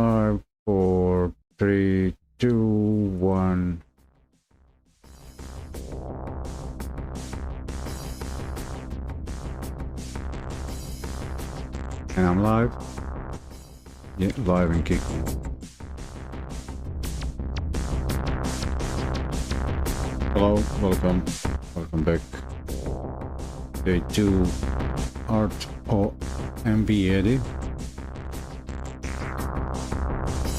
5, 4, 3, 2, 1. And I'm live. Yeah, live and kicking. Hello, welcome back. Day 2 art of MVEddy.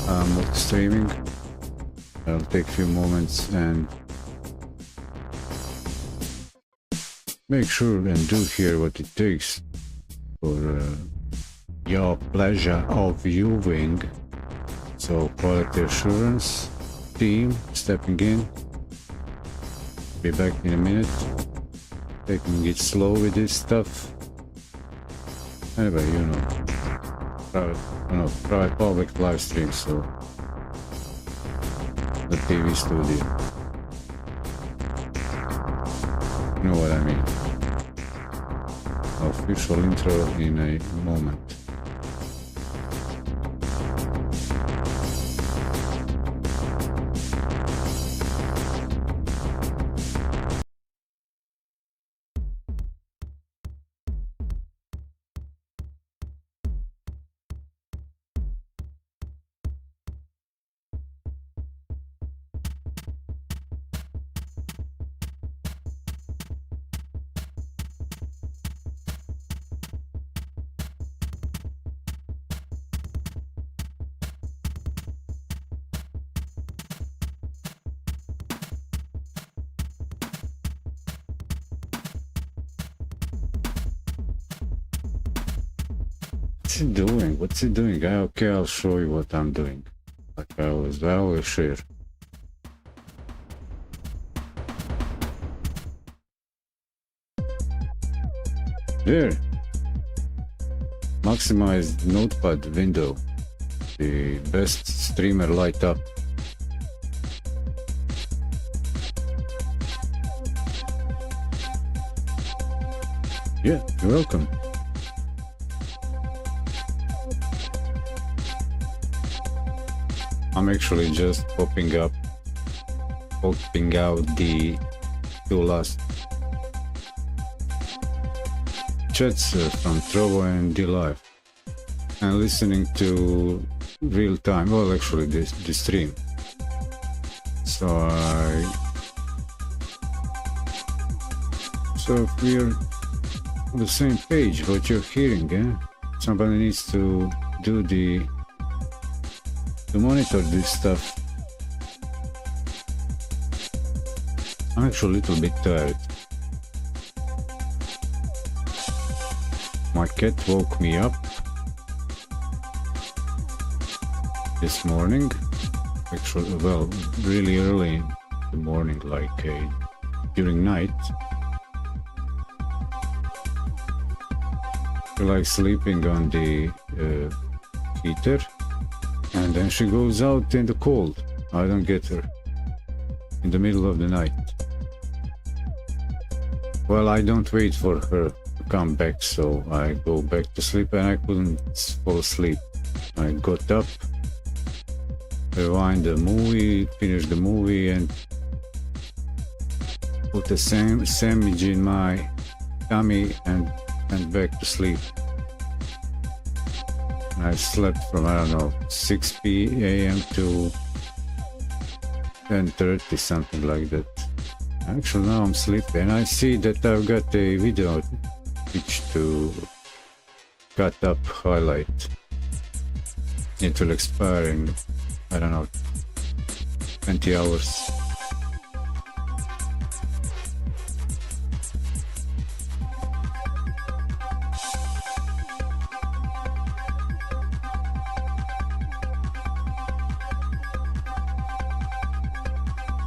I'm not streaming. I'll take a few moments and make sure and do here what it takes for your pleasure of viewing. So quality assurance team stepping in. Be back in a minute. Taking it slow with this stuff. Anyway, you know, private public live stream, so the TV studio. You know what I mean. Official intro in a moment. What's he doing? Okay, I'll show you what I'm doing. Like I always share. There. Maximize notepad window. The best streamer light up. Yeah, you're welcome. I'm actually just popping out the two last chats from Trovo and mveddylive and listening to real time, well actually the stream. So if we're on the same page, what you're hearing, somebody needs to do to monitor this stuff. I'm actually a little bit tired. My cat woke me up this morning. Actually, well, really early in the morning, like during night. Like sleeping on the heater. And then she goes out in the cold. I don't get her. In the middle of the night. Well, I don't wait for her to come back, so I go back to sleep and I couldn't fall asleep. I got up, rewind the movie, finish the movie and put a sandwich in my tummy and went back to sleep. I slept from, I don't know, 6 p.m. to 10:30, something like that. Actually, now I'm sleepy and I see that I've got a video which to cut up, highlight. It will expire in, I don't know, 20 hours.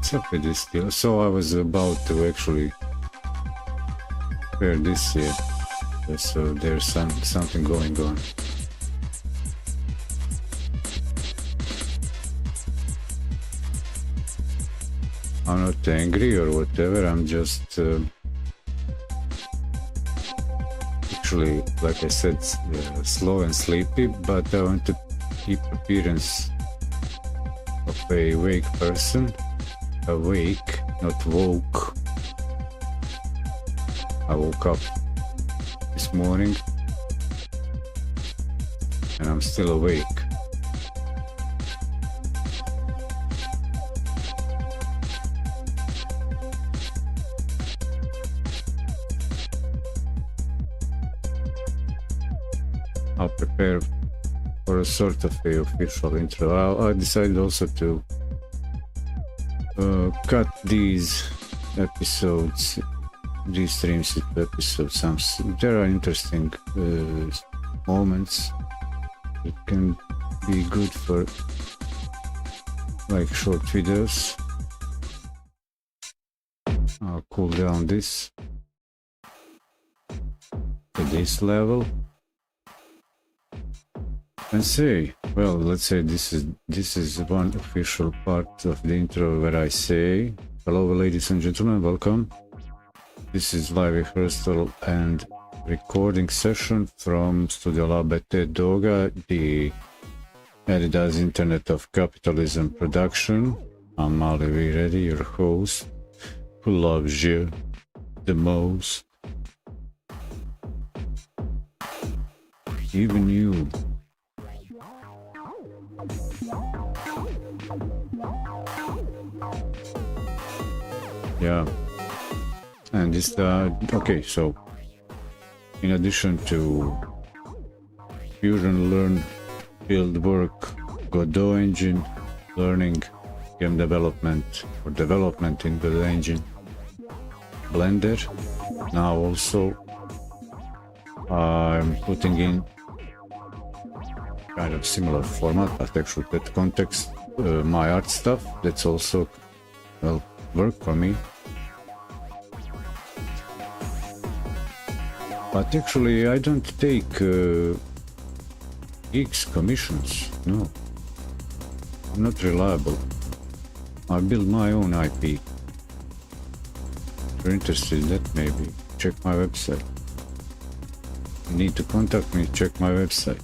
What's up with this deal? So I was about to actually prepare this here. So there's something going on. I'm not angry or whatever, I'm just actually, like I said, slow and sleepy, but I want to keep appearance of a awake person. Awake, not woke. I woke up this morning and I'm still awake. I'll prepare for a sort of a official intro. I decided also to cut these episodes, these streams into episodes. There are interesting moments. It can be good for like short videos. I'll cool down this to this level. And say, well, let's say this is one official part of the intro where I say, hello ladies and gentlemen, welcome. This is live rehearsal and recording session from Studio Lab at Edoga, the Eddy's Internet of Capitalism production. I'm MaliVirEddy, your host, who loves you the most. Even you. Yeah, and this okay, so in addition to Fusion, Learn, Build, Work, Godot engine, learning game development or development in Godot engine, Blender, now also I'm putting in kind of similar format, but actually that context, my art stuff, that's also, well, work for me. But actually I don't take gigs, commissions, no. I'm not reliable. I build my own IP. If you're interested in that, maybe check my website. You need to contact me, check my website.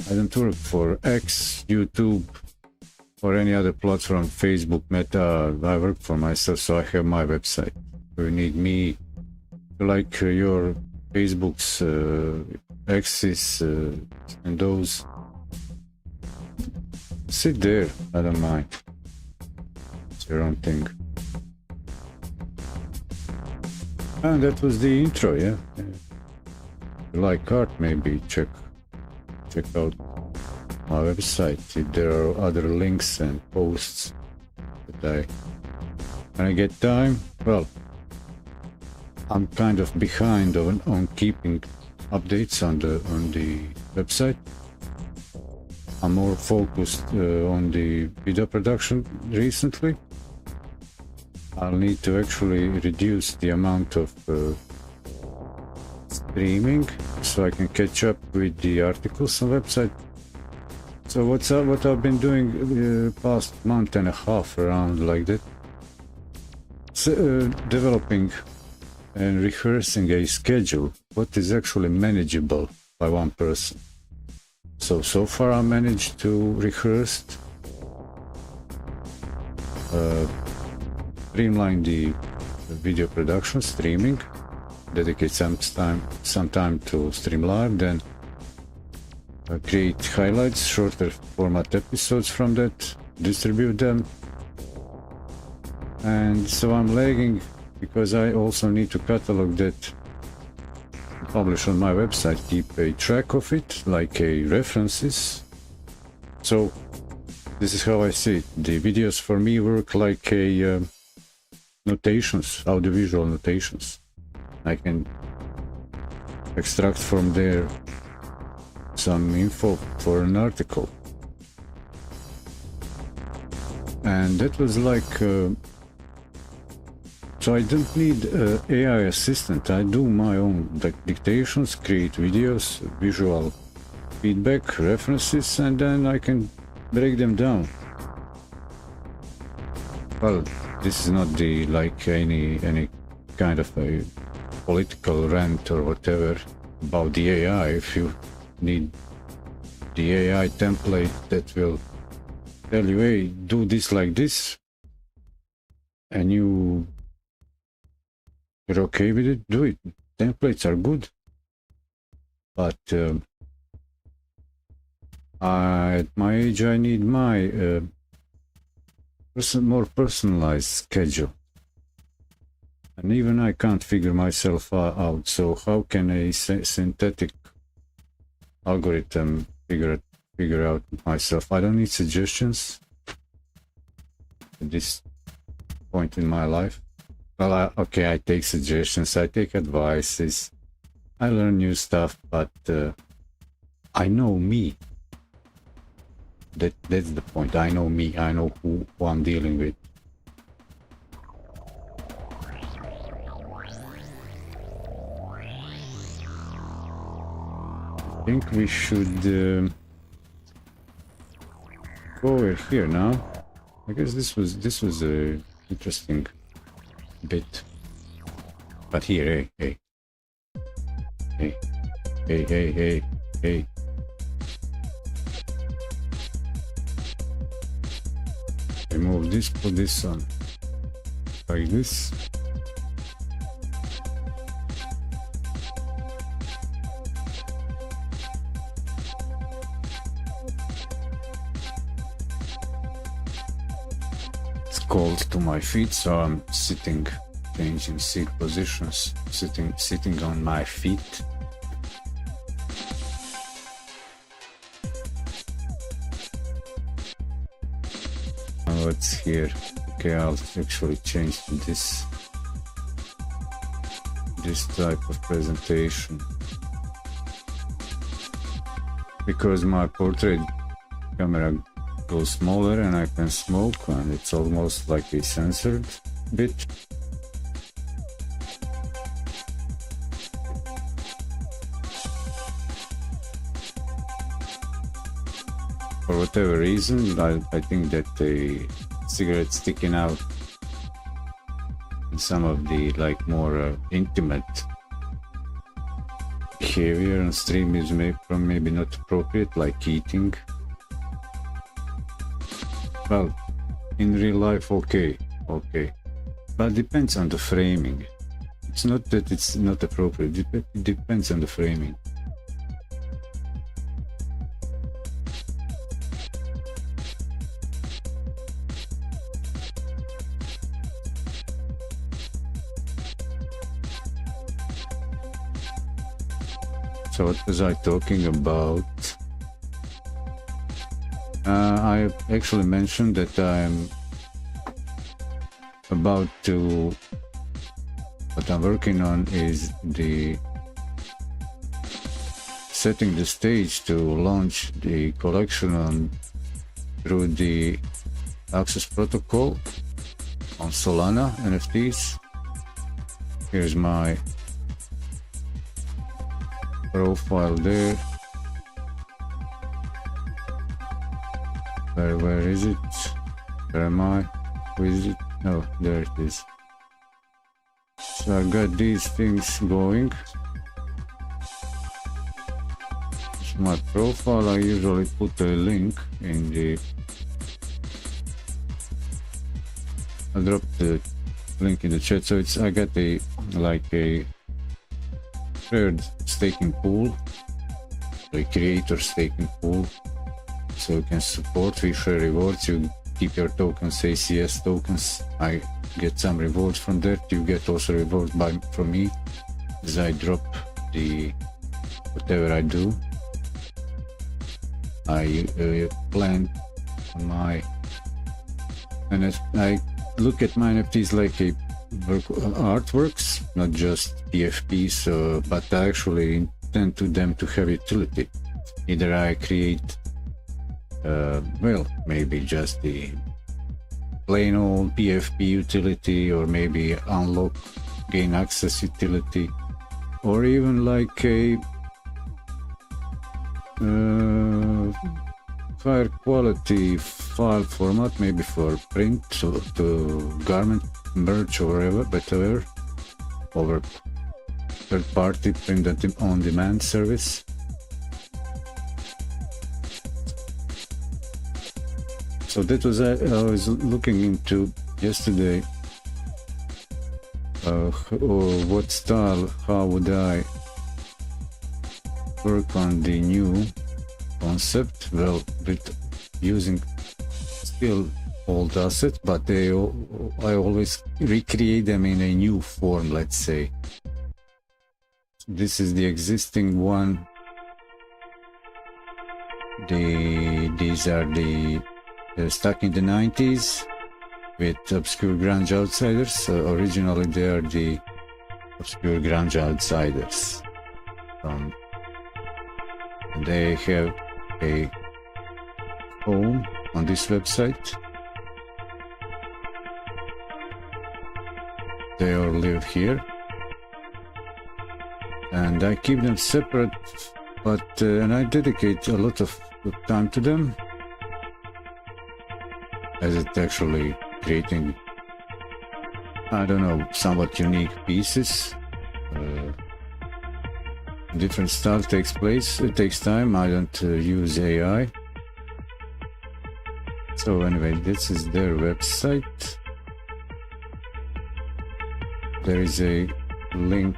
I don't work for X, YouTube, or any other platform, Facebook, Meta. I work for myself, so I have my website. You need me, like your Facebook's, X's, and those. Sit there, I don't mind. It's your own thing. And that was the intro, yeah. If you like art, maybe check out my website. There are other links and posts that when I get time. Well, I'm kind of behind on keeping updates on the website. I'm more focused on the video production recently. I'll need to actually reduce the amount of streaming so I can catch up with the articles on the website. So what I've been doing past month and a half around like that, so, developing and rehearsing a schedule, what is actually manageable by one person. So far I managed to rehearse, streamline the video production, streaming, dedicate some time to stream live, then create highlights, shorter format episodes from that, distribute them. And so I'm lagging because I also need to catalog that, publish on my website, keep a track of it, like a references. So this is how I see it. The videos for me work like a notations, audiovisual notations. I can extract from there some info for an article. And that was like so I don't need AI assistant. I do my own dictations, create videos, visual feedback, references, and then I can break them down. Well, this is not the like any kind of a political rant or whatever about the AI. If you need the AI template that will tell you, hey, do this like this, and you're okay with it, do it. Templates are good, but at my age I need my more personalized schedule, and even I can't figure myself out. So how can a synthetic algorithm figure out myself? I don't need suggestions at this point in my life. Well, okay, I take suggestions, I take advices, I learn new stuff, but I know me. That's the point. I know me. I know who I'm dealing with. I think we should go over here now. I guess this was a interesting bit. But here, hey. Remove this, put this on like this. It's cold to my feet, so I'm sitting, changing seat positions, sitting on my feet. What's here? Okay, I'll actually change to this type of presentation, because my portrait camera goes smaller and I can smoke, and it's almost like a censored bit. For whatever reason, I think that the cigarette sticking out in some of the like more intimate behavior on stream is maybe not appropriate, like eating. Well, in real life, okay, but depends on the framing. It's not that it's not appropriate, it depends on the framing. So what was I talking about? I actually mentioned that I'm about to, what I'm working on is the setting the stage to launch the collection through the Access Protocol on Solana NFTs. Here's my profile there. Where is it? Where am I? Who is it? No, there it is. So I got these things going. It's my profile. I usually put a link in the... I'll drop the link in the chat. So it's, I got a like a shared staking pool, a creator staking pool, so you can support. We share rewards. You keep your tokens, ACS tokens. I get some rewards from that. You get also rewards from me as I drop the whatever I do. I plan on my, and I look at my NFTs like a artworks, not just PFPs, but I actually intend them to have utility. Either I create, well, maybe just the plain old PFP utility, or maybe unlock, gain access utility, or even like a higher quality file format, maybe for print to garment merch or whatever, over third-party print on demand service. So that was I was looking into yesterday. What style, how would I work on the new concept? Well, with using still old assets, but I always recreate them in a new form, let's say. This is the existing one. These are the stuck in the 90s with obscure grunge outsiders. Originally they are the obscure grunge outsiders. They have a home on this website. They all live here, and I keep them separate, but and I dedicate a lot of time to them, as it's actually creating, I don't know, somewhat unique pieces. Different style takes place, it takes time. I don't use AI. So anyway, this is their website. There is a link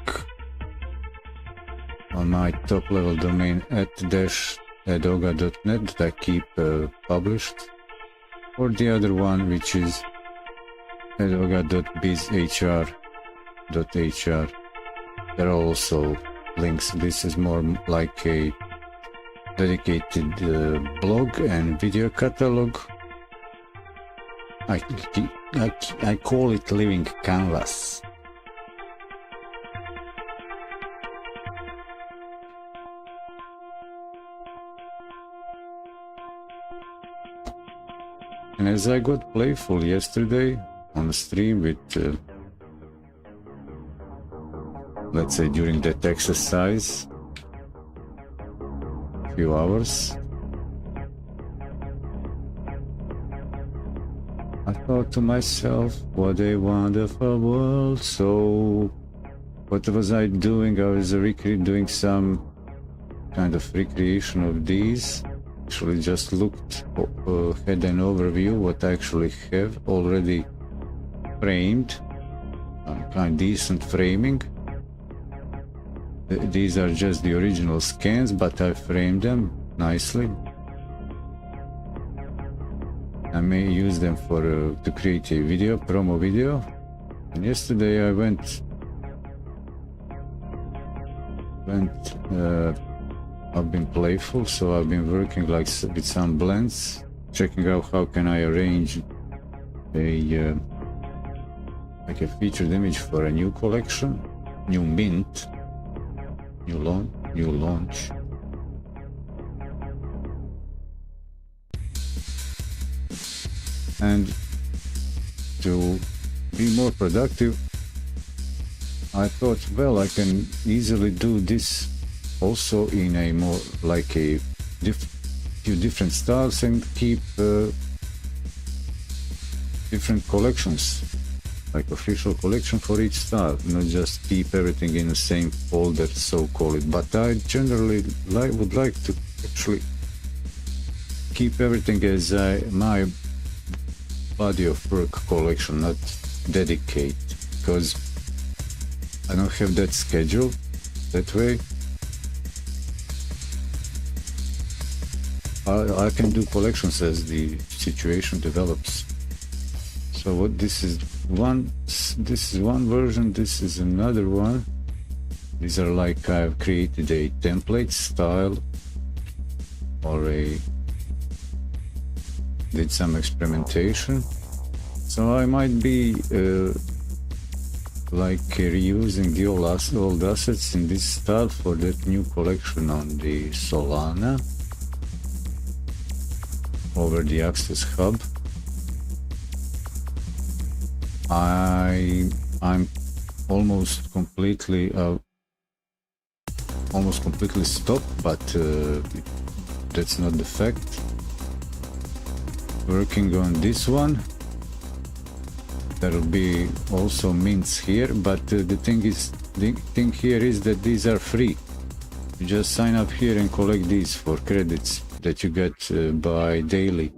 on my top level domain at -edoga.net that I keep published, or the other one, which is edoga.bizhr.hr. There are also links. This is more like a dedicated blog and video catalog. I call it living canvas. And as I got playful yesterday on the stream with, let's say during that exercise, a few hours, I thought to myself, what a wonderful world. So what was I doing? I was doing some kind of recreation of these. Actually just looked, had an overview what I actually have already framed, kind of decent framing. These are just the original scans, but I framed them nicely. I may use them for to create a video, promo video. And yesterday I I've been playful, so I've been working like with some blends, checking out how can I arrange a like a featured image for a new collection, new mint, new launch. And to be more productive, I thought, well, I can easily do this also in a more like a few different styles and keep different collections, like official collection for each style, not just keep everything in the same folder, so call it. But I generally would like to actually keep everything as my body of work collection, not dedicate, because I don't have that schedule that way. I can do collections as the situation develops. So what this is one version, this is another one. These are like I've created a template style, or did some experimentation. So I might be like reusing the old assets in this style for that new collection on the Solana over the Access Hub. I'm almost completely stopped, but that's not the fact. Working on this one. There will be also mints here, but the thing here is that these are free. You just sign up here and collect these for credits that you get by daily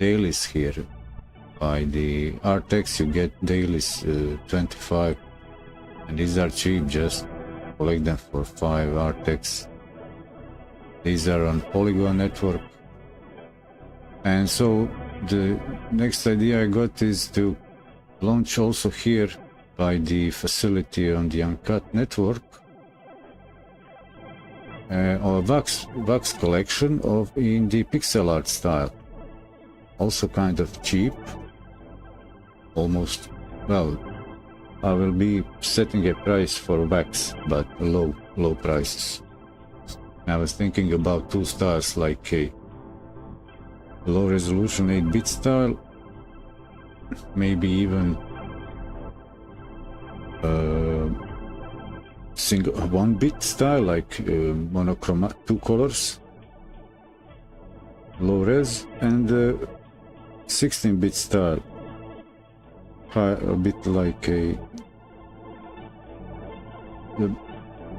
dailies here. By the RTX you get dailies 25, and these are cheap, just collect them for 5 RTX. These are on Polygon network. And so the next idea I got is to launch also here by the facility on the Uncut network a wax collection of in the pixel art style. Also kind of cheap, almost, well, I will be setting a price for wax, but low prices. I was thinking about 2 styles, like a low resolution 8-bit style, maybe even single 1-bit style, like monochroma 2 colors, low res, and 16-bit style, a bit like a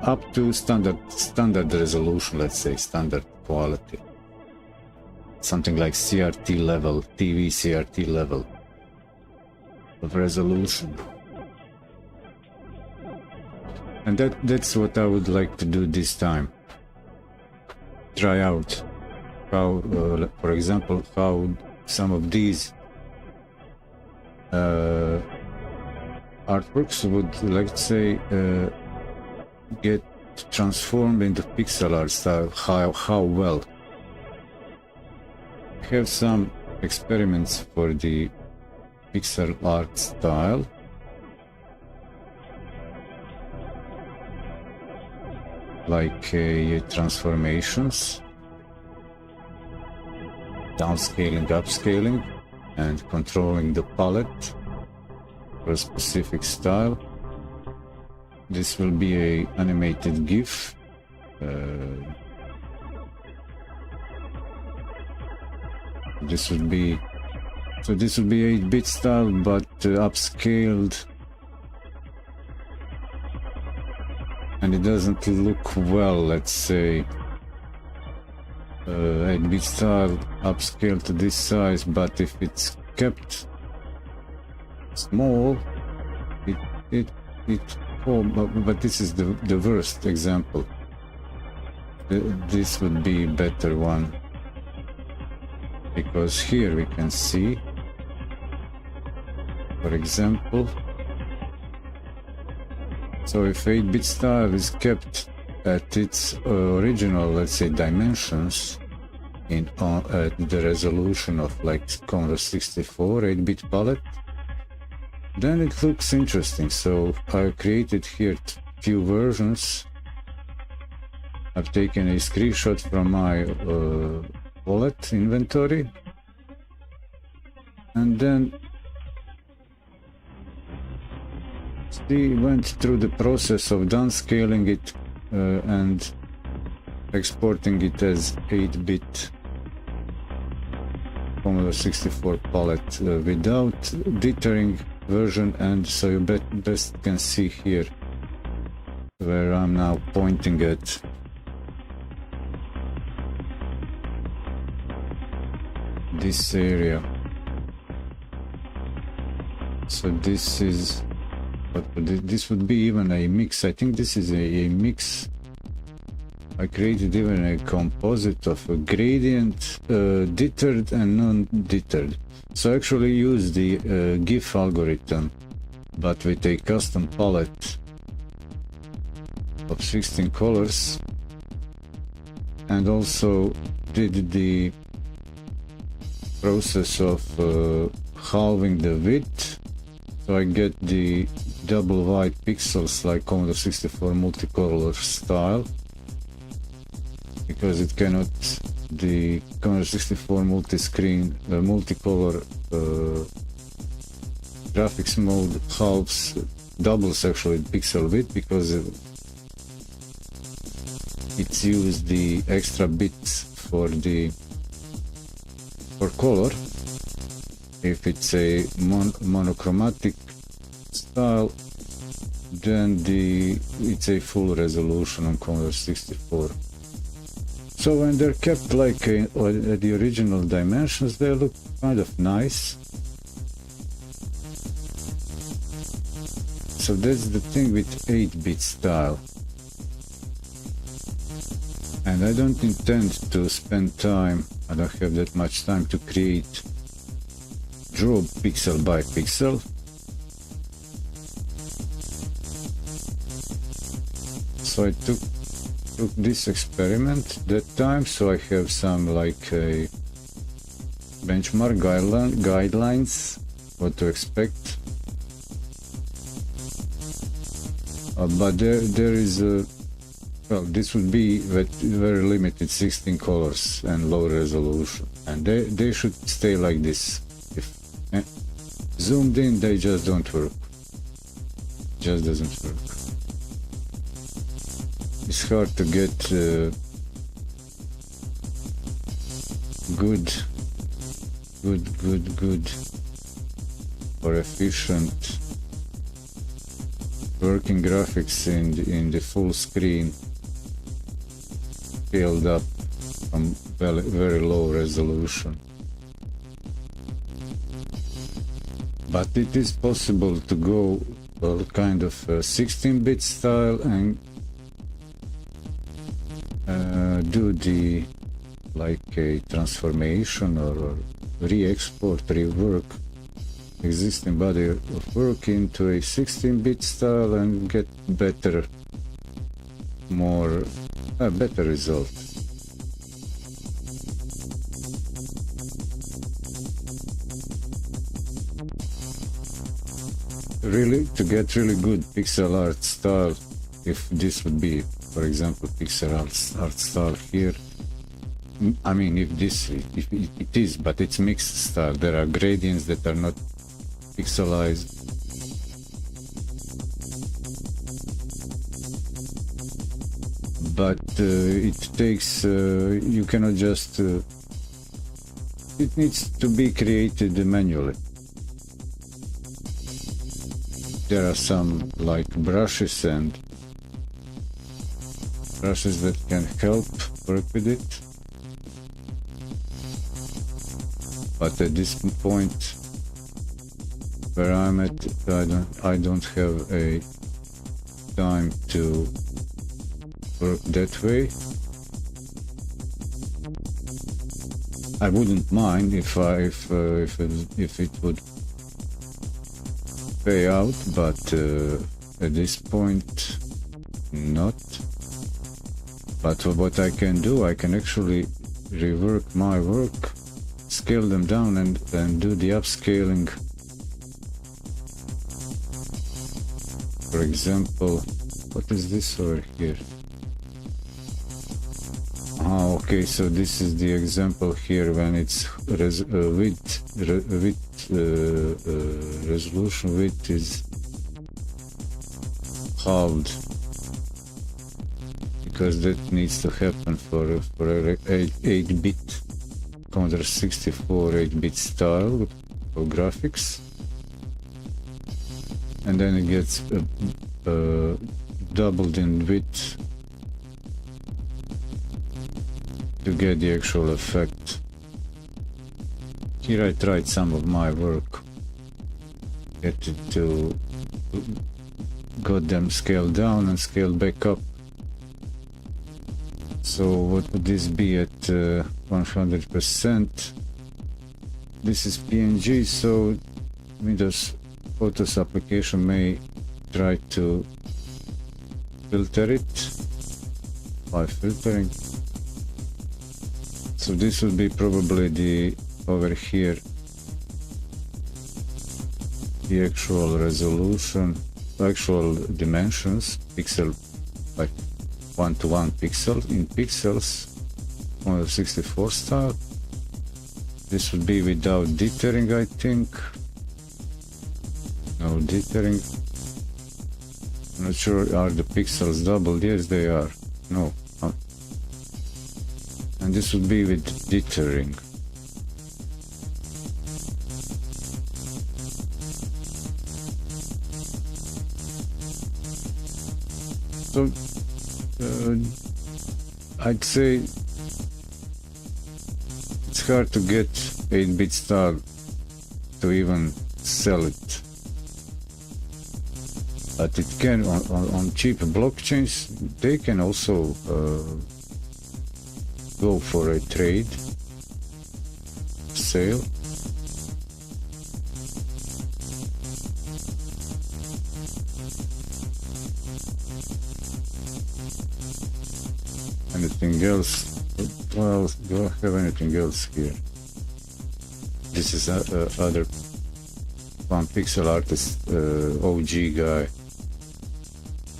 up to standard resolution, let's say standard quality, something like CRT level, TV CRT level of resolution. And that's what I would like to do this time. Try out how, for example, how some of these artworks would, let's say, get transformed into pixel art style, how well. I have some experiments for the pixel art style. Like transformations, downscaling, upscaling, and controlling the palette for a specific style. This will be a animated GIF. This would be 8-bit style, but upscaled. And it doesn't look well, let's say, 8-bit style upscaled to this size, but if it's kept small, but this is the worst example. This would be a better one, because here we can see, for example, so if 8-bit style is kept at its original, let's say, dimensions at the resolution of like Commodore 64 8-bit palette, then it looks interesting. So I created here few versions. I've taken a screenshot from my wallet inventory, and then went through the process of downscaling it and exporting it as 8-bit Commodore 64 palette without dithering version, and so you best can see here where I'm now pointing at. This area. So this is, but this would be even a mix. I think this is a mix. I created even a composite of a gradient, dithered and non-dithered. So I actually use the GIF algorithm, but with a custom palette of 16 colors, and also did the process of halving the width, so I get the double wide pixels like Commodore 64 multicolor style, because it cannot, the Commodore 64 multi-screen multicolor graphics mode doubles actually pixel width, because it's used the extra bits for color. If it's a monochromatic style, then it's a full resolution on Commodore 64. So when they're kept like at the original dimensions, they look kind of nice. So that's the thing with 8-bit style. And I don't intend to spend time, I don't have that much time to draw pixel by pixel. So I took this experiment that time, so I have some like a benchmark guidelines what to expect. But there is a, well, this would be very limited 16 colors and low resolution, and they should stay like this. If zoomed in, they just don't work. Just doesn't work. It's hard to get good or efficient working graphics in the full screen, scaled up from very low resolution. But it is possible to go kind of 16-bit style and do the like a transformation or re-export, rework existing body of work into a 16-bit style and get better result. Really, to get really good pixel art style, if this would be, for example, pixel art style here, I mean, if it is, but it's mixed style. There are gradients that are not pixelized. But it takes, you cannot just, it needs to be created manually. There are some like brushes and brushes that can help work with it. But at this point where I'm at, I don't have a time to work that way. I wouldn't mind if it would pay out, but at this point not. But what I can do, I can actually rework my work, scale them down and do the upscaling. For example, what is this over here? Ah, okay, so this is the example here when it's resolution width is halved, because that needs to happen for a 8-bit Commodore 64 8-bit style of graphics, and then it gets doubled in width to get the actual effect. Here I tried some of my work, got them scaled down and scaled back up. So what would this be at 100%? This is PNG, so Windows Photos application may try to filter it by filtering. So this would be probably the, over here, the actual resolution, actual dimensions, pixel, like 1:1 pixel in pixels, 164 style. This would be without dithering, I think. No dithering. I'm not sure, are the pixels doubled? Yes, they are. No. And this would be with dithering. So I'd say it's hard to get 8-bit style to even sell it. But it can, on cheap blockchains, they can also go for a trade, sale. Anything else? Well, do I have anything else here? This is other one pixel artist, OG guy.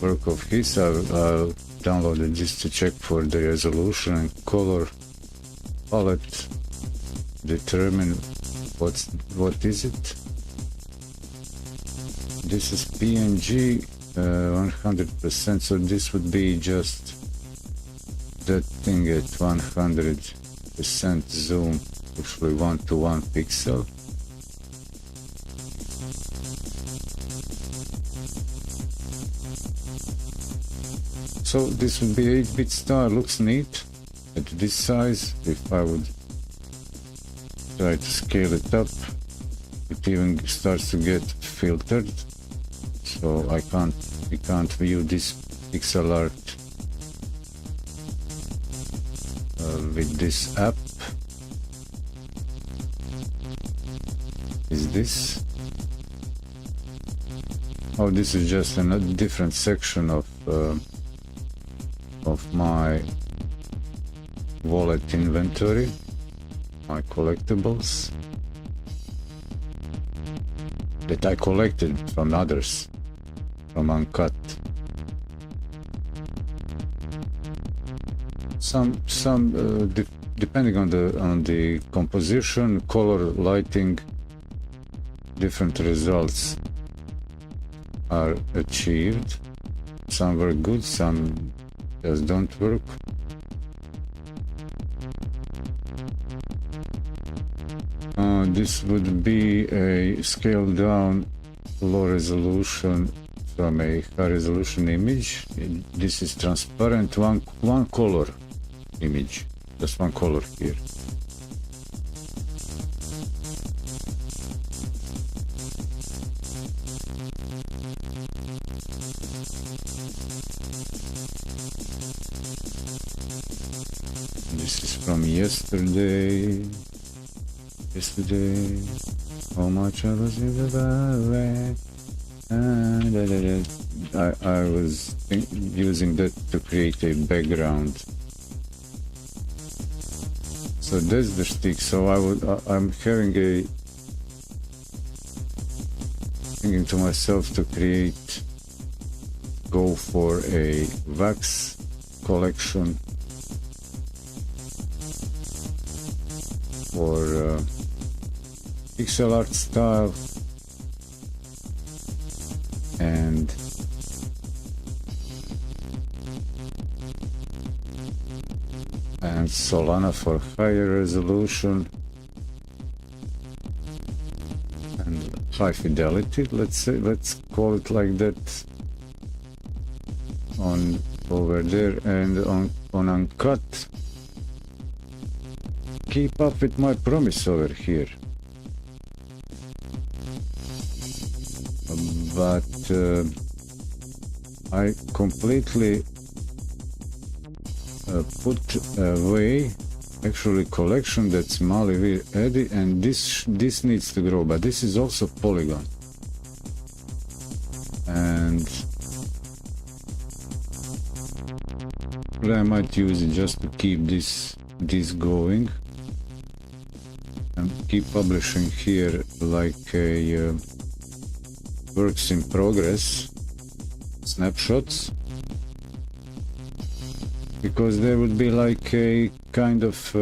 Work of his. I'll downloaded this to check for the resolution and color palette. Determine what is it. This is PNG 100%. So this would be just that thing at 100% zoom, actually 1:1 pixel. So this would be 8-bit style. Looks neat at this size. If I would try to scale it up, it even starts to get filtered. So we can't view this pixel art with this app. Is this? Oh, this is just a different section of my wallet inventory, my collectibles that I collected from others, from Uncut. Depending on the composition, color, lighting, different results are achieved. Some work good, some just don't work. This would be a scaled down low resolution from a high resolution image. This is transparent, one color image, just one color here. This is from yesterday. How much I was in the ballet. I was using that to create a background. So that's the stick. So I'm thinking to myself to go for a wax collection for pixel art style and Solana for higher resolution and high fidelity, let's call it like that, on over there, and on Uncut, keep up with my promise over here. But I completely put away actually collection that's MaliVirEddy, and this needs to grow, but this is also Polygon, and I might use it just to keep this going and keep publishing here like a works in progress snapshots, because there would be like a kind of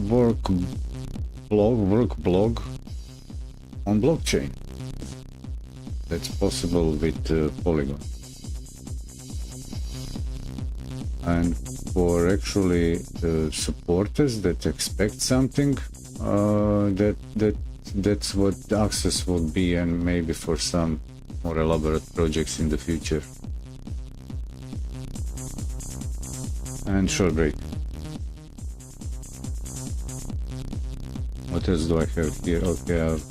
work blog on blockchain. That's possible with Polygon. And for actually supporters that expect something, that's what the access will be, and maybe for some more elaborate projects in the future. And short break. what else do I have here? Okay, I've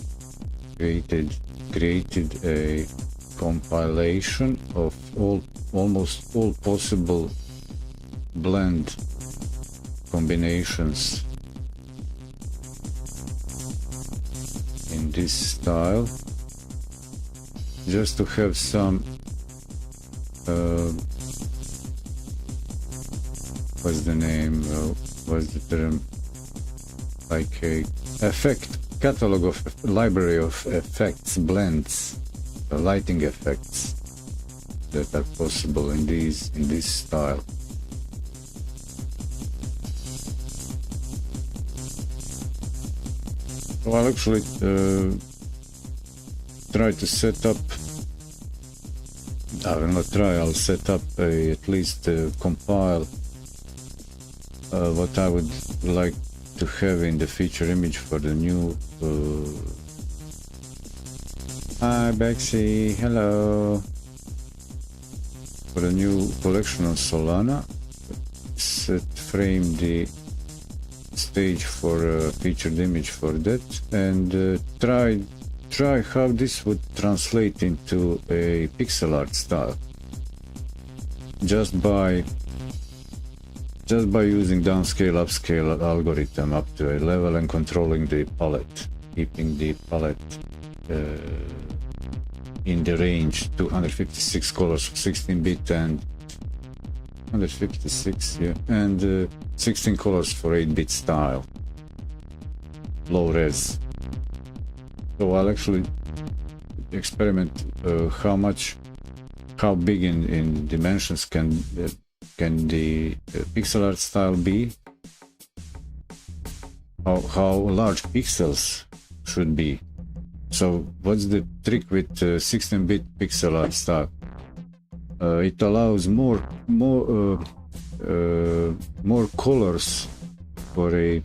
created a compilation of almost all possible blend combinations in this style, just to have some what's the name, what's the term, like a effect catalog of library of effects, blends, lighting effects that are possible in this style. So I'll actually try to set up, I will not try, I'll set up at least compile what I would like to have in the feature image for the new hi Bexy, hello, for the new collection on Solana. Frame the stage for a featured image for that, and try how this would translate into a pixel art style just by using downscale upscale algorithm up to a level and controlling the palette, keeping the palette in the range 256 colors for 16-bit and 156, yeah, and 16 colors for 8-bit style, low res. So I'll actually experiment how big in dimensions can the pixel art style be, how large pixels should be. So what's the trick with 16-bit pixel art style? It allows more colors for a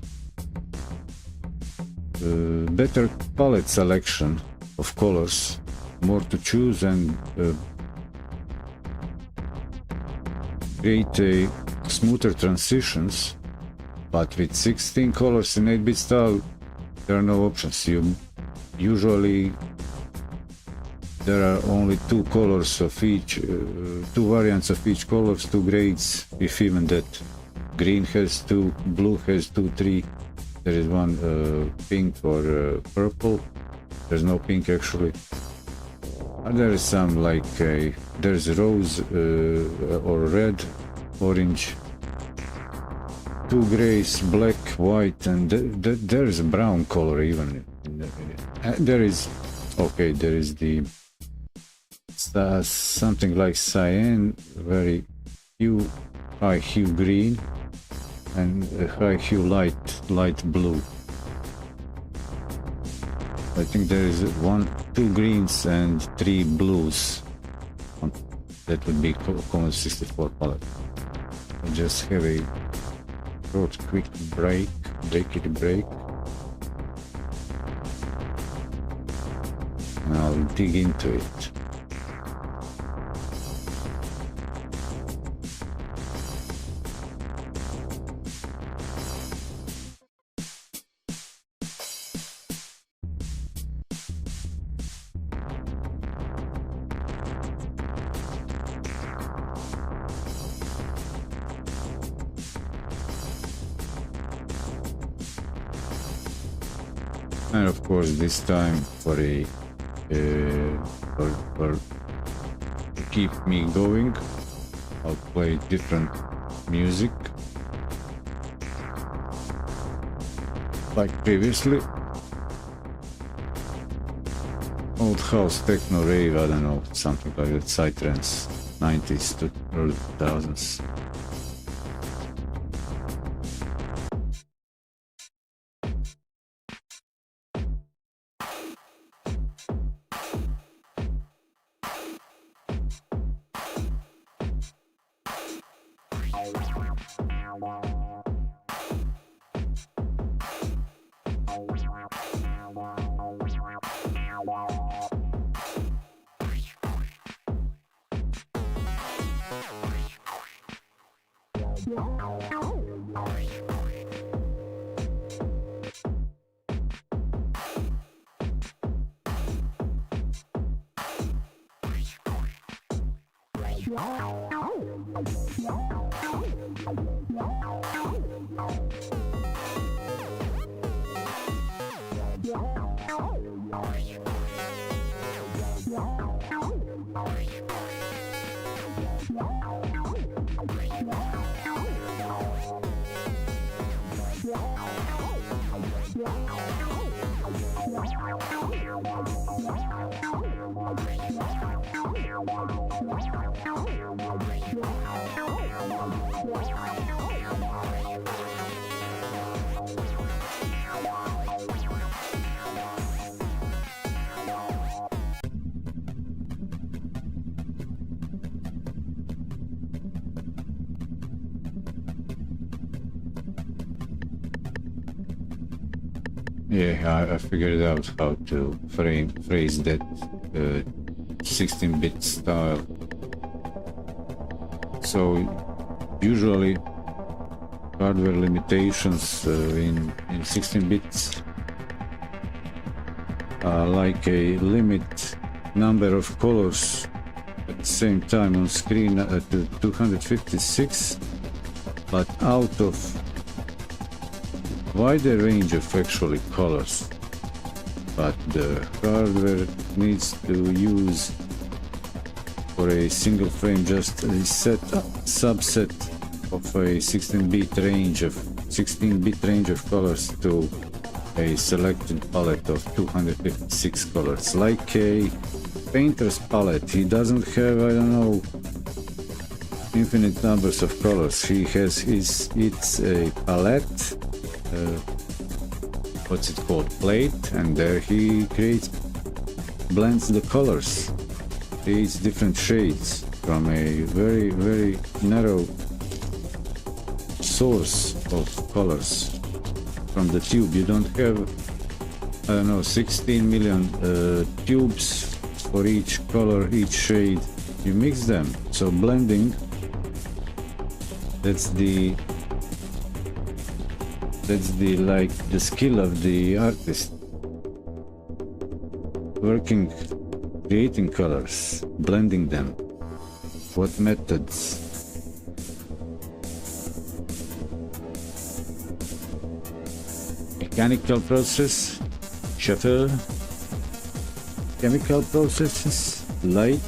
better palette selection of colors, more to choose, and create a smoother transitions. But with 16 colors in 8-bit style, there are no options. Usually there are only two colors of each, two variants of each colors, two grades, if even that. Green has two, blue has two, three. There is one pink or purple. There's no pink actually. And there is some like there's rose or red, orange, two grays, black, white, and there is a brown color even. There is, okay, there is the something like cyan, very high hue green, and a high hue light blue. I think there is two greens and three blues. That would be common 64 palette. I just have a short quick break. And I'll dig into it. And of course, this time for to keep me going, I'll play different music like previously. Old house, techno, rave, I don't know, something like that, psytrance, 90s to early 2000s. Yeah, I figured out how to phrase that 16-bit style. So usually hardware limitations in 16 bits like a limit number of colors at the same time on screen to 256, but out of wider range of actually colors, but the hardware needs to use for a single frame just a subset of a 16-bit range of colors to a selected palette of 256 colors, like a painter's palette. He doesn't have, I don't know, infinite numbers of colors. He has it's a palette, what's it called, plate, and there he blends the colors, creates different shades from a very, very narrow source of colors from the tube. You don't have, I don't know, 16 million tubes for each color, each shade. You mix them. So blending, that's the like the skill of the artist, working, creating colors, blending them. What methods? Mechanical process, shutter, chemical processes, light.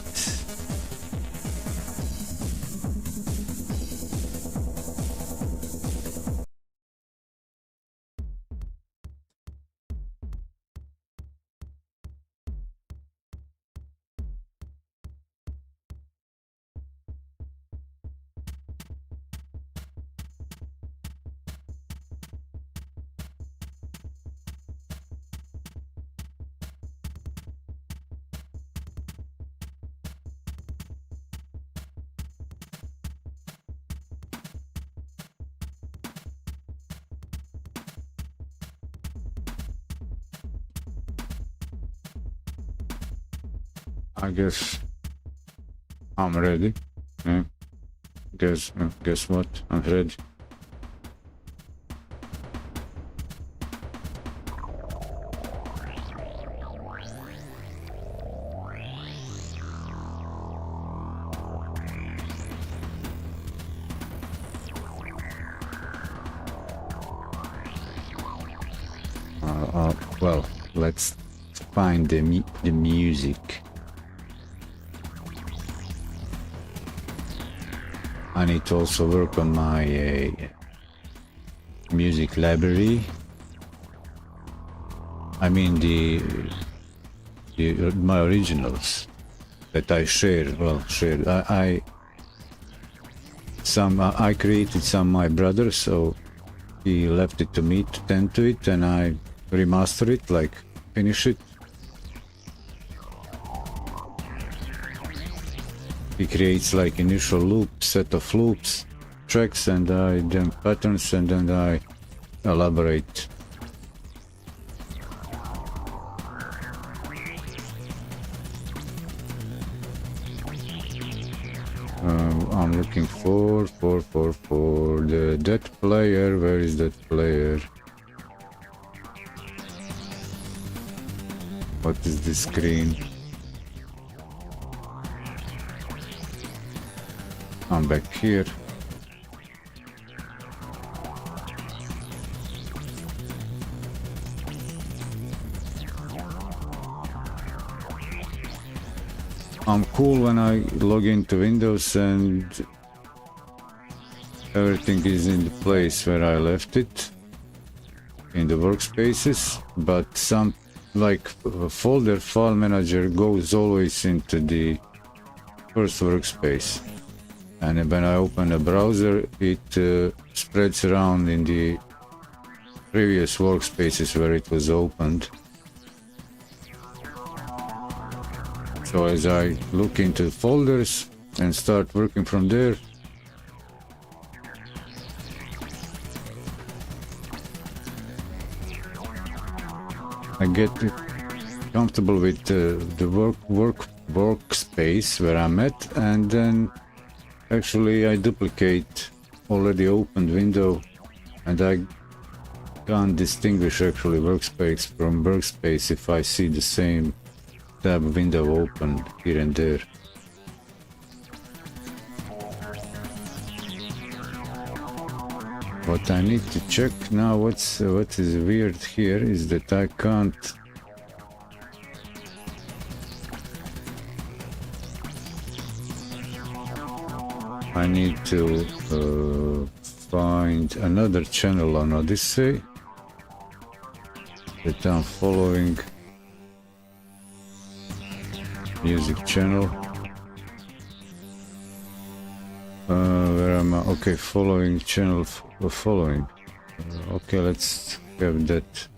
I guess I'm ready. Yeah. Guess what? I'm ready. Well, let's find the music. I need to also work on my music library. I mean my originals that I share. Well, shared. I created some my brother, so he left it to me to tend to it, and I remaster it, like finish it. He creates like initial loop, set of loops, tracks, and then patterns, and then I elaborate. I'm looking for that player. Where is that player? What is this screen? I'm back here. I'm cool when I log into Windows and everything is in the place where I left it in the workspaces, but some like folder file manager goes always into the first workspace, and when I open a browser it spreads around in the previous workspaces where it was opened. So as I look into folders and start working from there, I get comfortable with the workspace where I'm at, and then actually I duplicate already opened window, and I can't distinguish actually workspace from workspace if I see the same tab window open here and there. What I need to check now, what is weird here is that I can't I need to find another channel on Odyssey that I'm following. Music channel. Where am I? Okay, following channel. Following. Okay, let's have that.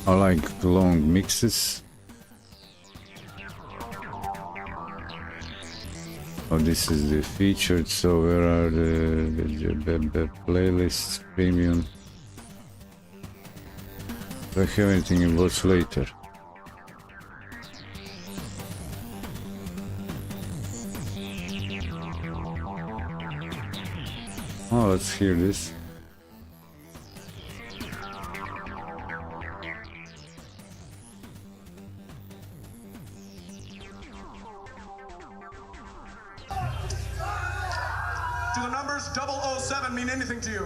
I like long mixes. Oh, this is the featured. So where are the playlists? Premium. Do I have anything in what's later? Oh, let's hear this. Do the numbers 007 mean anything to you?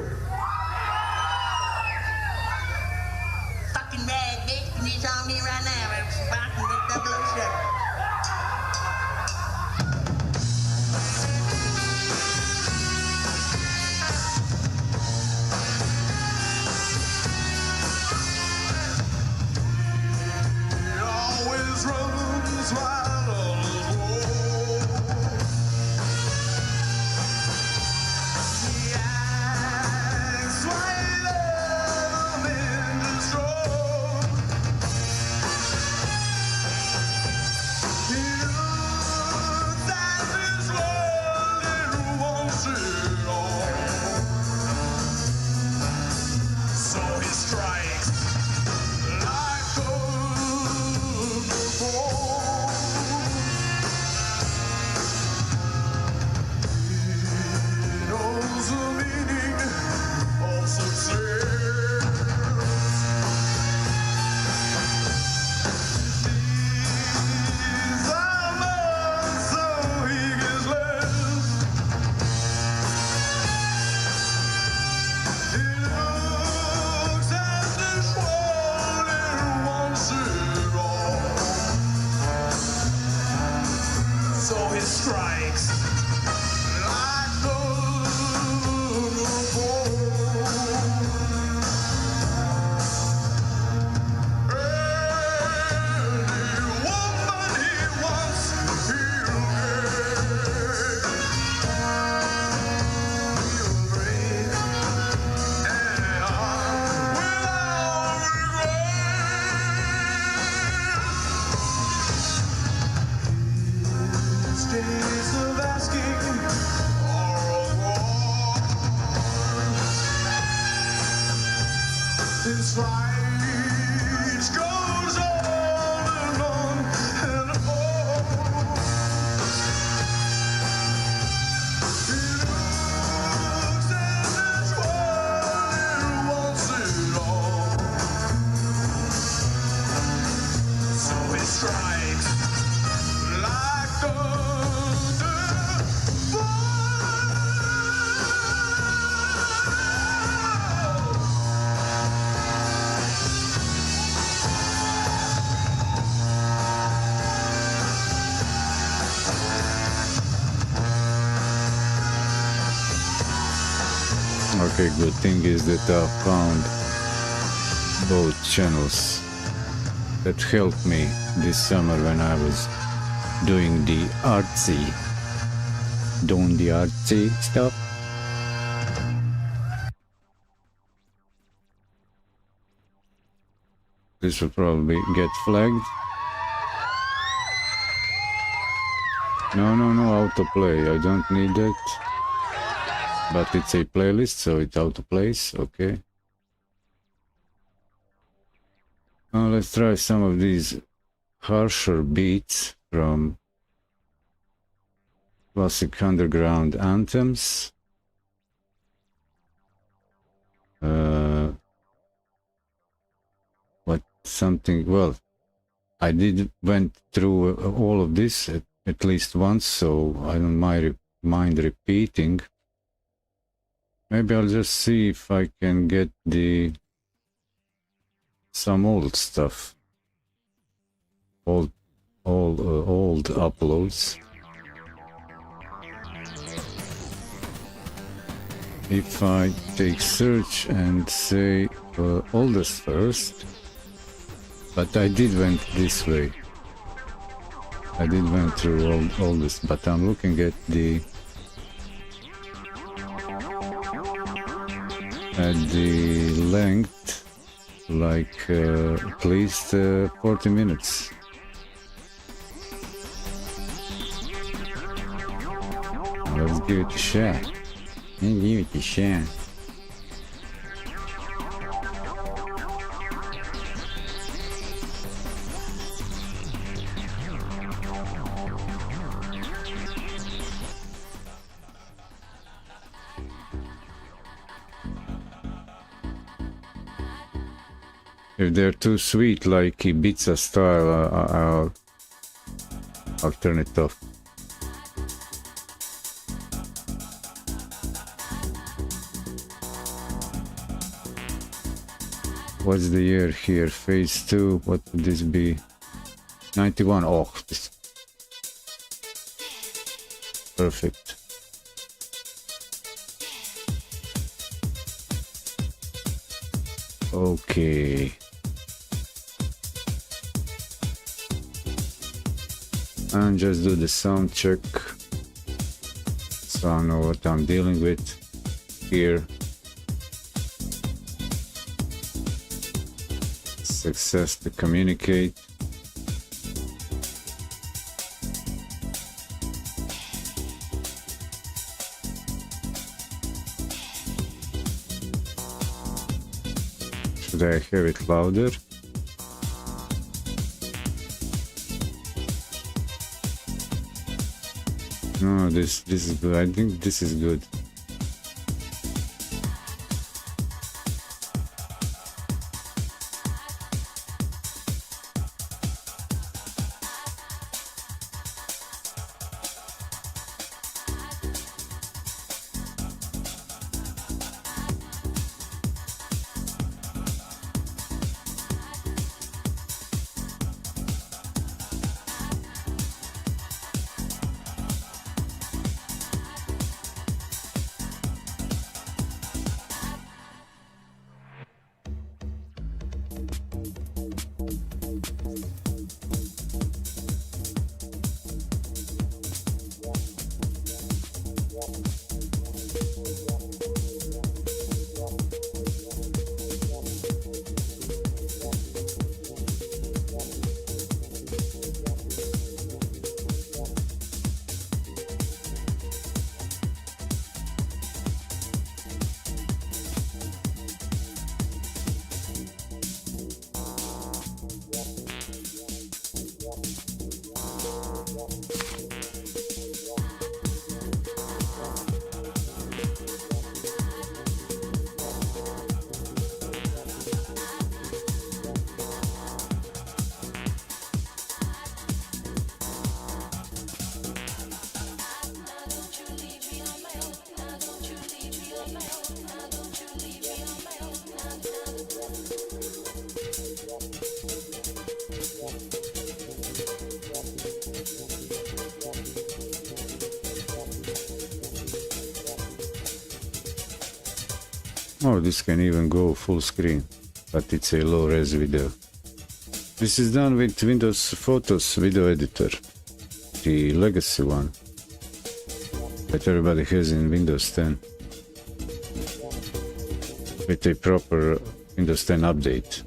Fucking bad bitch, you need on me right now. I'm fucking with 007. This ride goes on and on and on. It looks as this world wants it all. So it strikes Okay, good thing is that I found both channels that helped me this summer when I was doing the artsy stuff. This will probably get flagged. No, autoplay. I don't need that. But it's a playlist, so it autoplays. Okay. Now let's try some of these harsher beats from classic underground anthems. Well, I went through all of this at least once, so I don't mind repeating. Maybe I'll just see if I can get some old stuff, old uploads. If I take search and say oldest first, but I did went this way. I did went through oldest, but I'm looking at the length, like at least 40 minutes. Let's give it a shot. Give it a shot. If they're too sweet, like Ibiza style, I'll turn it off. What's the year here? Phase 2, what would this be? 91, oh, this. Perfect. Okay. And just do the sound check so I know what I'm dealing with here. Success to communicate. Should I have it louder? No, this is good. I think this is good. Oh, this can even go full screen, but it's a low res video. This is done with Windows Photos video editor, the legacy one that everybody has in Windows 10, with a proper Windows 10 update.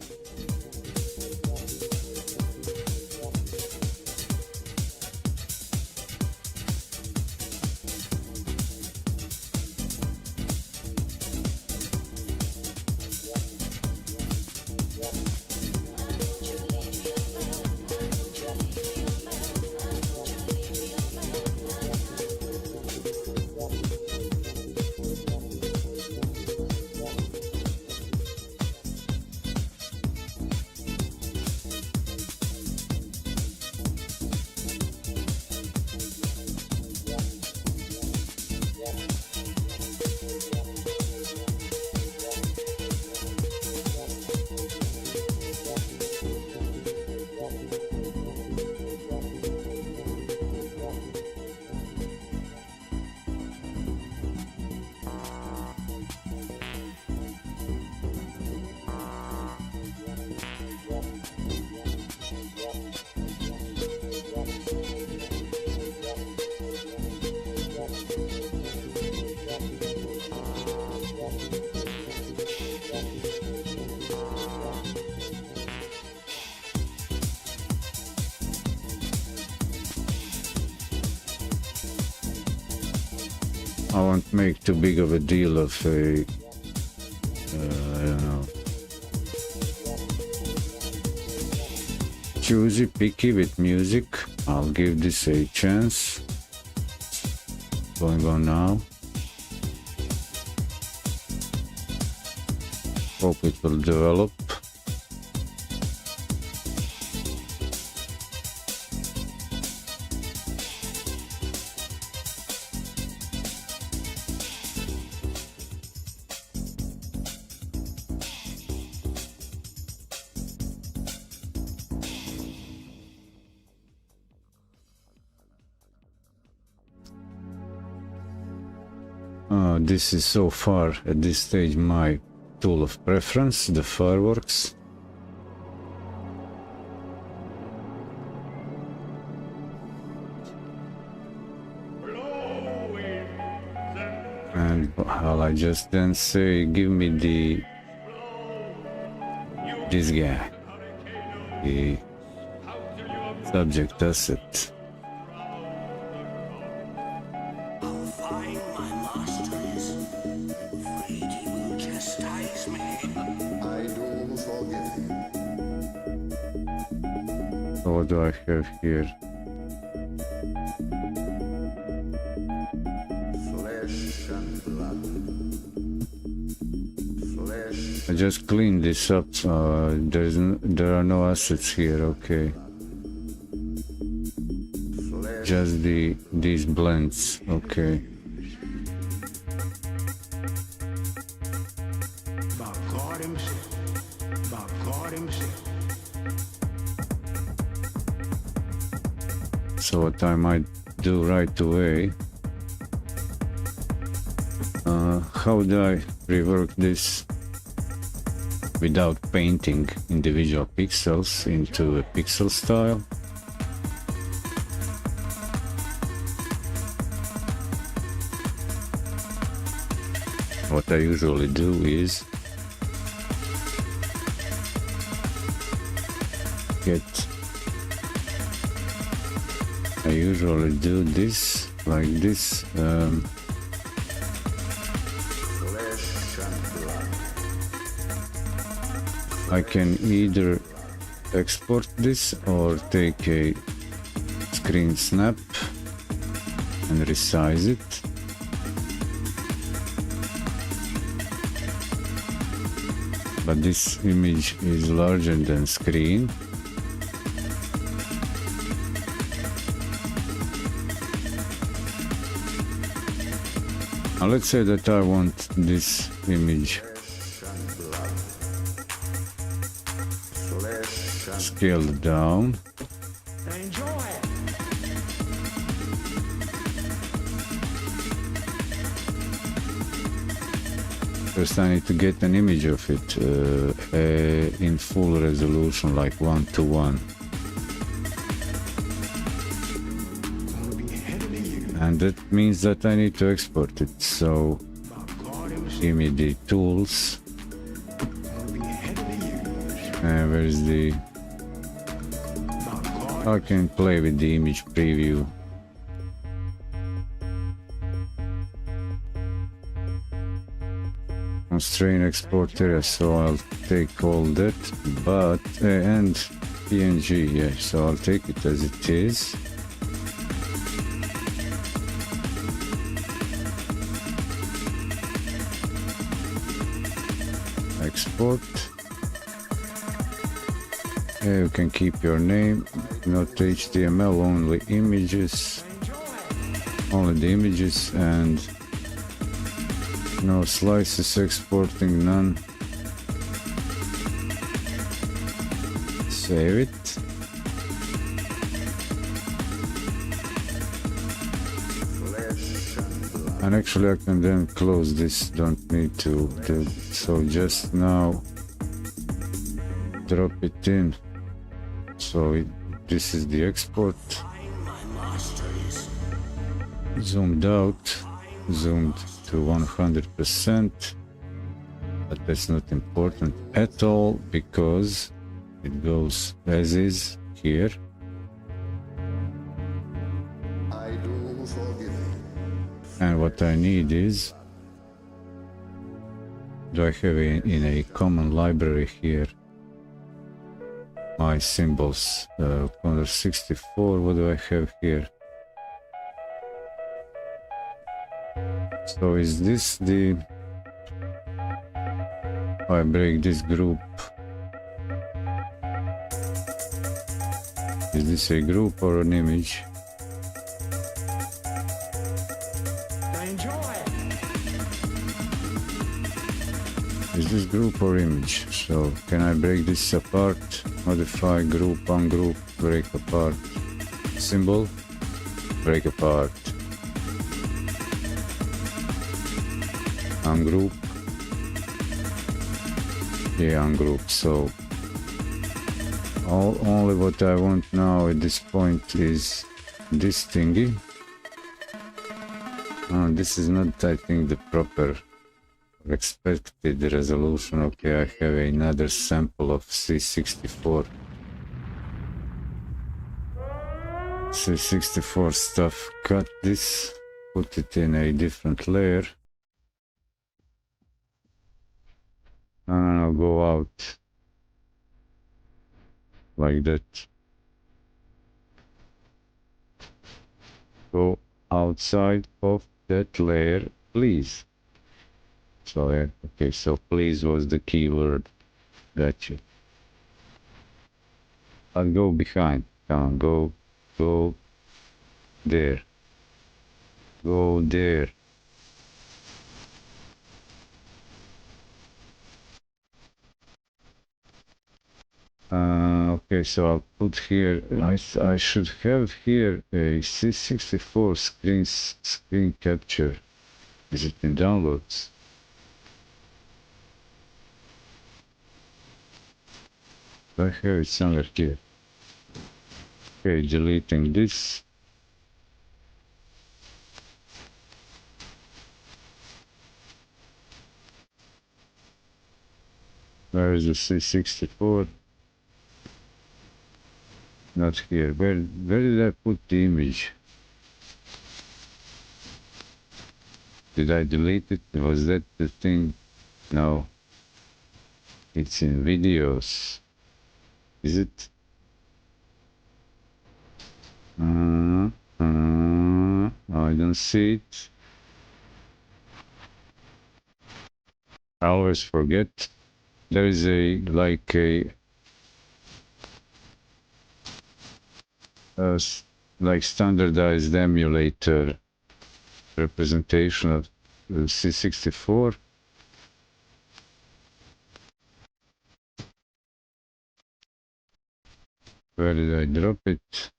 I won't make too big of a deal of a, I don't know, choosy, picky with music. I'll give this a chance. Going on now. Hope it will develop. This is so far at this stage my tool of preference, the fireworks. And I'll I just then say, give me this guy, the subject asset. So what do I have here? Flesh and blood. Flesh. I just cleaned this up. There are no assets here. Okay. Just these blends. Okay. So what I might do right away, how do I rework this without painting individual pixels into a pixel style? What I usually do is I usually do this like this. I can either export this or take a screen snap and resize it. But this image is larger than screen. Now let's say that I want this image scaled down. First I need to get an image of it in full resolution, like 1:1. And that means that I need to export it, so give me the tools. Where is the... I can play with the image preview. Constraint export area, so I'll take all that, but and PNG, yeah, so I'll take it as it is. Export. Yeah, you can keep your name, not HTML, only images, only the images, and no slices exporting, none. Save it. And actually I can then close this, don't need to do, so just now drop it in. So this is the export. Zoomed out, zoomed to 100%, but that's not important at all because it goes as is here. And what I need is, do I have in a common library here my symbols, corner 64, what do I have here? So is this the... I break this group. Is this a group or an image? Is this group or image? So can I break this apart? Modify group, ungroup, break apart. Symbol, break apart. Ungroup. Yeah, ungroup. So only what I want now at this point is this thingy. This is not, I think, the proper expected resolution. Okay, I have another sample of C64. C64 stuff. Cut this, put it in a different layer. And I'll go out like that. Go outside of that layer, please. So yeah, okay, so please was the keyword. Gotcha. I'll go behind. Come on, go there. Go there. Okay, so I'll put here, I should have here a C64 screen capture. Is it in downloads? I have it somewhere here. Okay, deleting this. Where is the C64? Not here. Where did I put the image? Did I delete it? Was that the thing? No. It's in videos. Is it? I don't see it. I always forget. There is a like standardized emulator representation of C64. Where did I drop it?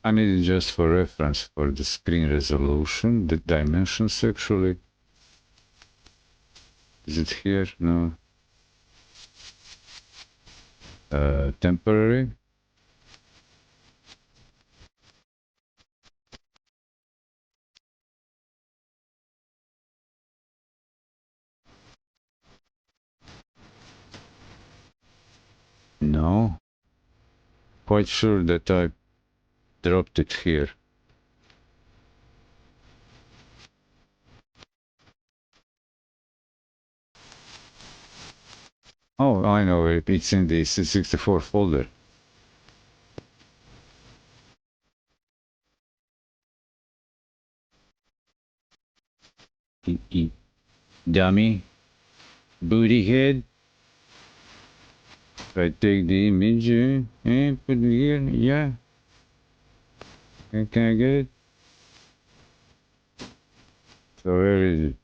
I need it just for reference for the screen resolution, the dimensions actually. Is it here? No. Temporary. No. Quite sure that I dropped it here. Oh, I know it. It's in the C64 folder. Dummy. Booty head. If I take the image and put it here, yeah. Can I get it? So where is it?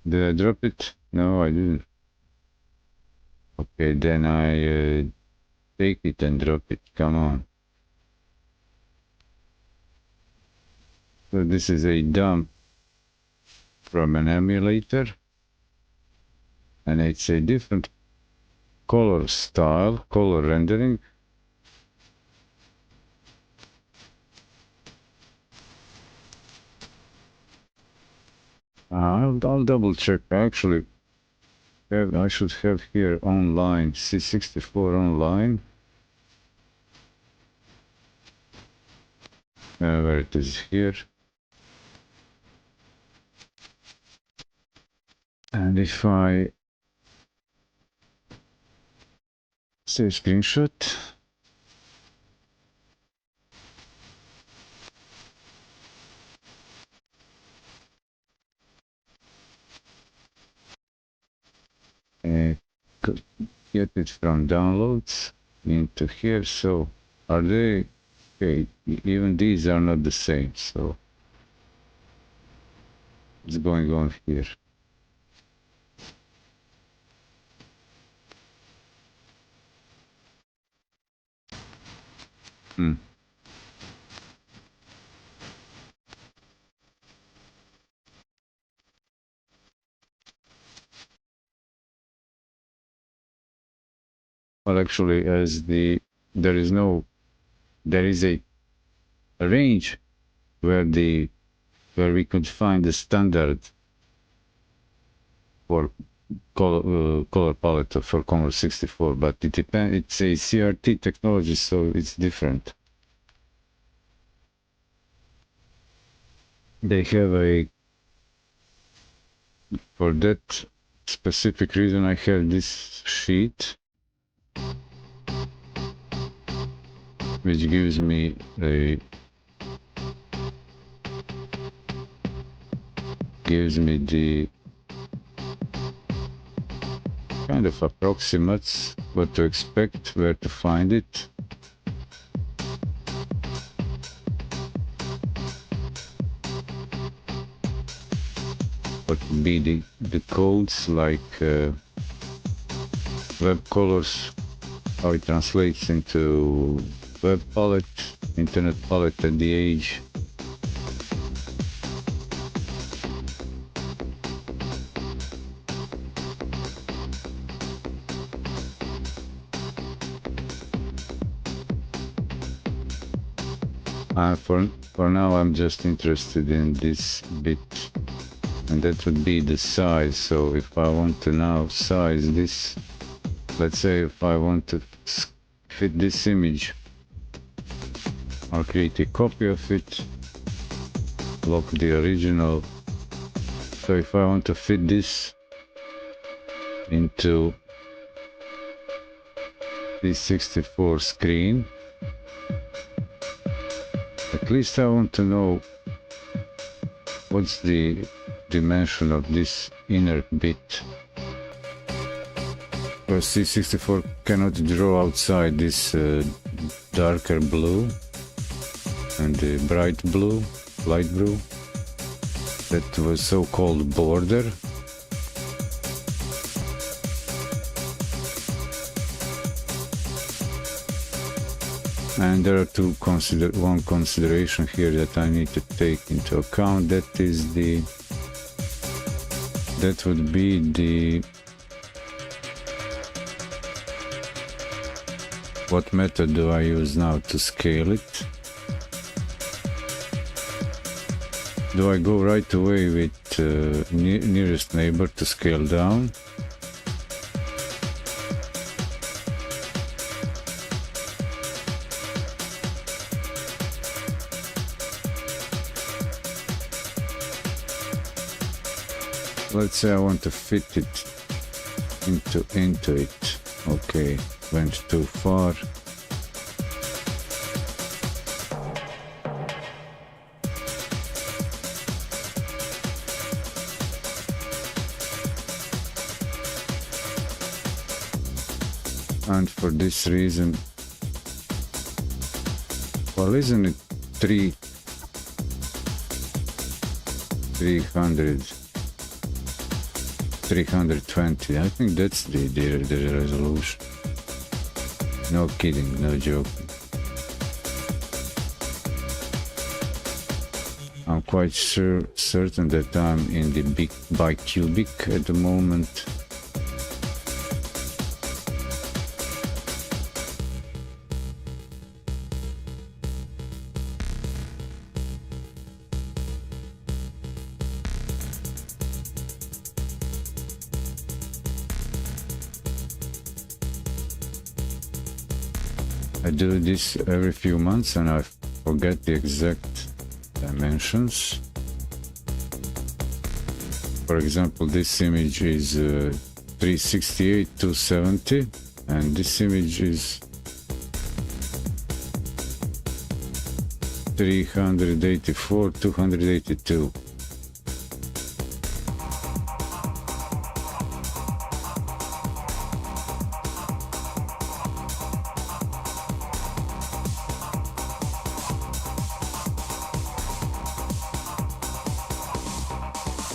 Did I drop it? No, I didn't. Okay, then I take it and drop it. Come on. So this is a dump from an emulator, and it's a different color style, color rendering. I'll double check. Actually, I should have here online, C64 online. Where it is here. And if I say screenshot, get it from downloads into here. So are they okay? Even these are not the same. So what's going on here? Well, actually, as there is a range where we could find the standard for color palette for Commodore 64, but it depends. It's a CRT technology, so it's different. They have for that specific reason, I have this sheet, which gives me the kind of approximates what to expect, where to find it. What would be the codes like web colors, how it translates into web palette, internet palette at the age. For now, I'm just interested in this bit, and that would be the size. So if I want to now size this, let's say if I want to fit this image, I'll create a copy of it, lock the original. So if I want to fit this into this 64 screen, at least I want to know what's the dimension of this inner bit. Because C64 cannot draw outside this darker blue and the bright blue, light blue, that was so-called border. And there are one consideration here that I need to take into account. That is that would be the what method do I use now to scale it? Do I go right away with nearest neighbor to scale down? Let's say I want to fit it into it. Okay, went too far. And for this reason, well, isn't it 320? I think that's the resolution. No kidding, no joking. I'm quite certain that I'm in the big bicubic at the moment. I do this every few months and I forget the exact dimensions. For example, this image is 368 270 and this image is 384 282.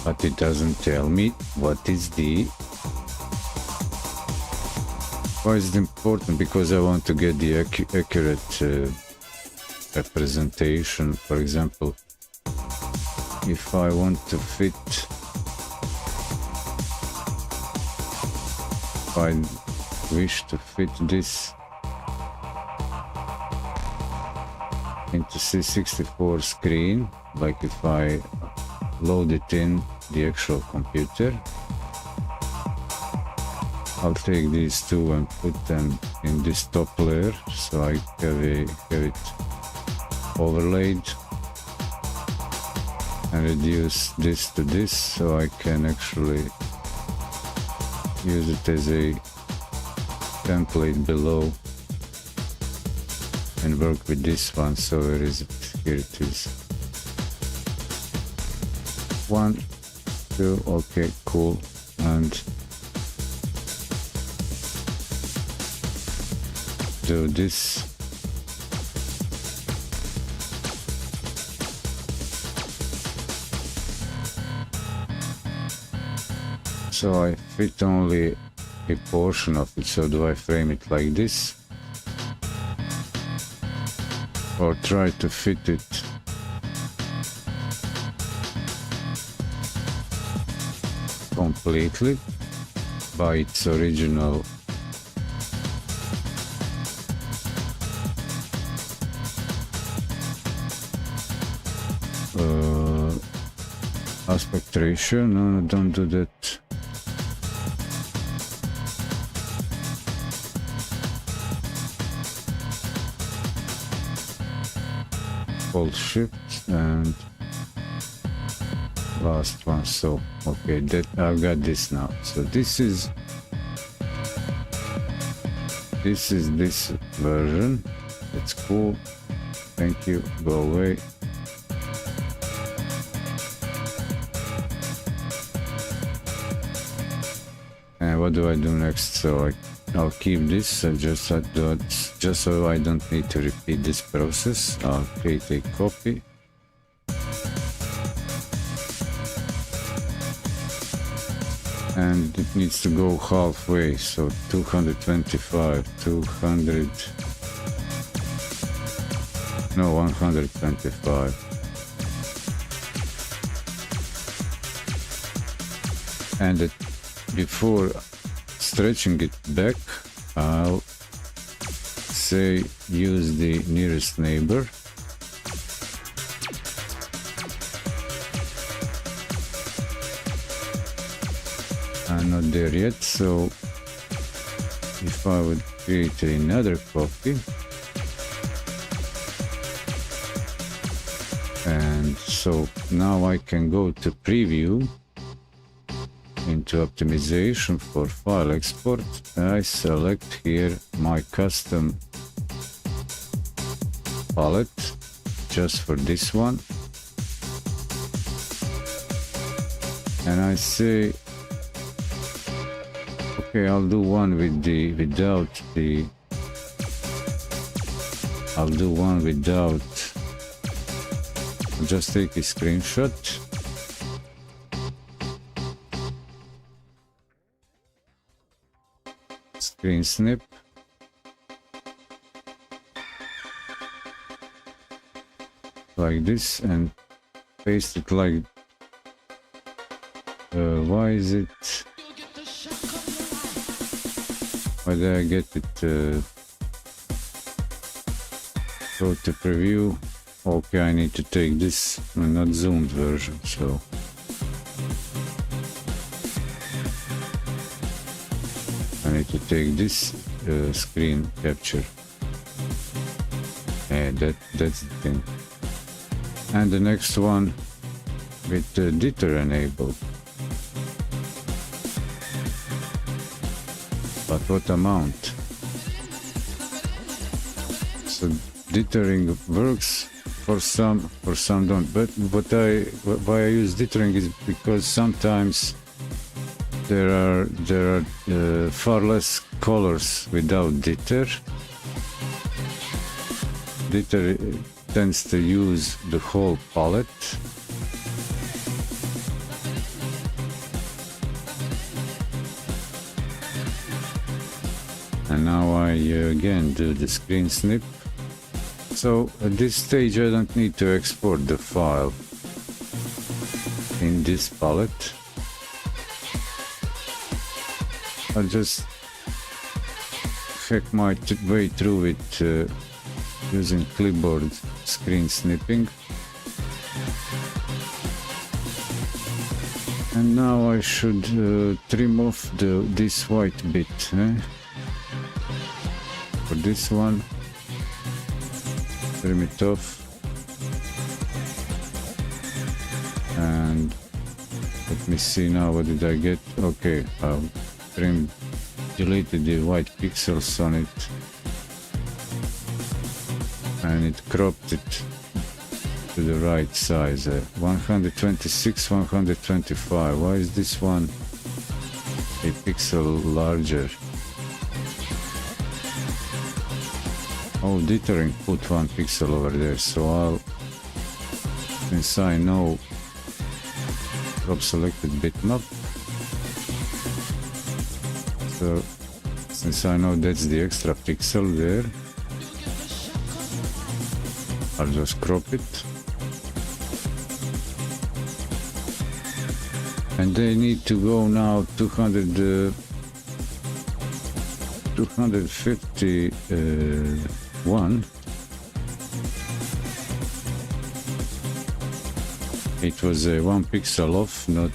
But it doesn't tell me what is the... Why is it important? Because I want to get the accurate representation. For example, if I want to fit... If I wish to fit this into C64 screen, like if I load it in the actual computer, I'll take these two and put them in this top layer so I have it overlaid and reduce this to this so I can actually use it as a template below and work with this one. So where is it? Here it is. 1, 2, okay, cool. And do this. So I fit only a portion of it. So do I frame it like this? Or try to fit it completely by its original aspect ratio? No, don't do that. Hold shift and last one. So okay, that I've got this now. So this is this version. That's cool. Thank you. Go away. And what do I do next? So I'll keep this. Just so I don't need to repeat this process. I'll create a copy. And it needs to go halfway, so 225, 200, no, 125. and before stretching it back, I'll say use the nearest neighbor. I'm not there yet, so if I would create another copy, and so now I can go to preview, into optimization for file export. I select here my custom palette just for this one, and I say okay, I'll do one with the without the I'll do one without. I'll just take a screenshot. Screen snip. Like this and paste it like why is it, why did I get it go to preview? Okay, I need to take this not zoomed version, so I need to take this screen capture, and that's the thing. And the next one with the jitter enabled. But what amount? So jittering works for some don't. But why I use jittering is because sometimes there are far less colors without jitter. Jitter tends to use the whole palette. And now I again do the screen snip. So at this stage I don't need to export the file in this palette. I'll just hack my way through it using clipboard screen snipping. And now I should trim off this white bit. For this one, trim it off, and let me see now, what did I get? Okay, deleted the white pixels on it, and it cropped it to the right size, 126, 125. Why is this one a pixel larger? Oh, jittering put one pixel over there, so I'll, since I know crop selected bitmap, so since I know that's the extra pixel there, I'll just crop it. And they need to go now 251. It was 1 pixel off, not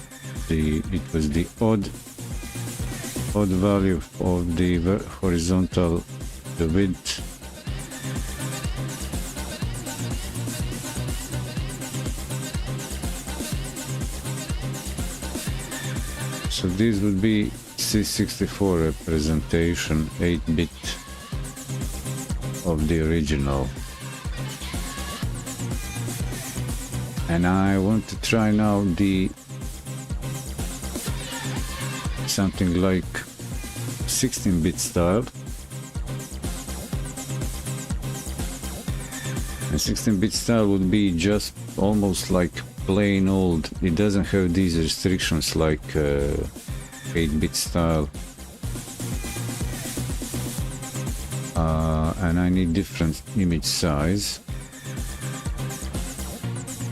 the, it was the odd value of the horizontal, the width. So this would be C64 representation, 8-bit of the original. And I want to try now the something like 16-bit style. And 16-bit style would be just almost like plain old. It doesn't have these restrictions like 8-bit style. And I need different image size.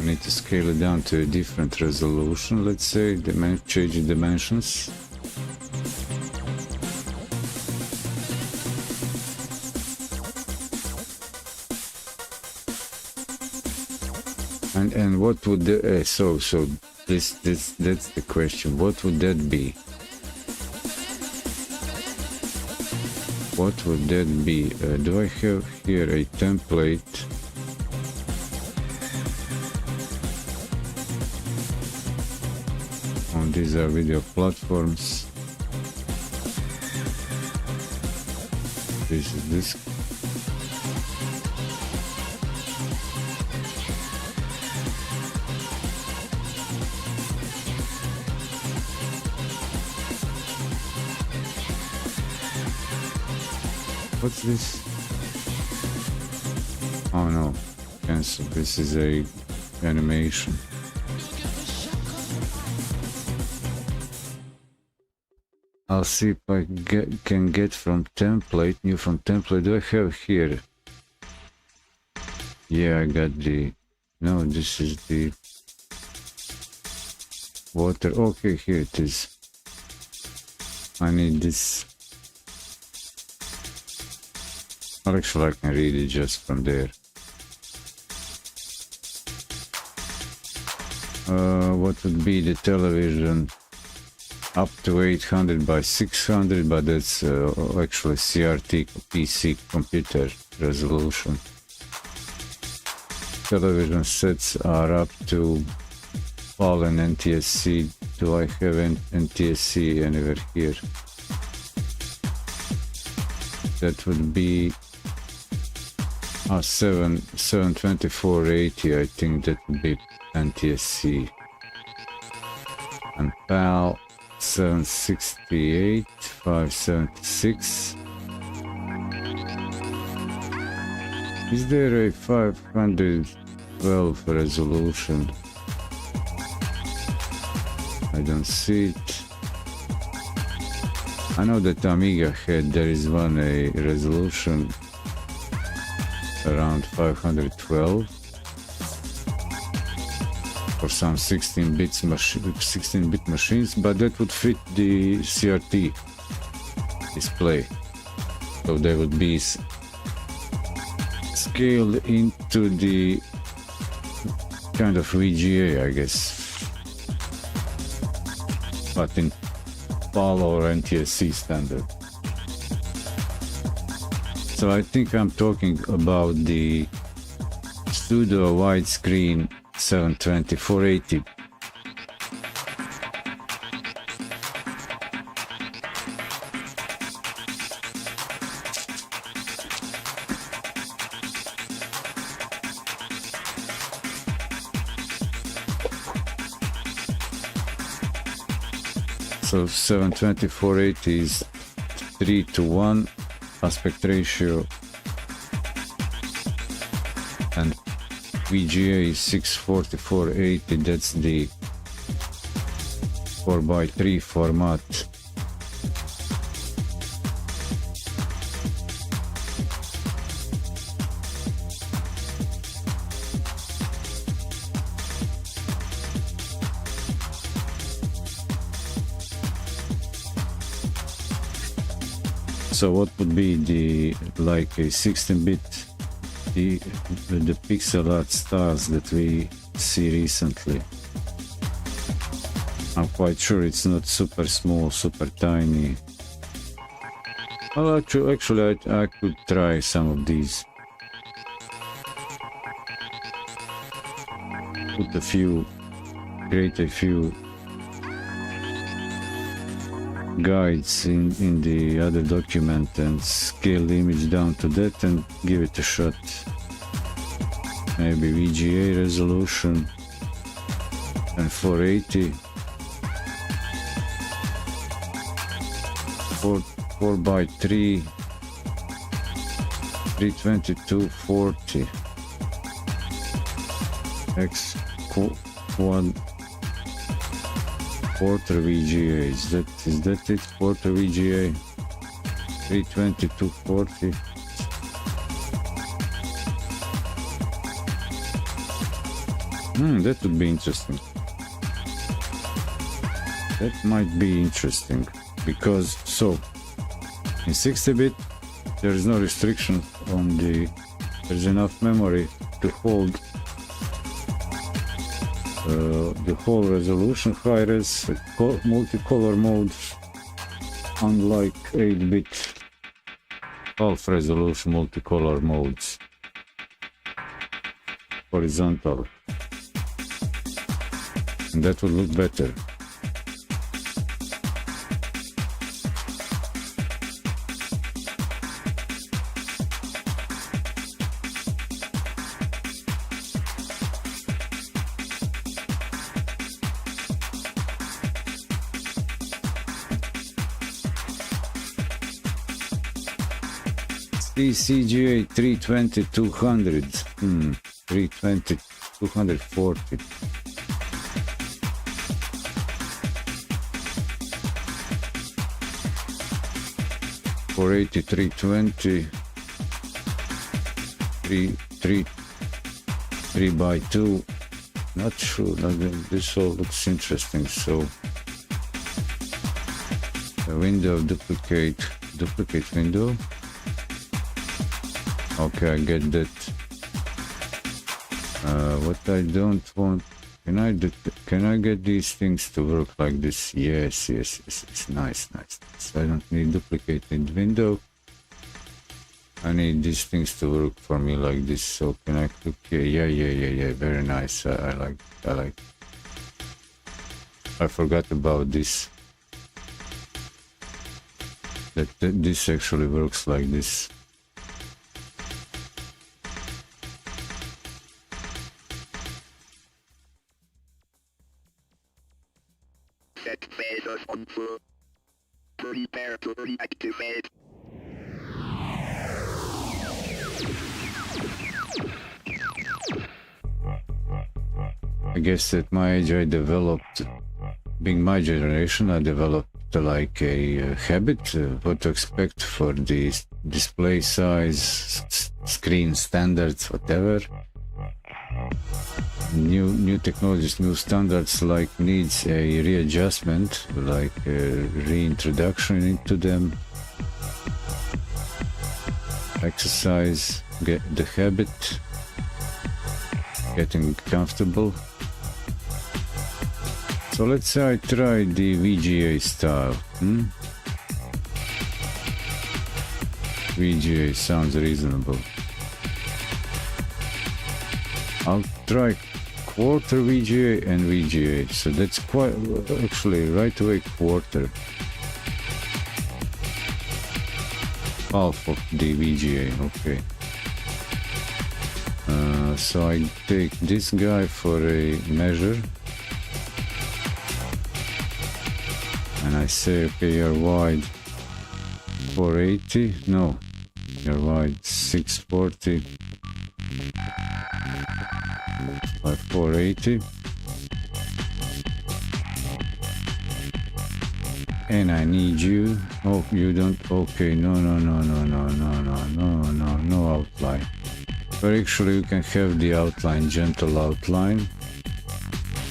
I need to scale it down to a different resolution, let's say, change the dimensions. And what would the, so that's the question. What would that be? What would that be? Do I have here a template? On these are video platforms. This is this. What's this? Oh no, cancel. This is a animation. I'll see if I can get from template, new from template. Do I have here? Yeah, I got the, no, this is the water. Okay, here it is. I need this. Well, actually, I can read it just from there. What would be the television? Up to 800 by 600, but that's actually CRT PC computer resolution. Television sets are up to PAL and NTSC. Do I have NTSC anywhere here? That would be 72480. I think that would be NTSC. And PAL 768, 576. Is there a 512 resolution? I don't see it. I know that Amiga had, there is one a resolution around 512 for some 16-bit machines, but that would fit the CRT display, so they would be scaled into the kind of VGA, I guess, but in PAL or NTSC standard. So I think I'm talking about the pseudo widescreen 720-480. So 720-480 is 3:1 aspect ratio, and VGA is 640-480. That's the 4:3 format. So what would be the, like a 16-bit, the pixel art styles that we see recently? I'm quite sure it's not super small, super tiny. Well, actually I could try some of these. Put a few, create a few guides in the other document and scale the image down to that and give it a shot. Maybe VGA resolution and 480, 4:3, 322-40 x quad quarter VGA. Is that it? Quarter VGA 322-40. That would be interesting. That might be interesting because in 60-bit there is no restriction on there's enough memory to hold the whole resolution, high-res, multicolor mode, unlike 8-bit half-resolution multicolor modes, horizontal, and that would look better. CGA 320 200, 320 240. For 8320 3 by 2, not sure. This all looks interesting. So the window duplicate window. Okay, I get that. What I don't want, can I get these things to work like this? Yes, it's nice. I don't need duplicated window. I need these things to work for me like this. So can I click here? Yeah, very nice. I like. I forgot about this. That this actually works like this. Set phases on full. Prepare to reactivate. I guess at my age I developed, being my generation, I developed like a habit, what to expect for the display size, screen standards, whatever. New technologies, new standards like needs a readjustment, like a reintroduction into them. Exercise, get the habit, getting comfortable. So let's say I try the VGA style. VGA sounds reasonable. I'll try quarter VGA and VGA. So that's quite actually right away quarter. Half of the VGA, okay. So I take this guy for a measure. And I say, okay, you're wide 480. No, you're wide 640 by 480. And I need you. Oh, you don't. Okay, no outline. But actually, you can have the outline, gentle outline.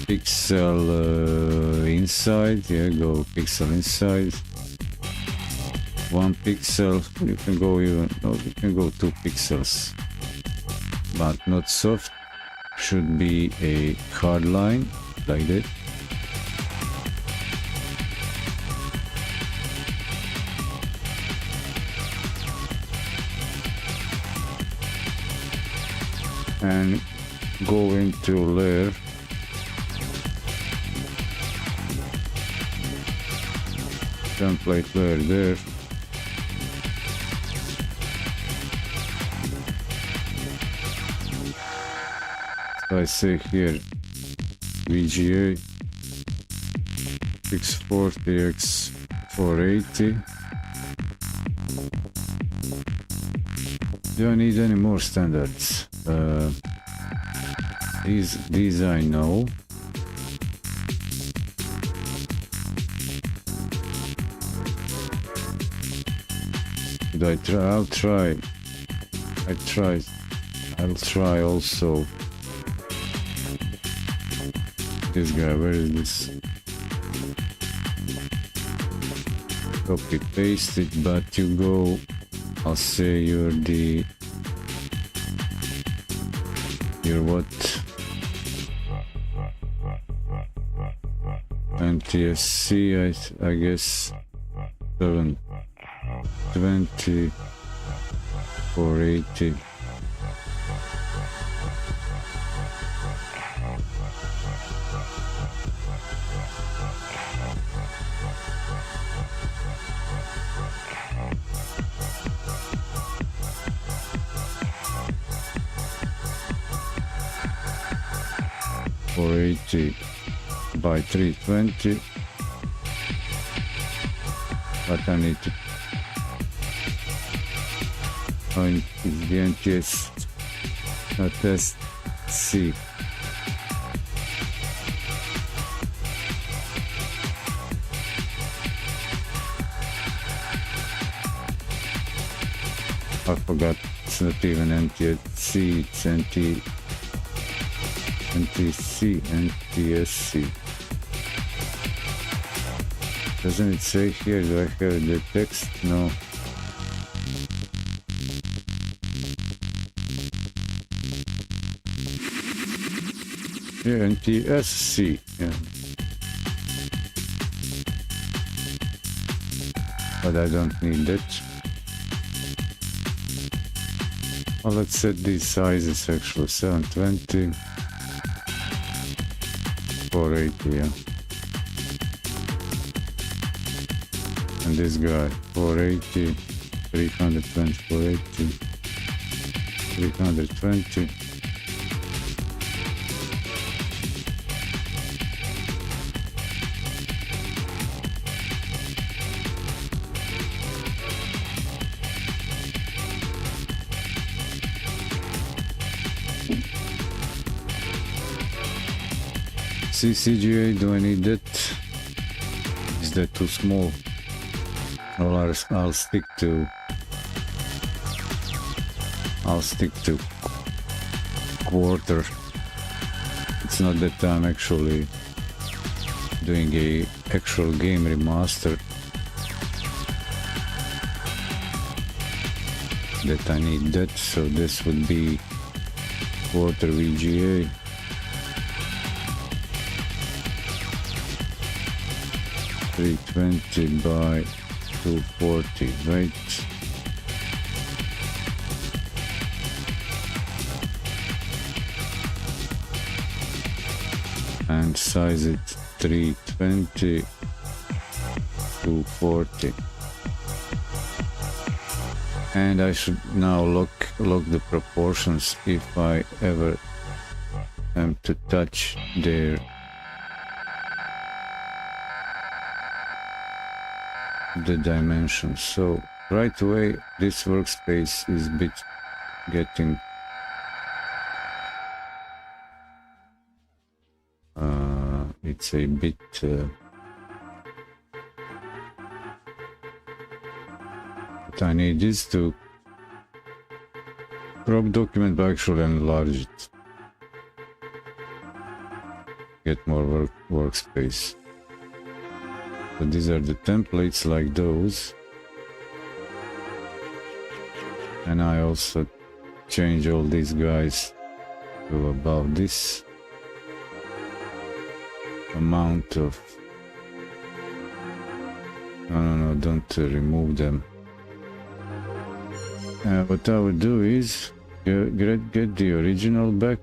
Pixel inside, yeah, go pixel inside. 1 pixel, you can go even, no, you can go 2 pixels, but not soft. Should be a hard line, like that. And go into layer. Template layer there. So I say here VGA 640x 480. Do I need any more standards? These I know. I'll try also This guy, where is this? Copy paste it, but you go, I'll say you're what? NTSC, I guess 720 480. By 320, but I need to find the NTS test C. I forgot, it's not even NTSC, it's NTSC. Doesn't it say here, do I have the text? No. Yeah, NTSC, yeah. But I don't need that. Well, let's set these sizes actually, 720. 480, yeah. And this guy, 480, 320, 480, 320. CCGA, do I need that? Is that too small? Or I'll stick to quarter. It's not that I'm actually doing a actual game remaster that I need that, so this would be quarter VGA. $320 by $240, right? And size it 320, 240. And I should now lock the proportions if I ever am to touch the dimensions. So right away this workspace is a bit getting it's a bit what I need is to crop document but actually enlarge it, get more workspace. So these are the templates like those, and I also change all these guys to about this amount of no, don't remove them. What I would do is get the original back,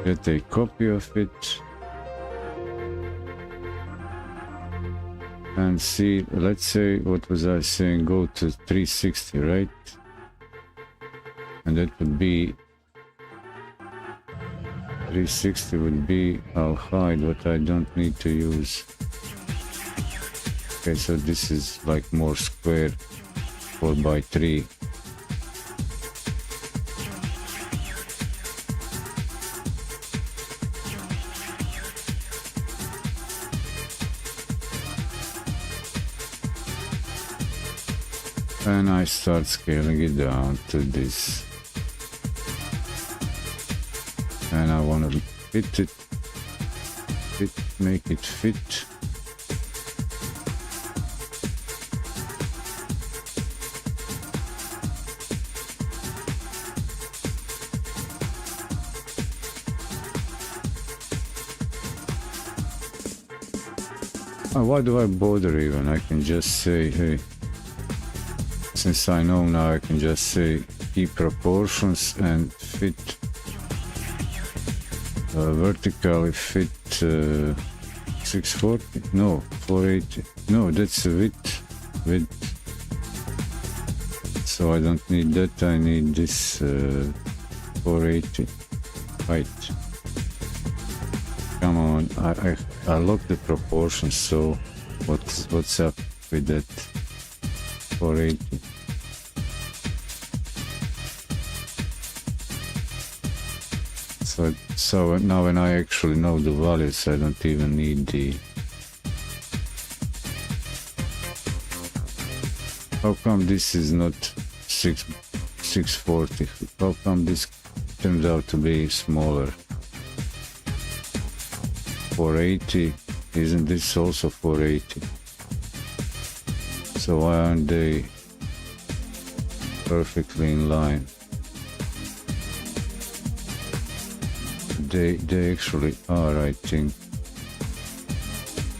get a copy of it, and see, let's say, what was I saying, go to 360, right? And that would be 360 would be, I'll hide what I don't need to use. Okay, so this is like more square, 4x3. And I start scaling it down to this. And I want to fit it, make it fit. Why do I bother even? I can just say, hey, since I know now, I can just say keep proportions and fit vertically fit 640, no, 480, no, that's a width, so I don't need that, I need this 480 height. Come on, I lock the proportions, so what's up with that 480? So now when I actually know the values, I don't even need the... How come this is not 640? How come this turns out to be smaller? 480, isn't this also 480? So why aren't they perfectly in line? They actually are, I think.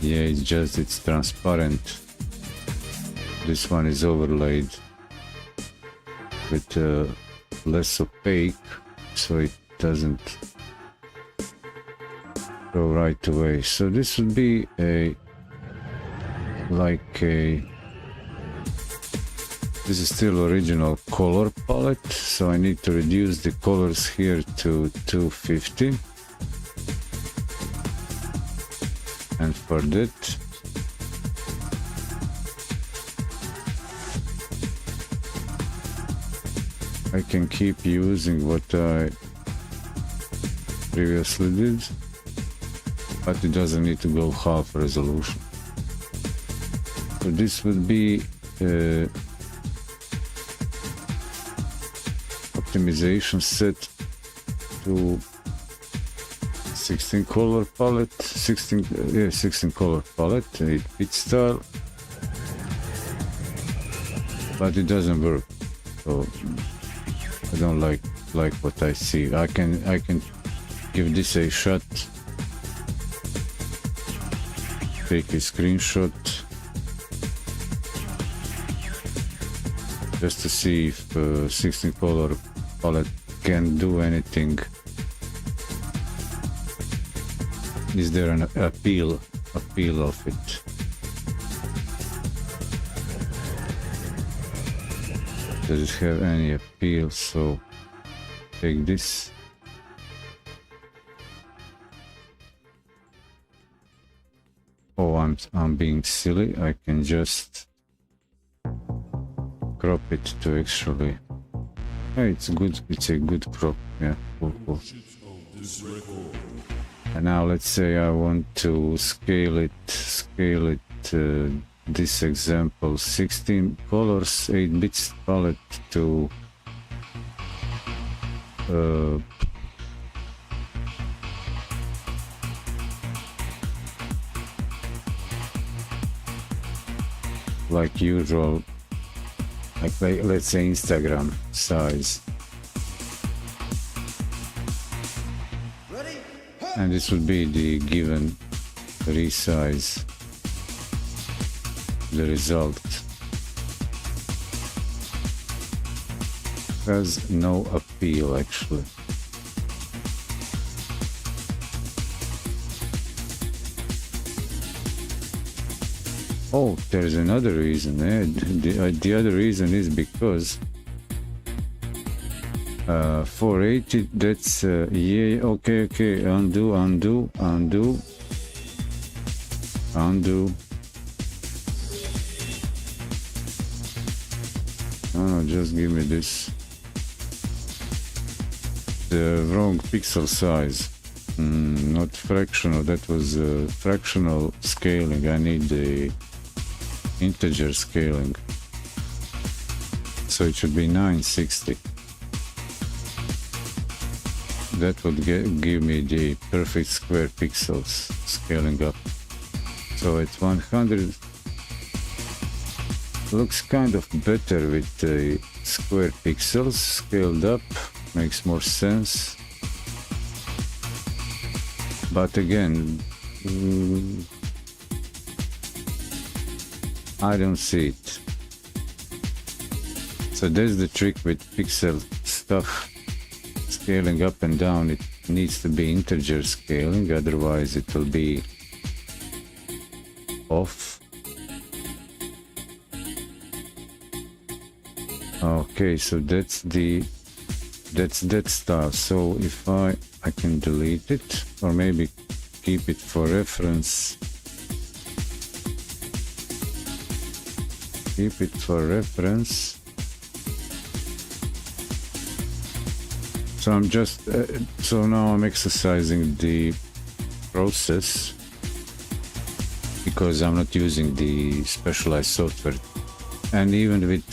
Yeah, it's just it's transparent. This one is overlaid with less opaque, so it doesn't go right away. So this would be this is still original color palette, so I need to reduce the colors here to 250. And for that, I can keep using what I previously did, but it doesn't need to go half resolution. So this would be optimization set to 16 color palette, 16 color palette, 8-bit style, but it doesn't work. So I don't like what I see. I can give this a shot, take a screenshot just to see if 16 color palette can do anything. Is there an appeal of it? Does it have any appeal? So take this. Oh, I'm being silly. I can just crop it to actually. Hey, it's good. It's a good crop. Yeah, cool. And now let's say I want to scale it. This example, 16 colors, 8 bits palette to like usual, like let's say Instagram size. And this would be the given resize, the result. Has no appeal actually. Oh, there's another reason. The other reason is because 480, that's yeah, okay, undo. Oh, just give me this. The wrong pixel size. Not fractional, that was fractional scaling. I need the integer scaling. So it should be 960. that would give me the perfect square pixels scaling up. So at 100 looks kind of better with the square pixels scaled up, makes more sense. But again, I don't see it. So there's the trick with pixel stuff. Scaling up and down, it needs to be integer scaling, otherwise it will be off. Okay, so that's that style. So if I can delete it, or maybe keep it for reference. Keep it for reference. So I'm just, so now I'm exercising the process because I'm not using the specialized software. And even with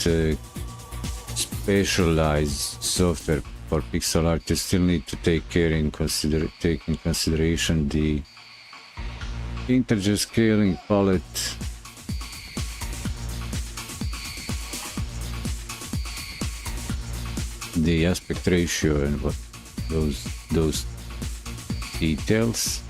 specialized software for pixel art, you still need to take in consideration the integer scaling palette. The aspect ratio and what those details.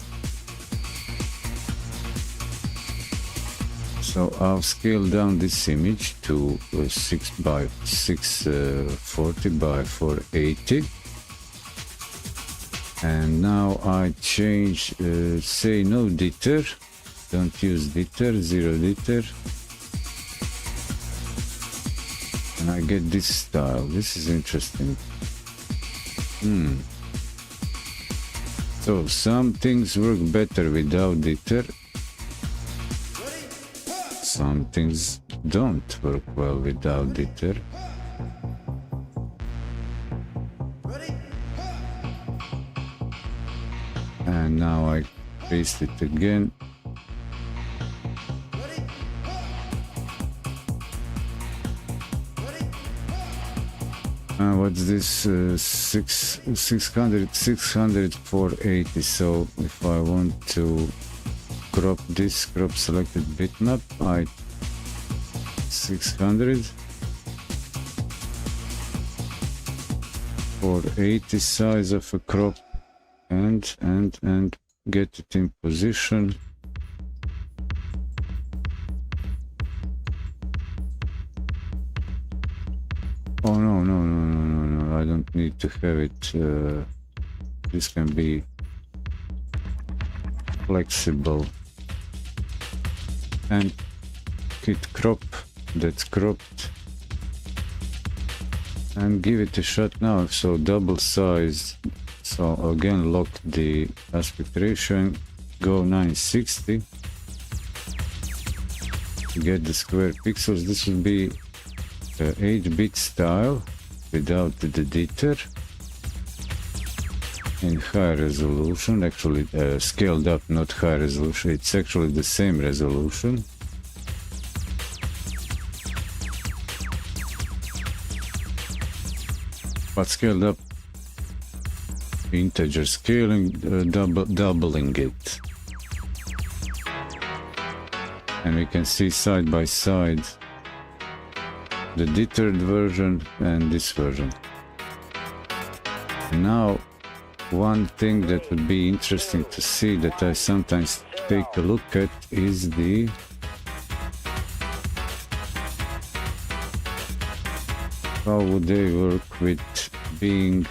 So I'll scale down this image to 6 by 640 by 480, and now I change say no jitter, don't use jitter, 0 jitter. And I get this style. This is interesting. So some things work better without jitter. Some things don't work well without jitter. And now I paste it again. What's this? 600 480. So if I want to crop this, crop selected bitmap, I 600 480 size of a crop, and get it in position. Oh no, I don't need to have it. This can be flexible. And hit crop, that's cropped. And give it a shot now, so double size. So again, lock the aspect ratio and go 960 to get the square pixels. This will be 8-bit style without the jitter, in high resolution, actually scaled up, not high resolution, it's actually the same resolution. But scaled up, integer scaling, doubling it. And we can see side by side the jittered version and this version. Now, one thing that would be interesting to see that I sometimes take a look at is the how would they work with being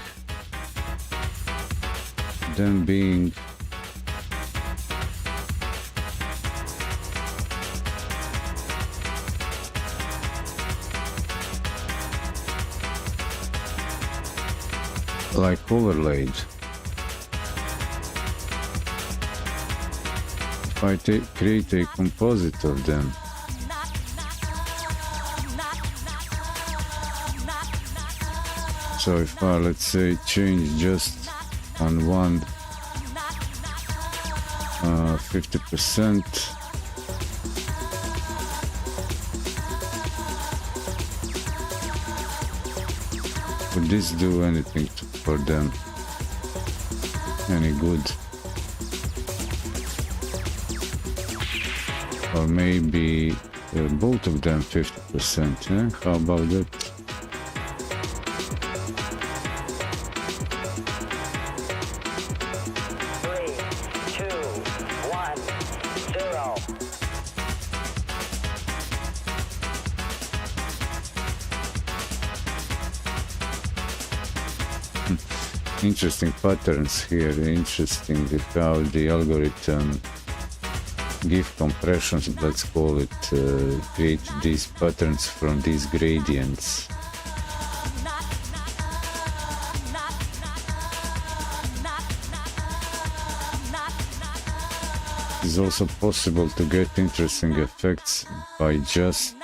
like overlaid. If I create a composite of them, so if I, let's say, change just on one 50%, would this do anything for them? any good. Or maybe both of them 50%, eh? How about that? Interesting patterns here, interesting how the algorithm give compressions, let's call it, create these patterns from these gradients. It's also possible to get interesting effects by just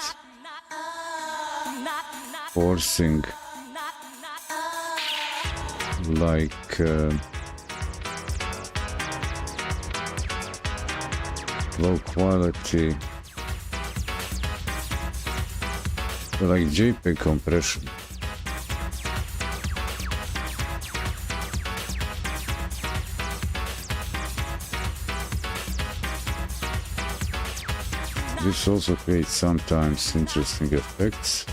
forcing like low quality, like JPEG compression. This also creates sometimes interesting effects.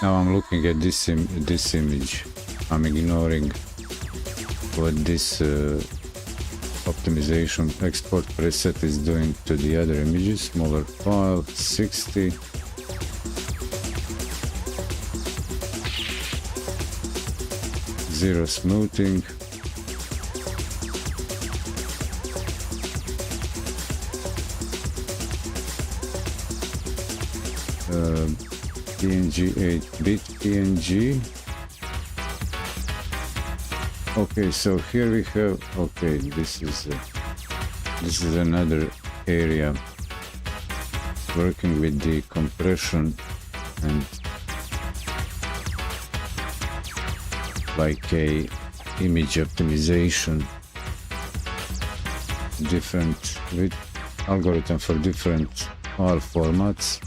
Now I'm looking at this image. I'm ignoring what this optimization export preset is doing to the other images. Smaller file, 60. Zero smoothing. PNG 8-bit PNG. Okay, so here we have, okay, this is another area working with the compression and like a image optimization, different with algorithm for different R formats.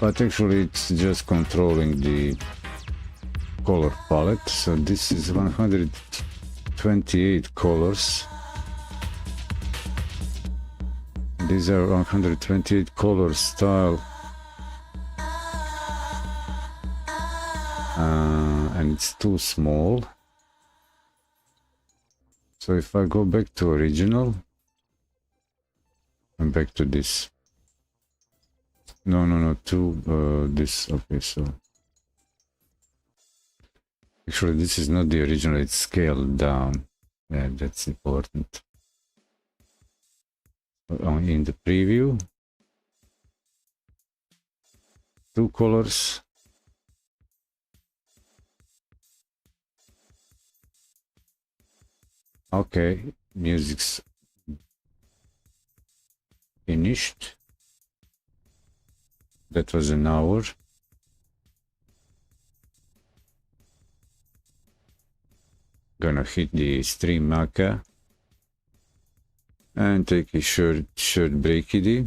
But actually it's just controlling the color palette. So this is 128 colors. These are 128 color style. And it's too small. So if I go back to original and back to this. No, to this. Okay, so actually this is not the original, it's scaled down. Yeah, that's important. In the preview, 2 colors. Okay, music's finished. That was an hour. Gonna hit the stream marker and take a short break. Eddy.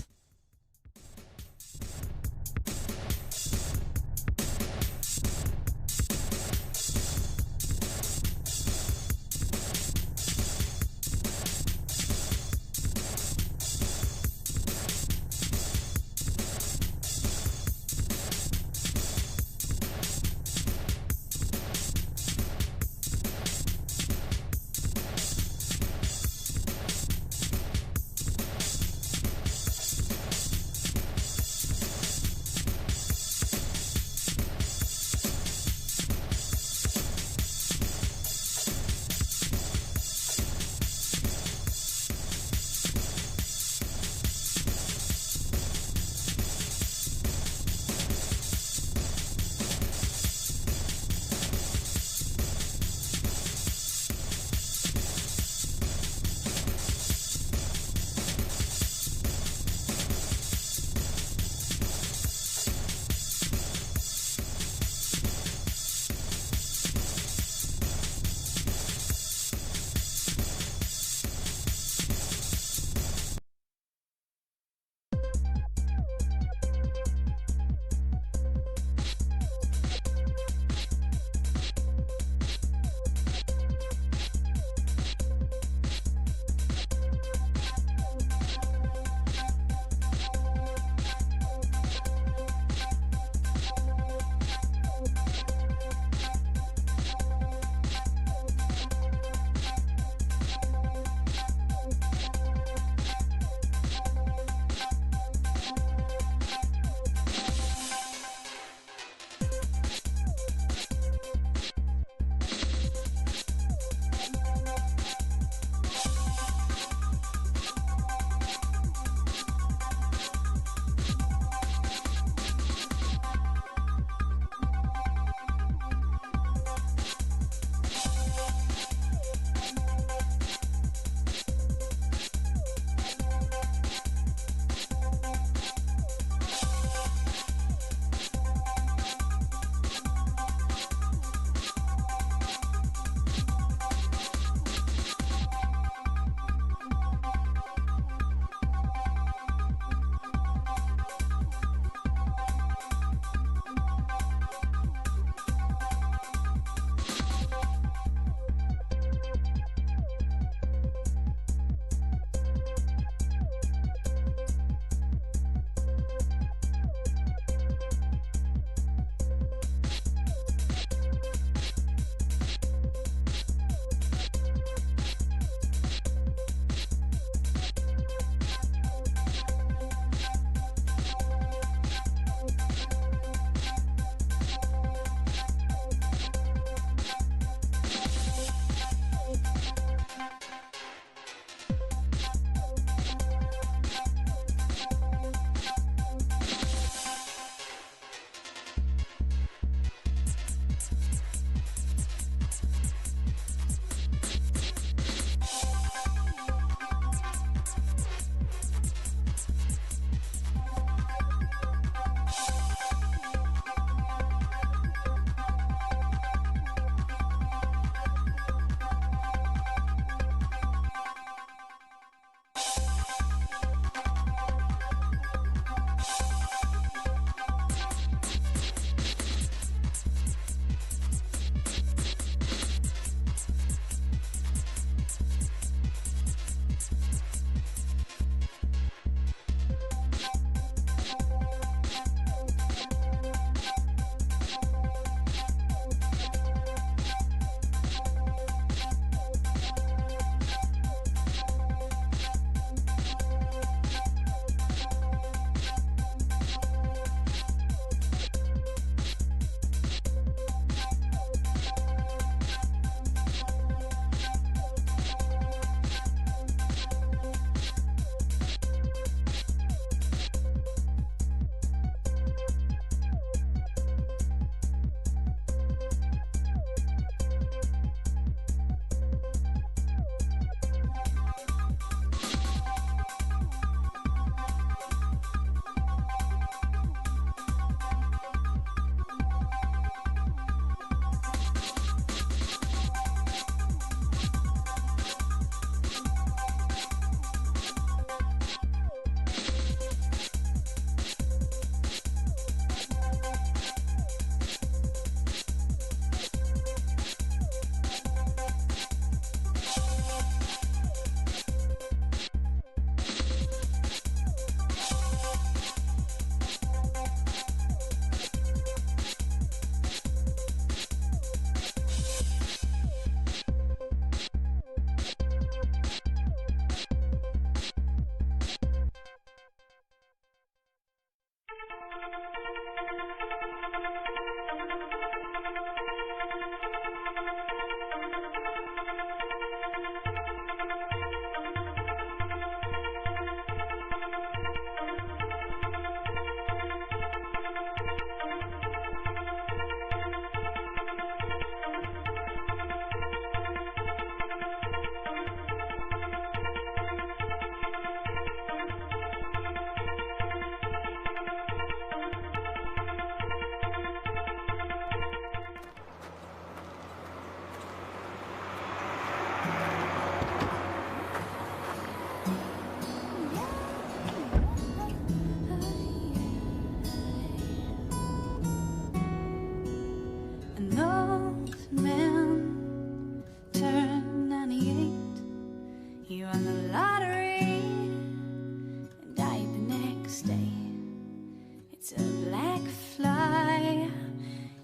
It's a black fly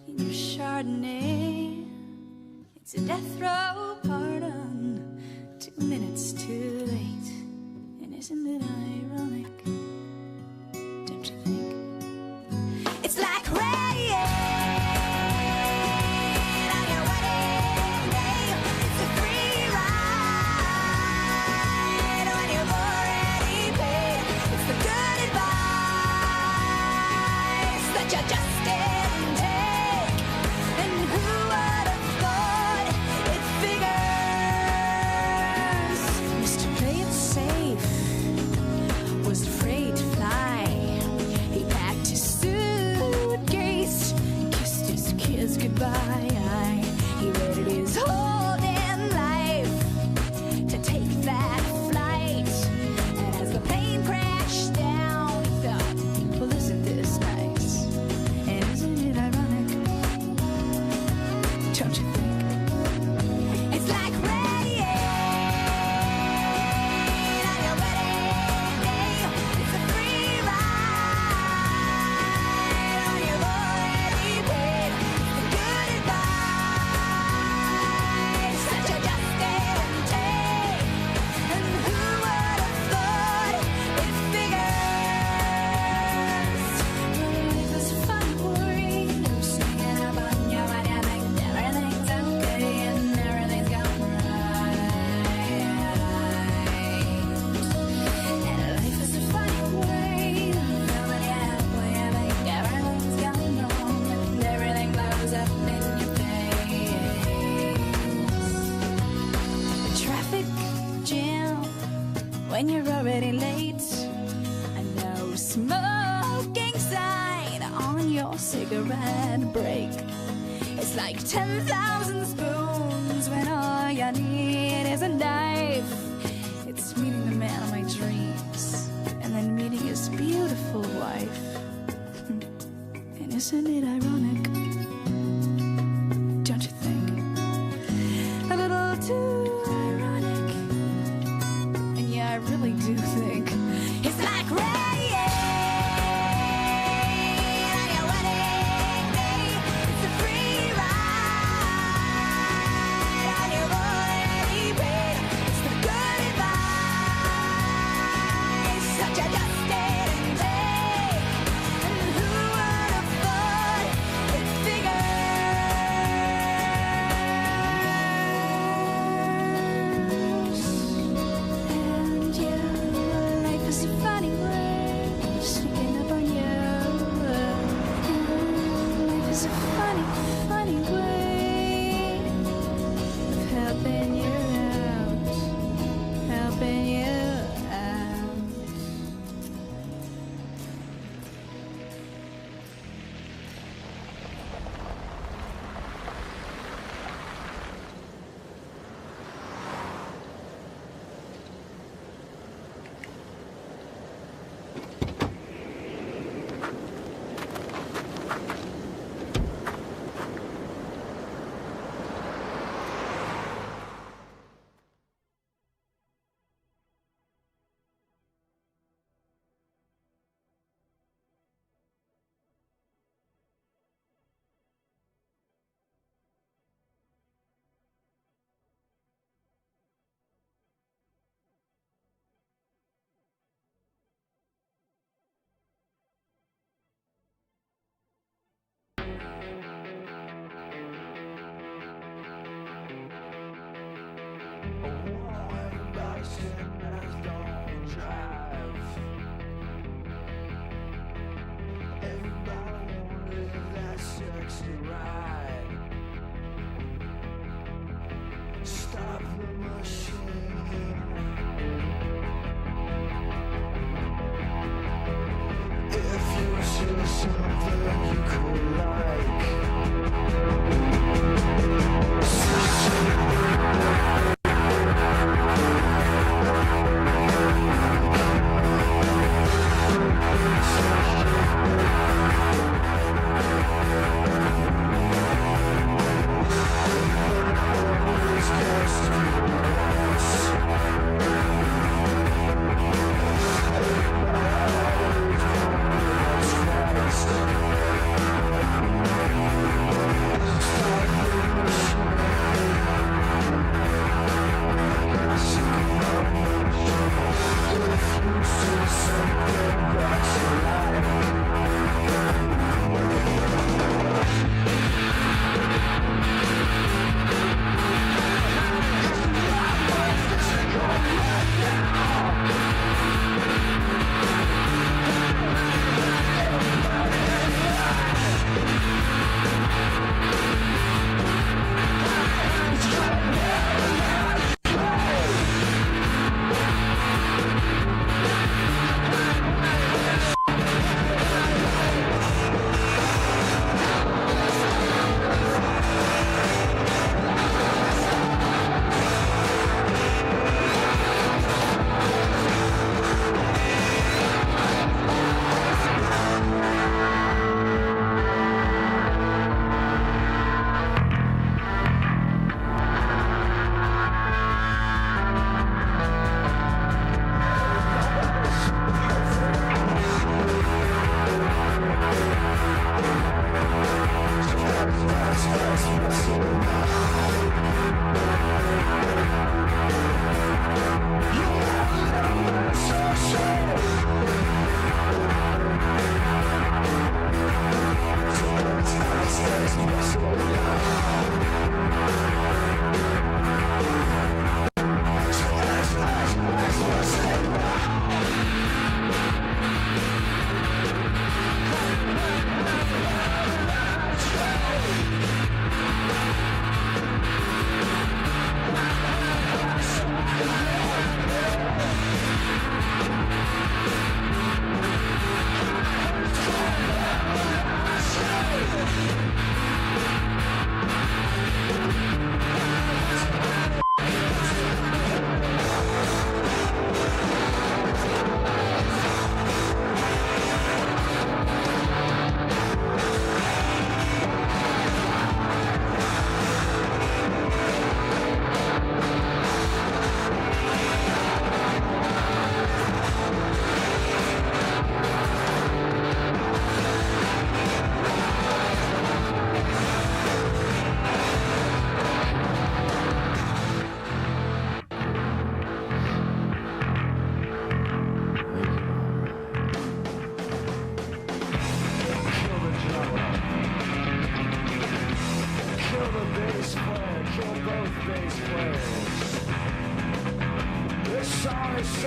in your Chardonnay. It's a death row pardon, 2 minutes too late. And isn't it ironic? Don't you think? It's like rain on your wedding day. It's a free ride when you've already paid. It's the good advice that you just didn't take. And who would have thought it figures? Mr. Play It Safe was afraid to fly. He packed his suitcase, kissed his kids goodbye. He waited his whole damn life to take that flight. And as the plane crashed down, he thought, well, isn't this nice? And isn't it ironic? Don't you think? It's like rain on your wedding day. It's a free ride when you've already paid. The good advice that you just didn't take. And who would have thought it figures? Life is a funny word. I'm singing about you and you think everything's okay and everything's gone right. And life is a funny word. Feeling you halfway, I think everything's gone wrong and everything blows up in your face. A traffic jam when you're already late. A no smoking sign on your cigarette break. It's like 10,000 spoons when all you need is a knife. It's meeting the man of my dreams and then meeting his beautiful wife. And isn't it ironic? Don't you think? A little too ironic. And yeah, I really do think it's like rain on your wedding day. It's a free ride on your already paid. It's the good advice that you just didn't take. And who would have thought it figures? And yeah, life is a funny word, sneaking up on you. Life is a funny, funny way of helping you out, helping you out.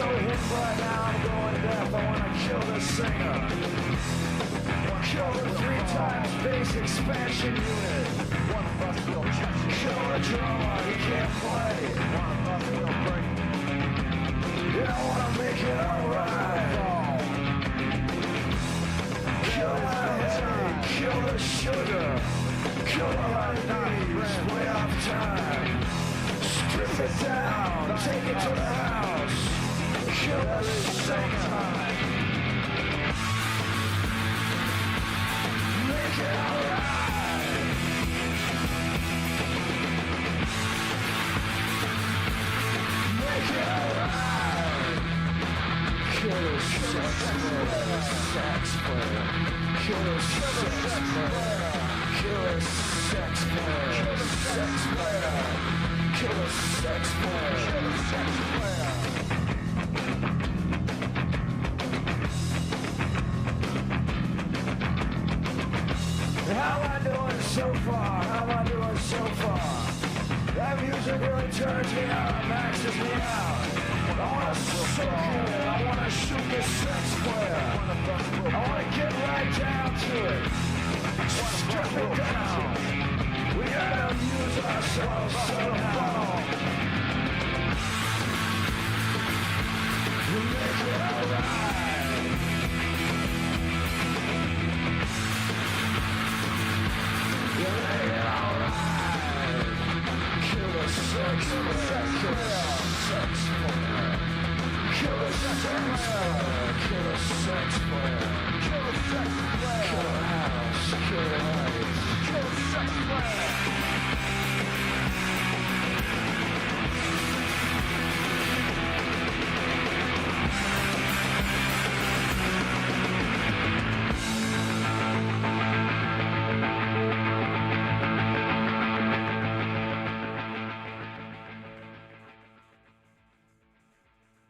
so hit right now, I'm going deaf. I wanna kill the singer. Kill the 3 times bass expansion unit. One of us will kill the drummer, he can't play. One of us will break. Yeah, I wanna make it alright. Kill my head, kill the sugar. Kill the heartbeats, way off time. Strip it down, take it to the house. Kill the singer. Make it alright. Make it alright. Kill the sax player. Kill the sax player. Kill the sex player. Kill the sex player. Kill the sex player. Kill the sex player. How am I doing so far? How am I doing so far? That music really turns me out, maxes me out. I wanna soak it, I wanna shoot the sex player. I wanna get right down to it. Strip it down. We gotta amuse ourselves somehow. We make it alright. We make it alright. Kill the sex player. Kill the sex player. Kill the sex player. Kill the sex player. Kill the sex player. Kill the house. Kill the lights. Kill the sex player.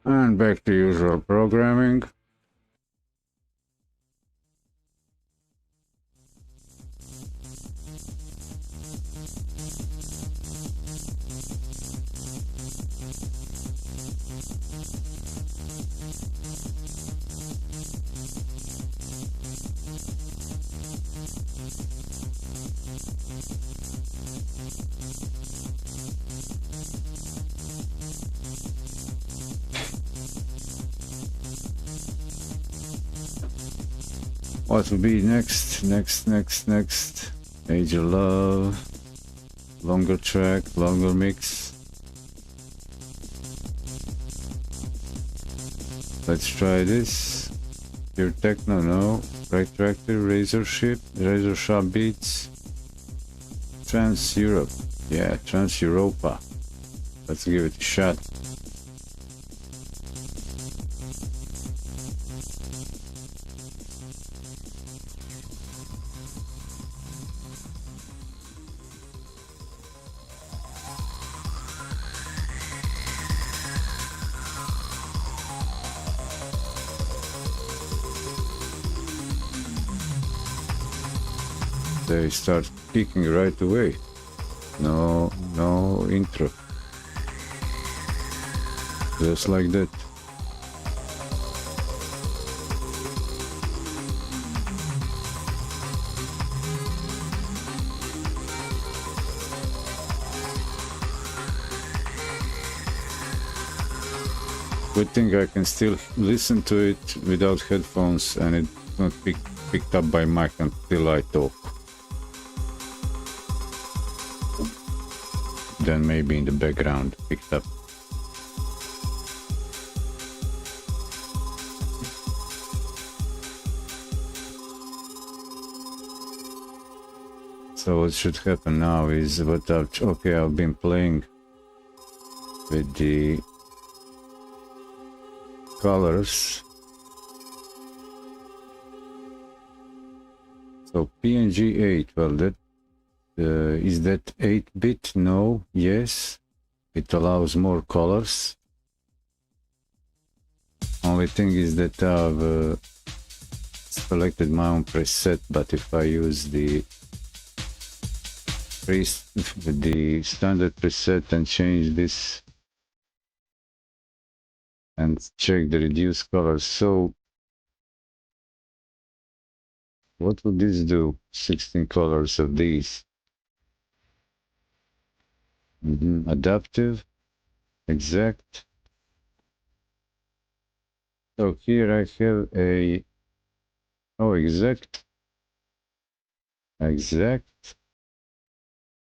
And back to usual programming. What will be next? Next. Age of Love. Longer track, longer mix. Let's try this. Pure techno, no. Right tractor, razor shop beats. Trans Europe. Yeah, Trans Europa. Let's give it a shot. They start kicking right away. No intro. Just like that. Good thing I can still listen to it without headphones and it's not picked up by mic until I talk. Then maybe in the background picked up. So what should happen now is I've been playing with the colors. So PNG 8, well that is that 8-bit? No, yes. It allows more colors. Only thing is that I've selected my own preset, but if I use the standard preset and change this and check the reduce colors. So what would this do? 16 colors of these. Adaptive, exact. So here I have a, oh, exact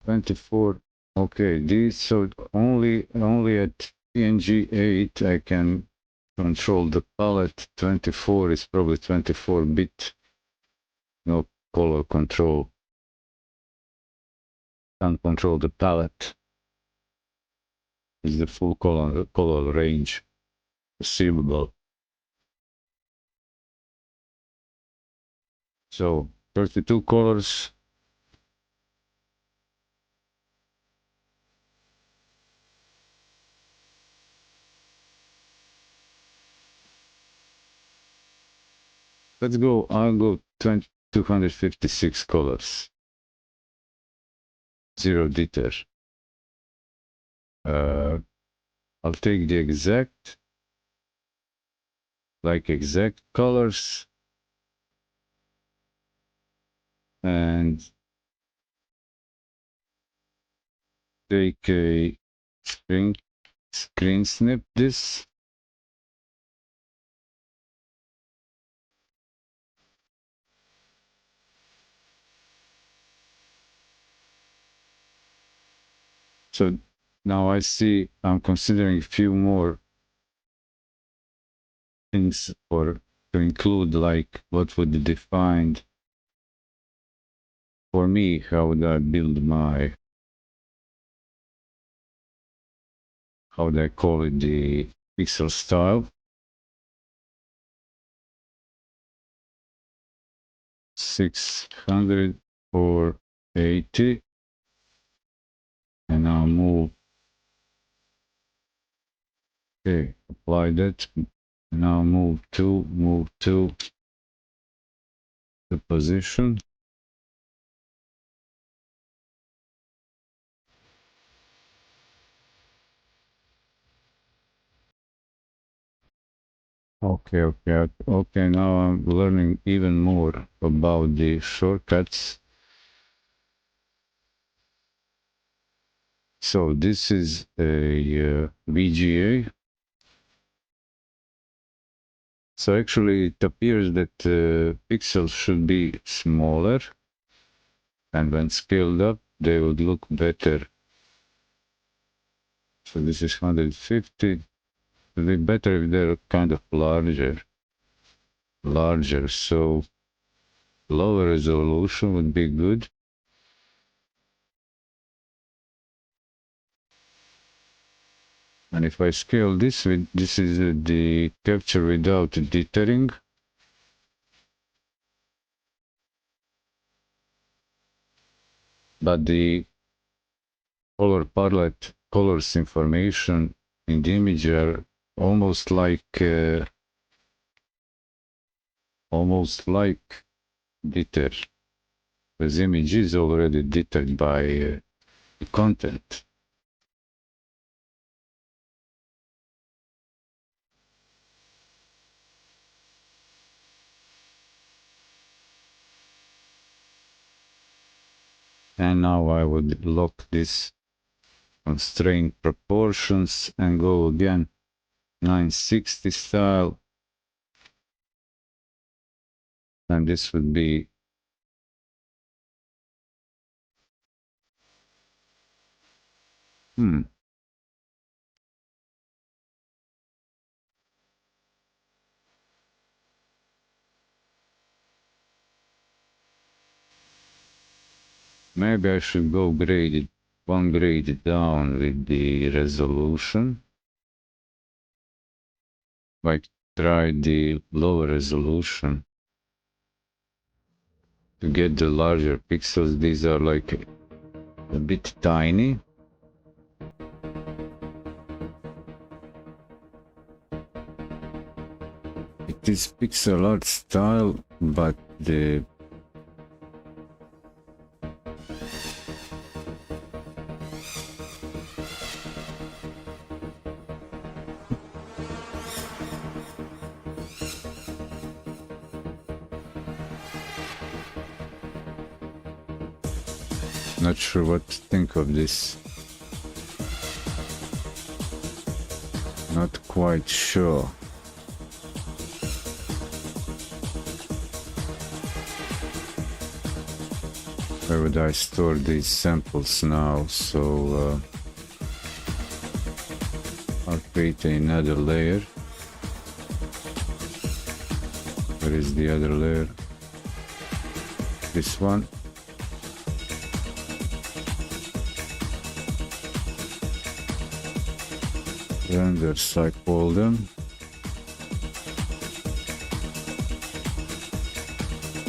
24. Okay, this, so only at PNG 8 I can control the palette. 24 is probably 24-bit. No color control. Can't control the palette. Is the full color range perceivable? So 32 colors. Let's go. I'll go 256 colors. Zero detail. I'll take the exact, like exact colors, and take a screen snip this. So now I see I'm considering a few more things to include, like what would be defined for me. How would I build my, how would I call it, the pixel style? 600 or 80, and I'll move. Okay, apply that. Now move to the position. Okay. Now I'm learning even more about the shortcuts. So this is a VGA. So actually it appears that pixels should be smaller, and when scaled up they would look better. So this is 150. It would be better if they're kind of larger. So lower resolution would be good. And if I scale this with, this is the capture without dithering. But the color palette, colors information in the image are almost like dither. The image is already dithered by the content. And now I would lock this constraint proportions and go again 960 style, and this would be maybe I should go one grade down with the resolution. Like try the lower resolution to get the larger pixels. These are like a bit tiny. It is pixel art style, but the Not sure what to think of this. Not quite sure. Where would I store these samples now? So I'll create another layer. Where is the other layer? This one. Renders, I call them.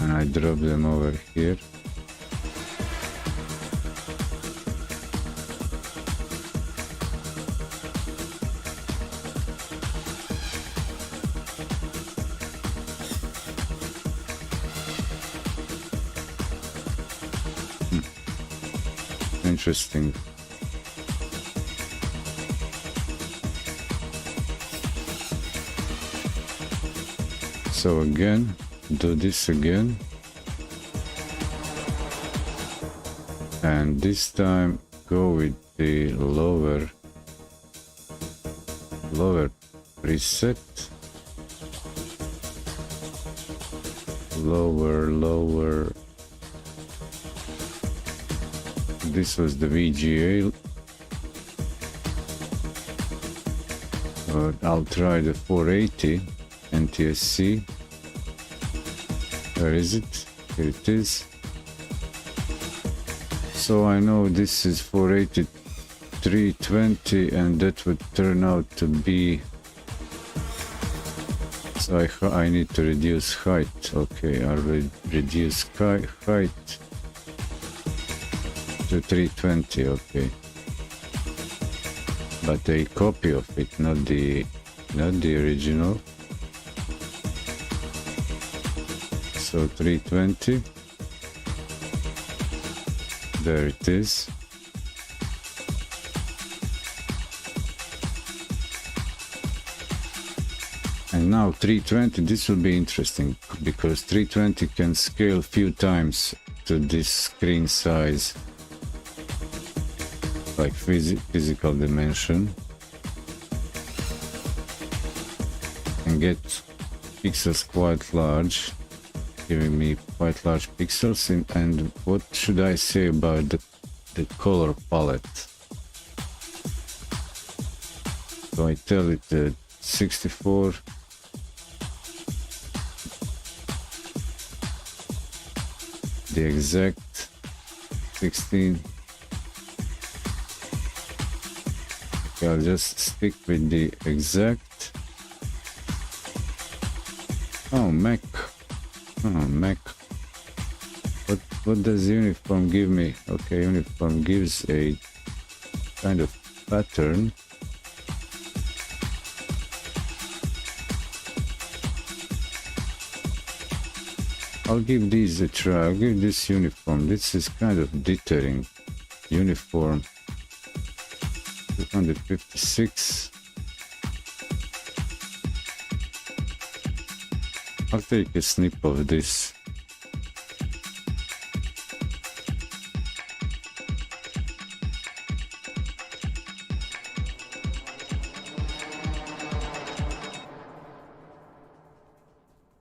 And I drop them over here. Interesting. So again, do this again. And this time go with the lower preset. Lower. This was the VGA. I'll try the 480 NTSC. Where is it? Here it is. So I know this is 480 320 and that would turn out to be, so I need to reduce height. Okay, I'll reduce height to 320. Okay, but a copy of it, not the original. So 320, there it is. And now 320, this will be interesting because 320 can scale few times to this screen size, like physical dimension, and get pixels quite large, giving me quite large pixels. And what should I say about the color palette? So I tell it 64, the exact 16. Okay, I'll just stick with the exact. Oh, Mac. What does uniform give me? Okay, uniform gives a kind of pattern. I'll give these a try. I'll give this uniform. This is kind of deterring. Uniform 256. I'll take a snip of this.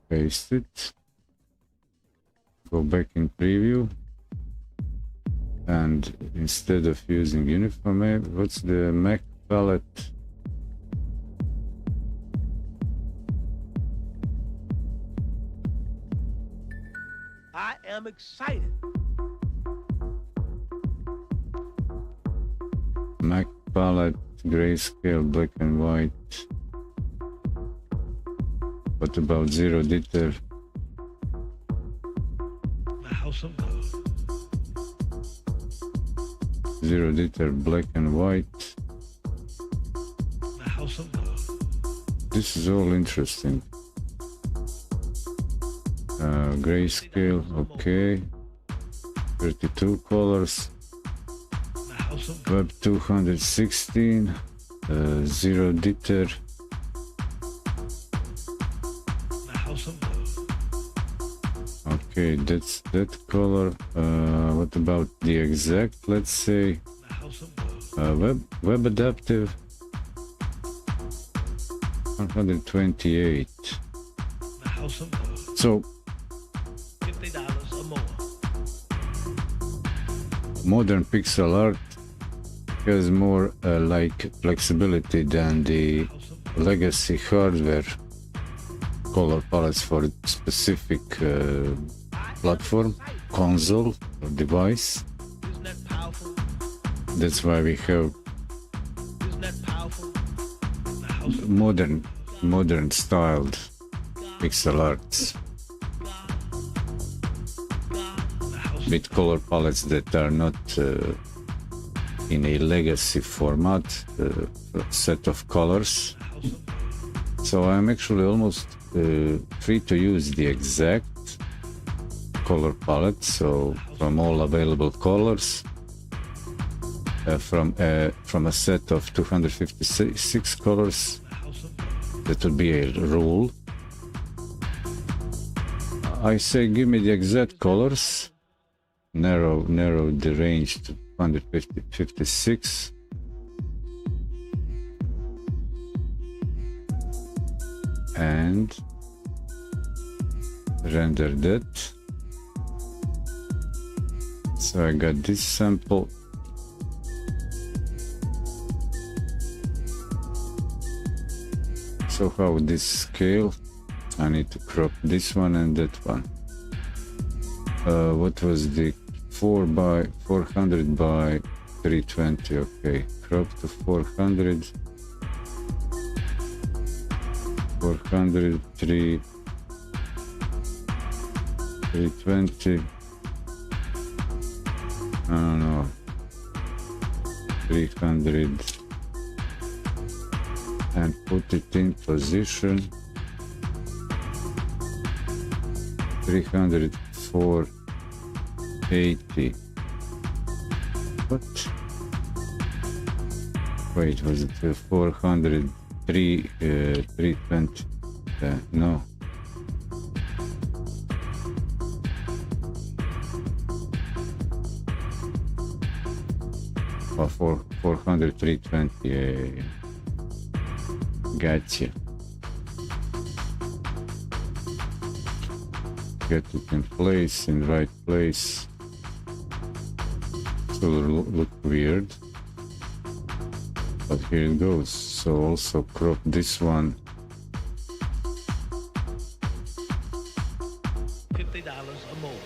Paste it. Go back in preview. And instead of using uniform, what's the Mac palette? I am excited. Mac palette, grayscale, black and white. What about zero jitter? The house of God. Zero jitter, black and white. The house of God. This is all interesting. Grayscale, okay. 32 colors. The house of God. Web 216. Zero jitter. The house of God. Okay, that's that color. What about the exact? Let's say web adaptive 128. So $50 or more. modern pixel art has more like flexibility than the legacy hardware color palettes for specific platform, console or device. Isn't that powerful? That's why we have Isn't that powerful? modern styled pixel arts with color palettes that are not in a legacy format, set of colors. So I'm actually almost free to use the exact color palette, so from all available colors, from a set of 256 colors. That would be a rule. I say give me the exact colors, narrow the range to 256, and render that. So I got this sample. So how would this scale? I need to crop this one and that one. What was the 400 by 320? Okay, crop to 400. 400, 320. I don't know. 300. And put it in position. 300, 480. What? Wait, was it 400, 320? No. Oh, 400, 320. Gotcha. Get it in place, in right place. It will look weird, but here it goes. So also crop this one. $50 or more.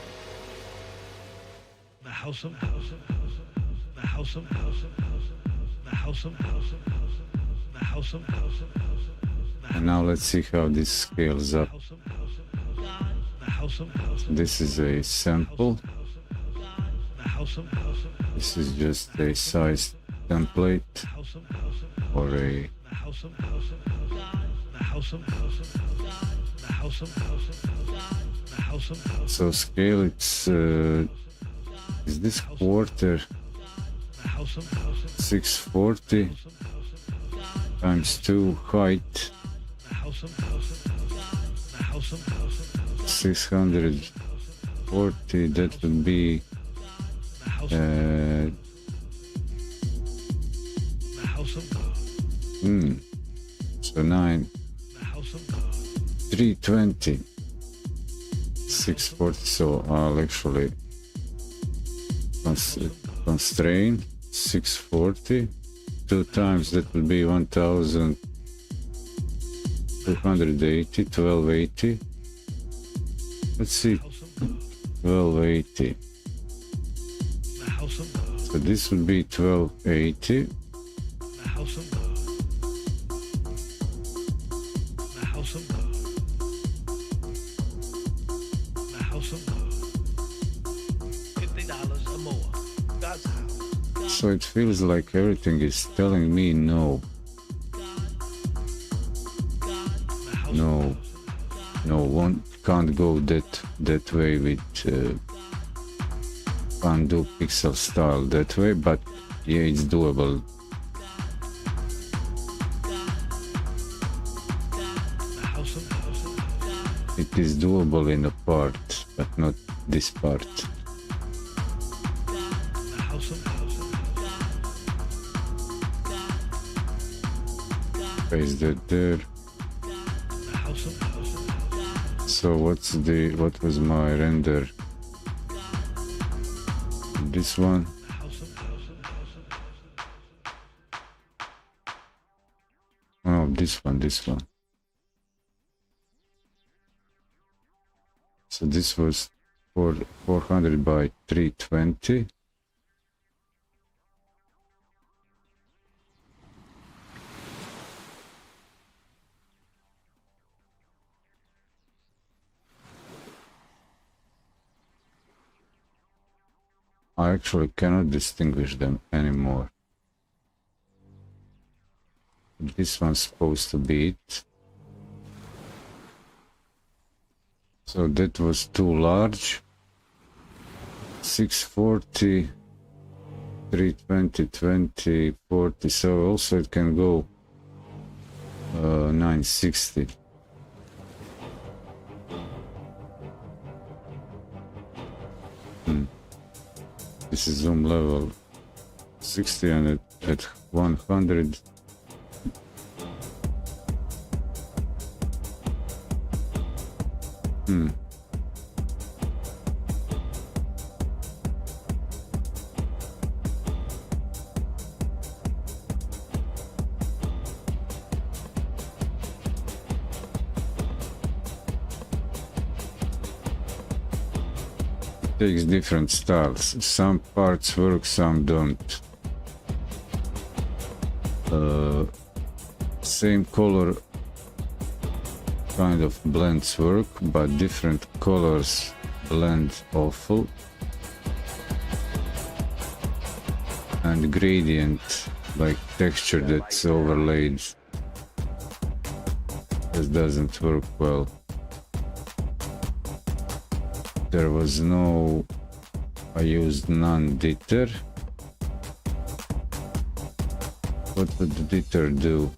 The house of the house of the house of the house of And now let's see how this scales up. This is a sample. This is just a size template or a so scale. It's is this quarter 640 times 2 height 640. That would be so 320 640. So I'll actually constrain 640 2 times. That will be 1280. 1280. Let's see, 1280. So this would be 1280. $50 or more. That's how. So it feels like everything is telling me no. No, one can't go that way with can't do pixel style that way, but yeah, it's doable. It it is doable in a part, but not this part. Paste that there. So what was my render? This one. Oh, this one. So this was 400 by 320. I actually cannot distinguish them anymore. This one's supposed to be it. So that was too large. 640, 320, 20, 40. So also it can go 960. This is zoom level 60 and at 100. Takes different styles. Some parts work, some don't. Same color kind of blends work, but different colors blend awful. And gradient, like texture that's overlaid, just doesn't work well. There was no, I used non-ditter. What would the ditter do?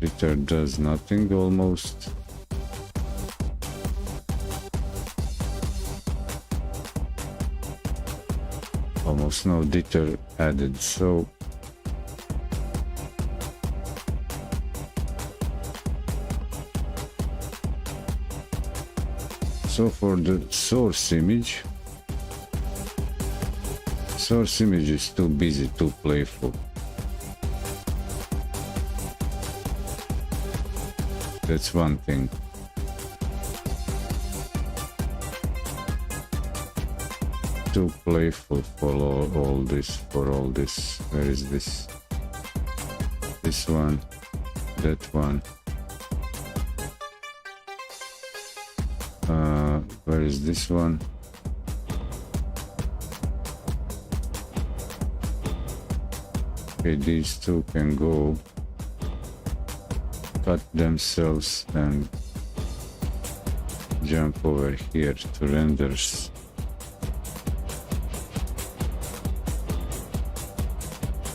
Ditter does nothing almost. Almost no ditter added, so for the source image is too busy, too playful. That's one thing. Too playful for all this. Where is this? This one, that one. Where is this one? Okay, these two can go cut themselves and jump over here to renders.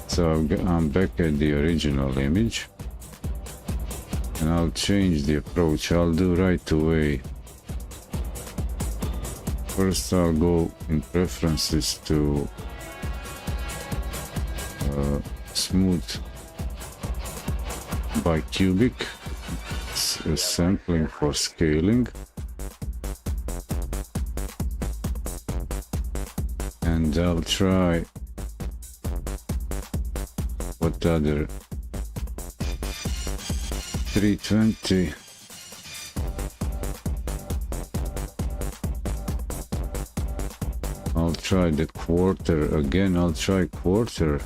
So I'm back at the original image and I'll change the approach. I'll do right away. First I'll go in preferences to smooth by cubic, sampling for scaling, and I'll try what other 320. I'll try the quarter again. I'll try quarter.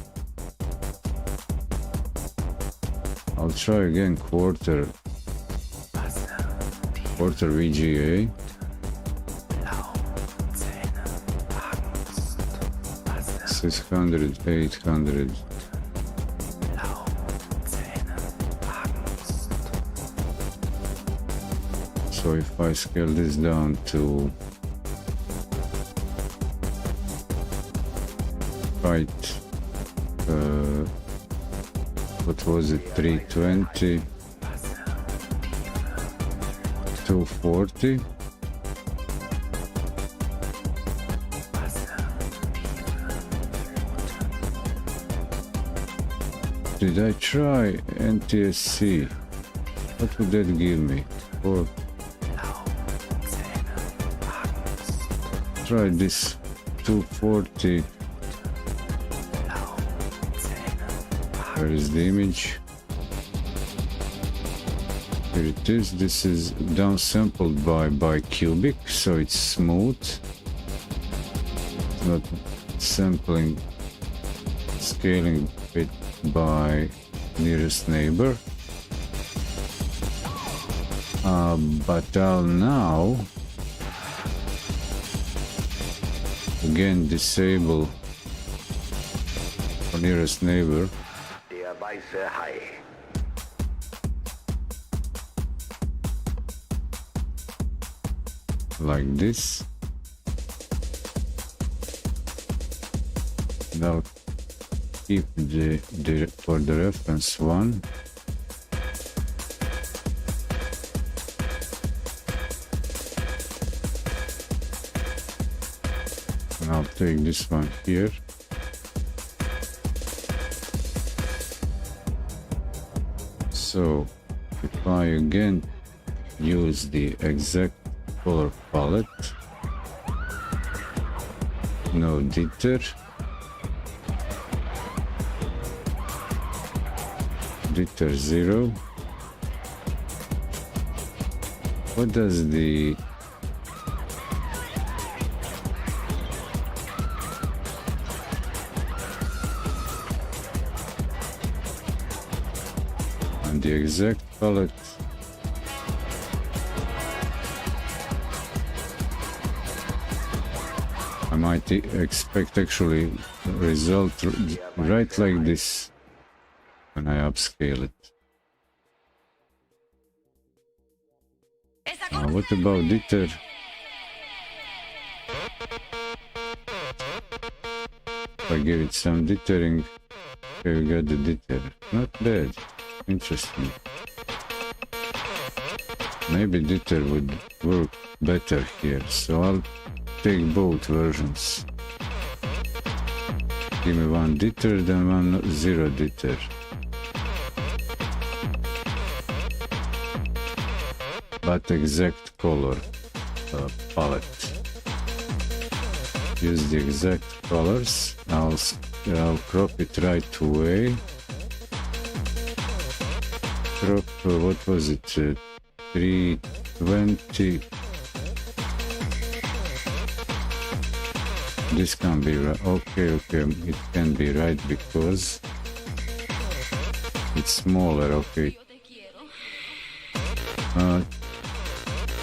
I'll try again quarter VGA. $600, $800. So if I scale this down to height what was it, 320, 240. Did I try NTSC? What would that give me? Or try this 240. Where is the image? Here it is. This is downsampled by Cubic, so it's smooth. It's not scaling it by nearest neighbor. But I'll now again disable for nearest neighbor. Der weiße Hai. Like this. Now keep the for the reference one. And I'll take this one here. So if I again use the exact color palette, no jitter, jitter 0. What does the and the exact palette? I might expect actually result right like this when I upscale it. What about jitter? If I give it some jittering, okay, we got the jitter. Not bad. Interesting. Maybe jitter would work better here, so I'll take both versions. Give me one jitter, then one zero jitter. But exact color palette. Use the exact colors. I'll crop it right away. Crop, what was it? 320. This can be right. Okay, it can be right because it's smaller. Okay.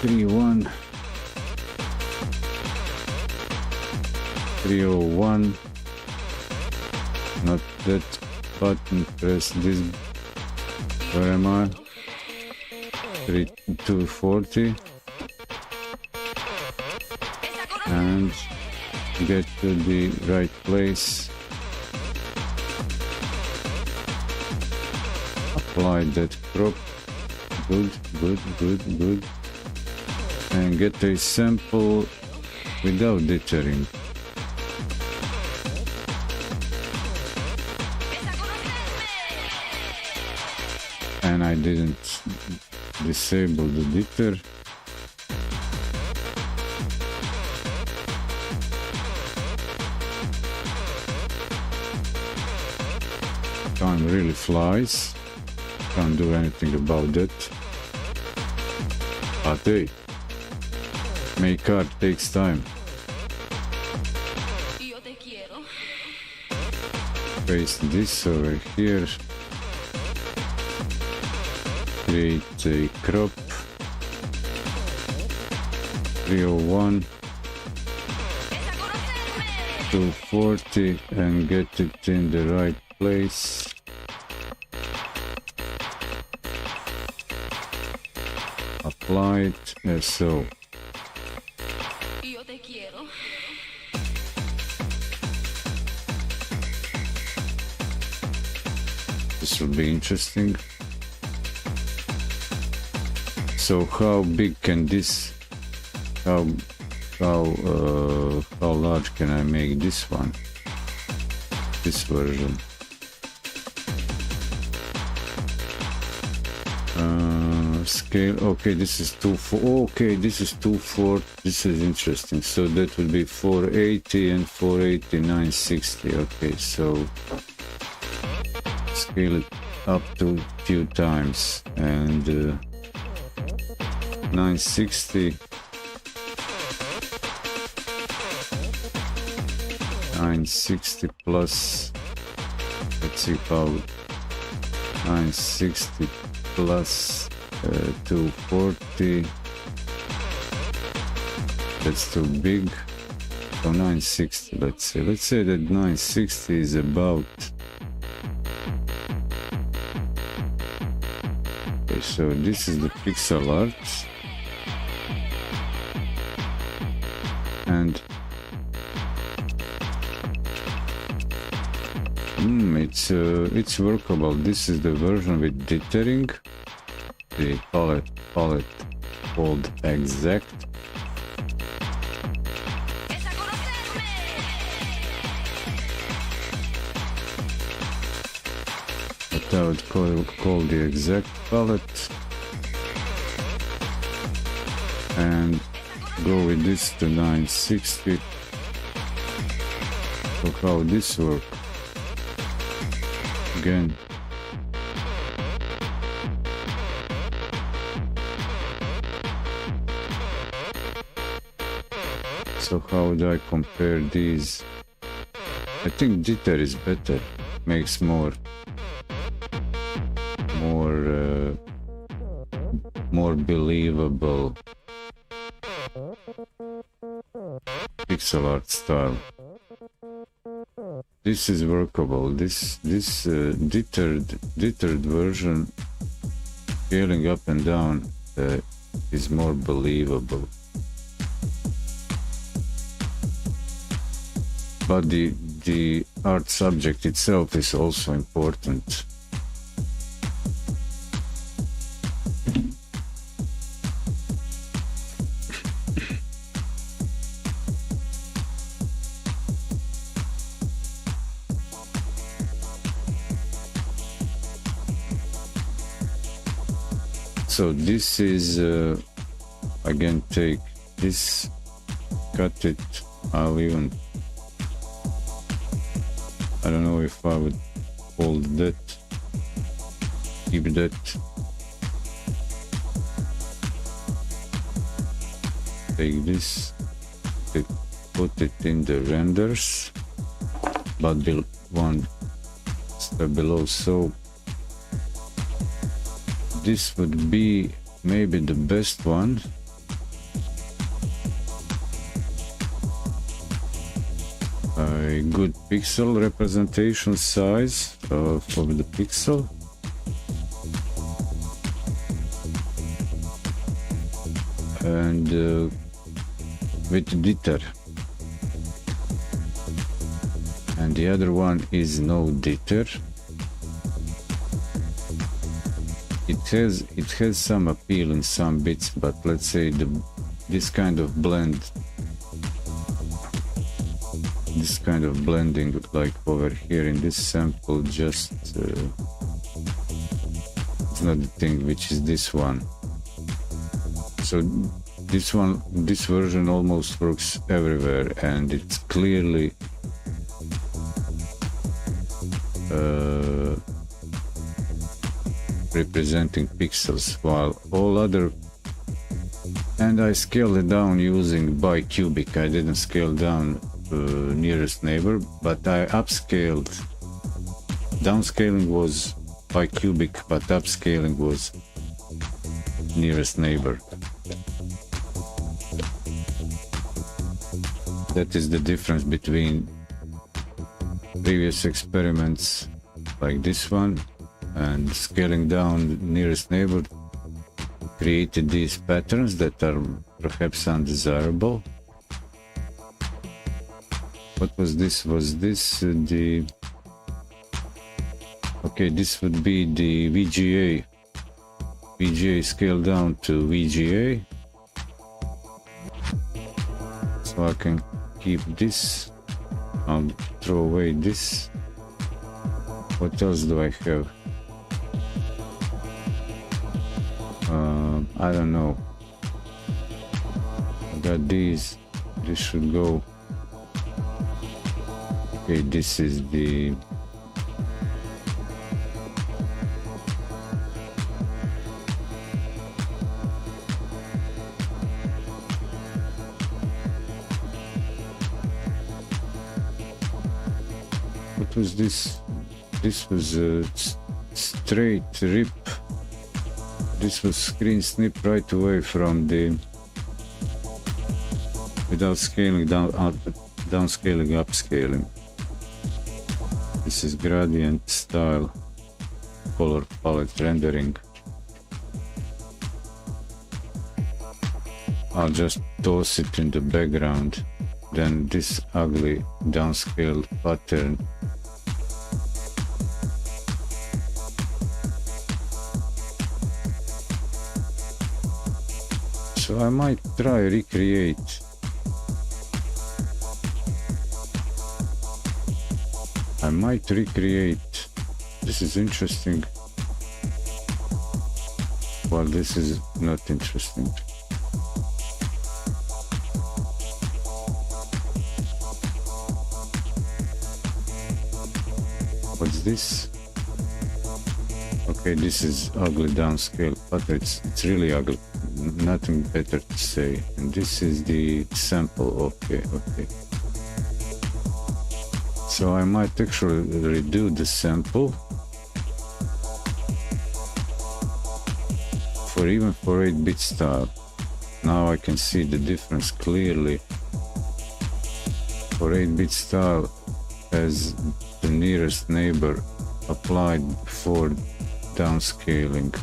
301, 301. Not that button. Press this. Where am I? 240 and get to the right place. Apply that crop. Good. And get a sample without jittering. And I didn't disable the jitter. Time really flies. Can't do anything about that. But hey, make art takes time. Paste this over here. Create a crop. 301, 240, and get it in the right place. Apply it as so. This will be interesting. So how big can this, how large can I make this one, this version? Scale, okay, this is 240, okay, this is 240, this is interesting. So that would be 480 and 480, 960. Okay, so scale it up to a few times, and 960, 960 plus, let's see how, 960 plus 240, that's too big. So 960, let's say that 960 is about, okay, so this is the pixel art, and it's workable. This is the version with dithering. The palette called Exact. But I would call the Exact palette, and go with this to 960. So how this works? Again, so how would I compare these? I think jitter is better, makes more believable pixel art style. This is workable. This dittered version, scaling up and down, is more believable. But the art subject itself is also important. So this is, again, take this, cut it, I'll even, I don't know if I would hold that, keep that, take this, put it in the renders, but one step below, so this would be maybe the best one. A good pixel representation size of the pixel. And with jitter. And the other one is no jitter. It has some appeal in some bits, but let's say this kind of blending, like over here in this sample, just it's not the thing, which is this one. So this version almost works everywhere, and it's clearly representing pixels, while all other, and I scaled it down using bicubic. I didn't scale down nearest neighbor, but I upscaled. Downscaling was bicubic, but upscaling was nearest neighbor. That is the difference between previous experiments like this one, and scaling down nearest neighbor created these patterns that are perhaps undesirable. What was this? Was this the... Okay, this would be the VGA scale down to VGA. So I can keep this. I'll throw away this. What else do I have? I don't know. I got these. This should go. Okay, this is the what was this? This was a straight rip. This was screen snip right away from the without scaling down, downscaling, upscaling. This is gradient style color palette rendering. I'll just toss it in the background. Then this ugly downscaled pattern. So I might try recreate. This is interesting. Well, this is not interesting. What's this? Okay, this is ugly downscale, but it's really ugly. Nothing better to say. And this is the sample. Okay. So I might actually redo the sample even for 8-bit style. Now I can see the difference clearly. For 8-bit style, as the nearest neighbor applied before downscaling.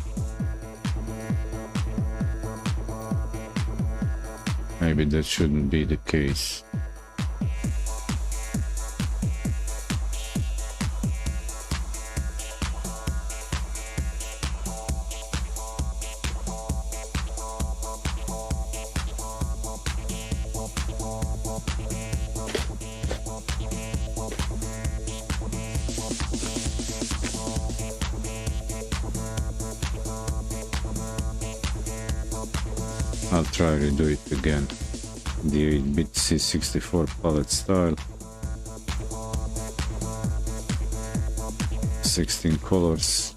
Maybe that shouldn't be the case. I'll try to do it again. The 8-bit C64 palette style. 16 colors.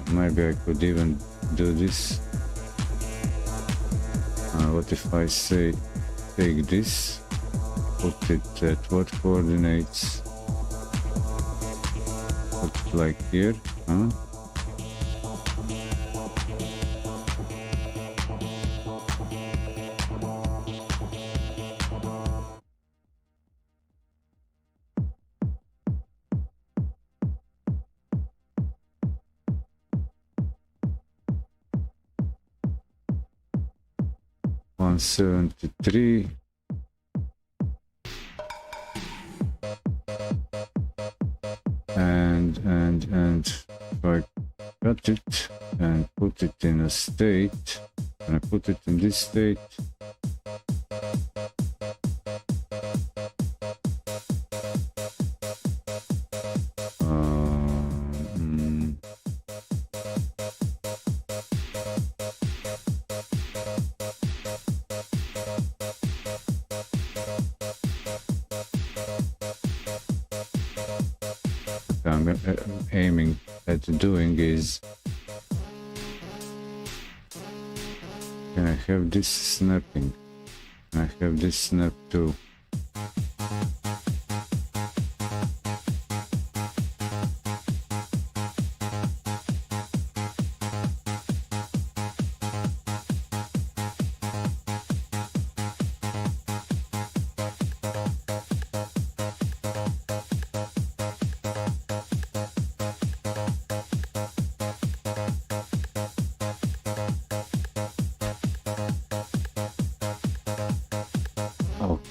Maybe I could even do this. What if I say take this, put it at what coordinates? Put it like here, huh? $173. And if I cut it and put it in a state, and I put it in this state, I'm aiming at doing is, can I have this snapping? Can I have this snap too?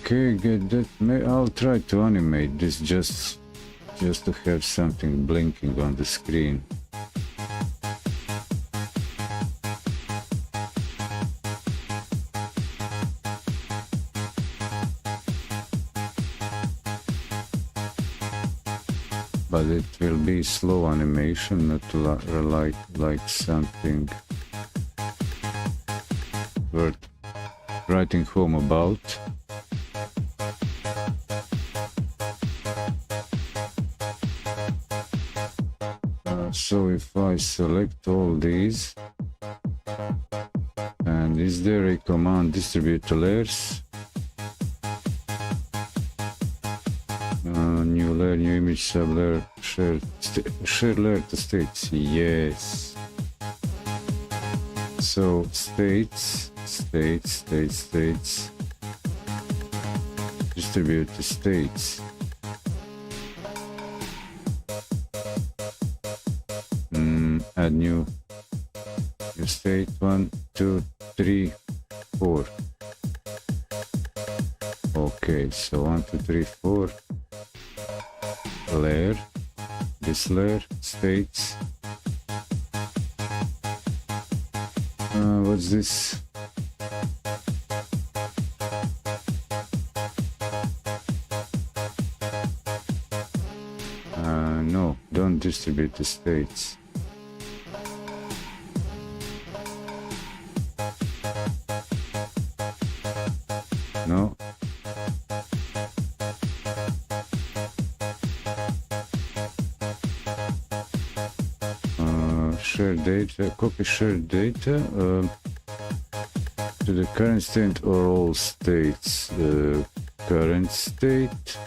Okay, get that. I'll try to animate this just to have something blinking on the screen. But it will be slow animation, not like something worth writing home about. So if I select all these, and is there a command distribute to layers? New layer, new image, sublayer, share layer to states. Yes. So states, distribute to states. Add new state 1, 2, 3, 4. Okay, so 1, 2, 3, 4. Layer, this layer, states. What's this? No, don't distribute the states. No. Share data, copy shared data to the current state or all states. Current state.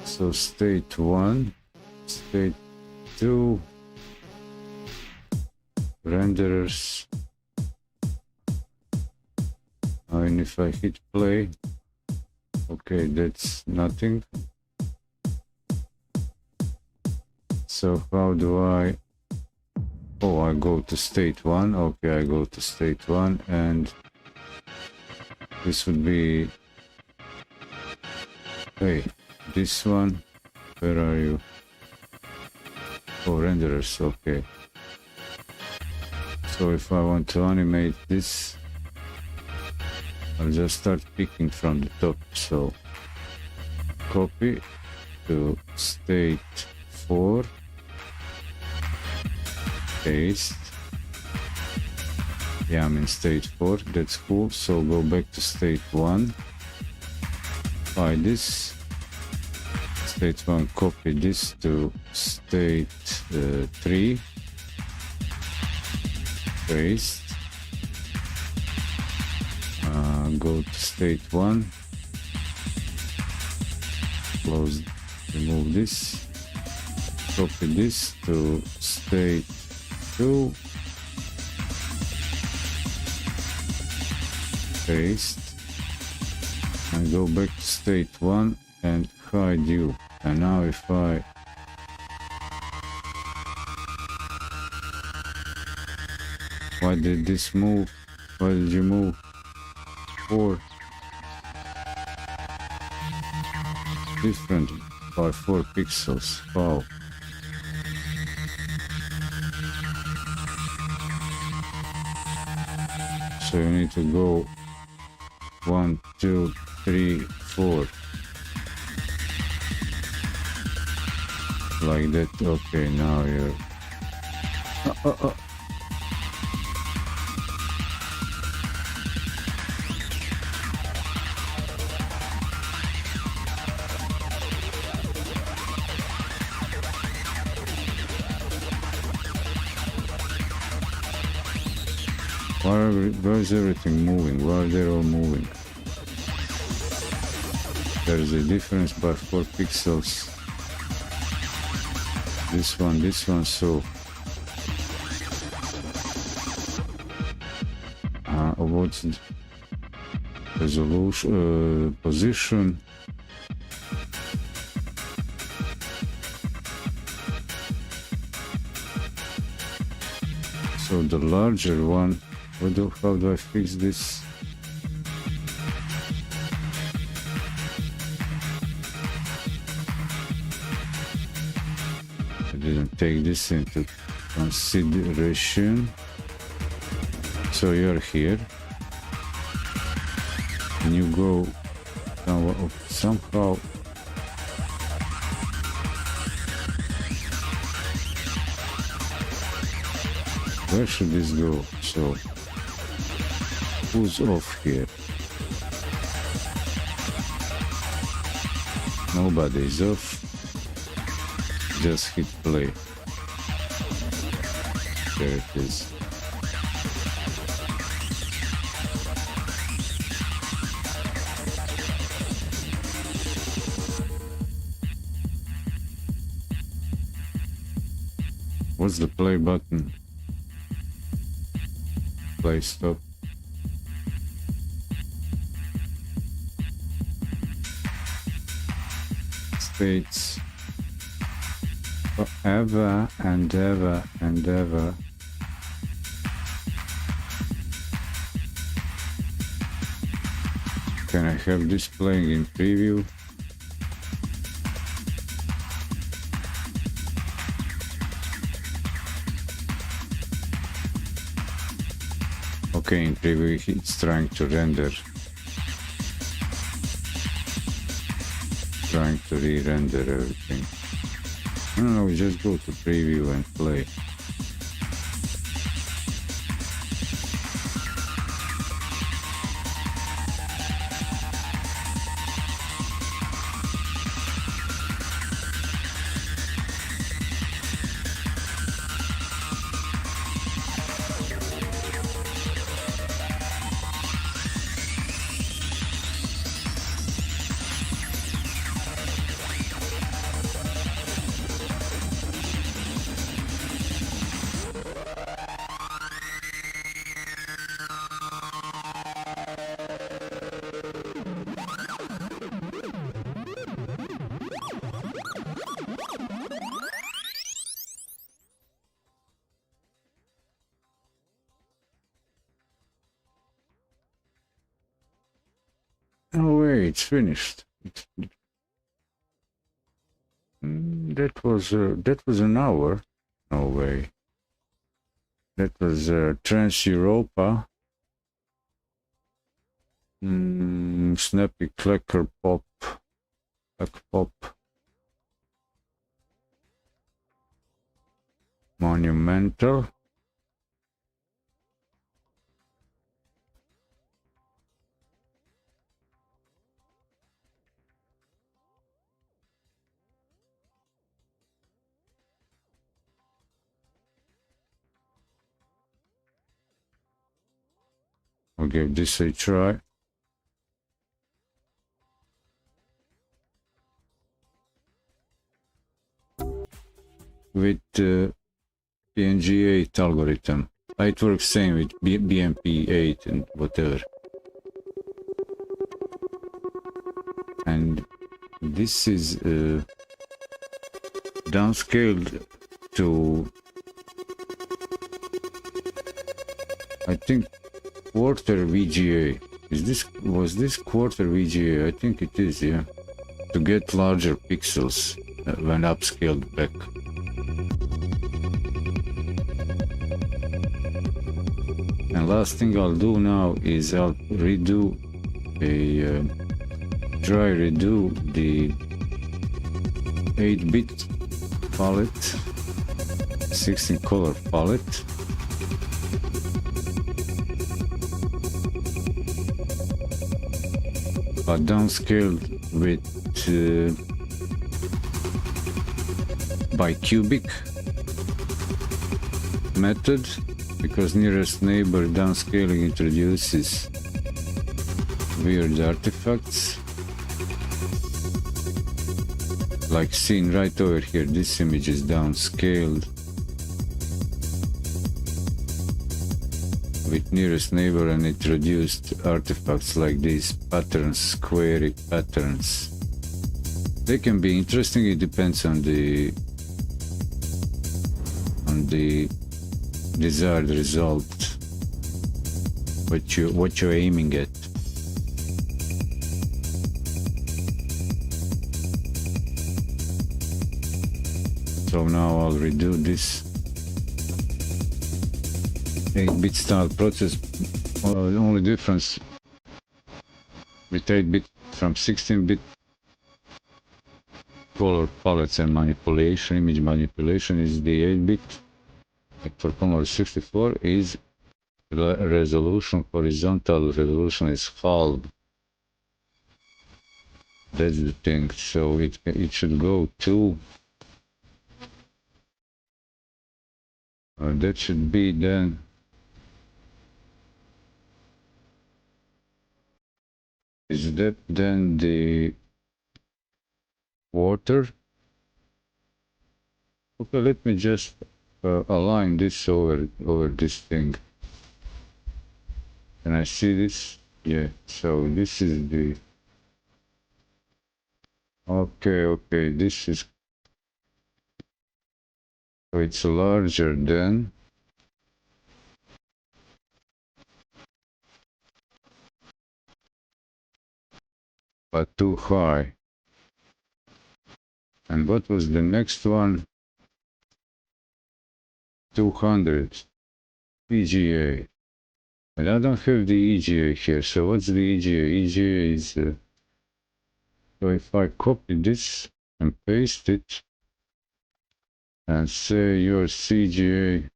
So state 1, state 2, renderers. And if I hit play, okay, that's nothing. So how do I, oh, I go to state 1, okay, I go to state 1, and this would be, hey, this one, where are you? Oh, renderers, okay. So if I want to animate this, I'll just start picking from the top. So copy to state 4, paste. Yeah, I'm in state 4, that's cool. So go back to state 1, apply this, state 1, copy this to state 3, paste. Go to state 1, close, remove this, copy this to state 2, paste, and go back to state 1 and hide you. And now if I why did this move? Why did you move? 4 different by 4 pixels. Wow. So you need to go 1, 2, 3, 4 like that. Okay, now you're why is everything moving? Why are they all moving? There is a difference by 4 pixels. This one, so what's the resolution, position? So the larger one. How do I fix this? didn't take this into consideration. So you're here, and you go somehow. Where should this go? So who's off here? Nobody's off. Just hit play. There it is. What's the play button? Play stop. States forever and ever and ever. Can I have this playing in preview? Okay, in preview it's trying to render. Trying to re-render everything. No, just go to preview and play. Oh wait, it's finished. That was an hour. No way. That was Trans Europa. Snappy Clacker Pop. Clack Pop. Monumental. I'll give this a try. With PNG8 algorithm. It works same with BMP8 and whatever. And this is downscaled to, I think, quarter VGA. Was this quarter VGA? I think it is, yeah. To get larger pixels when upscaled back. And last thing I'll do now is I'll redo try redo the 8-bit palette, 16 color palette. But downscaled with by cubic method, because nearest neighbor downscaling introduces weird artifacts. Like seen right over here, this image is downscaled with nearest neighbor and introduced artifacts like these patterns, square patterns. They can be interesting, it depends on the desired result, what you're aiming at. So now I'll redo this 8-bit style process. The only difference with 8-bit from 16-bit color palettes and manipulation, image manipulation, is the 8-bit. Like for Commodore 64 is resolution, horizontal resolution is halved. That's the thing. So it should go to that should be then is that then the water. Okay, let me just align this over this thing. Can I see this? Yeah, so this is the okay, this is, so it's larger than, but too high. And what was the next one? 200 EGA. And I don't have the EGA here. So what's the EGA? EGA is so if I copy this and paste it and say your CGA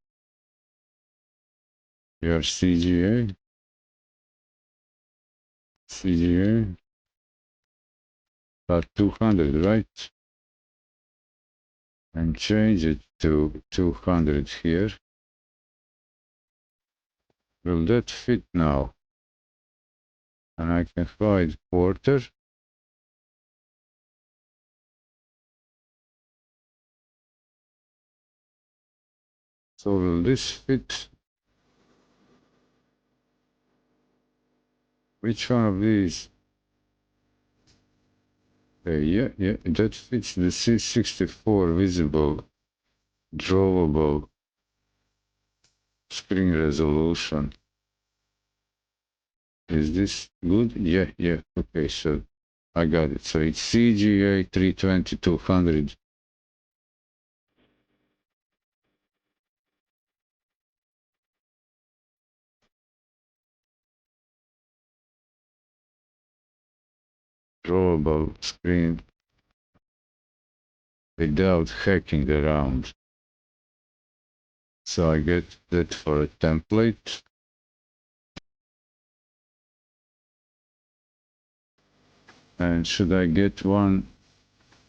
about 200, right? And change it to 200 here. Will that fit now? And I can hide quarter. So will this fit? Which one of these? Yeah, that fits the C64 visible, drawable screen resolution. Is this good? Yeah, okay, so I got it. So it's CGA 320 200. Drawable screen without hacking around. So I get that for a template. And should I get one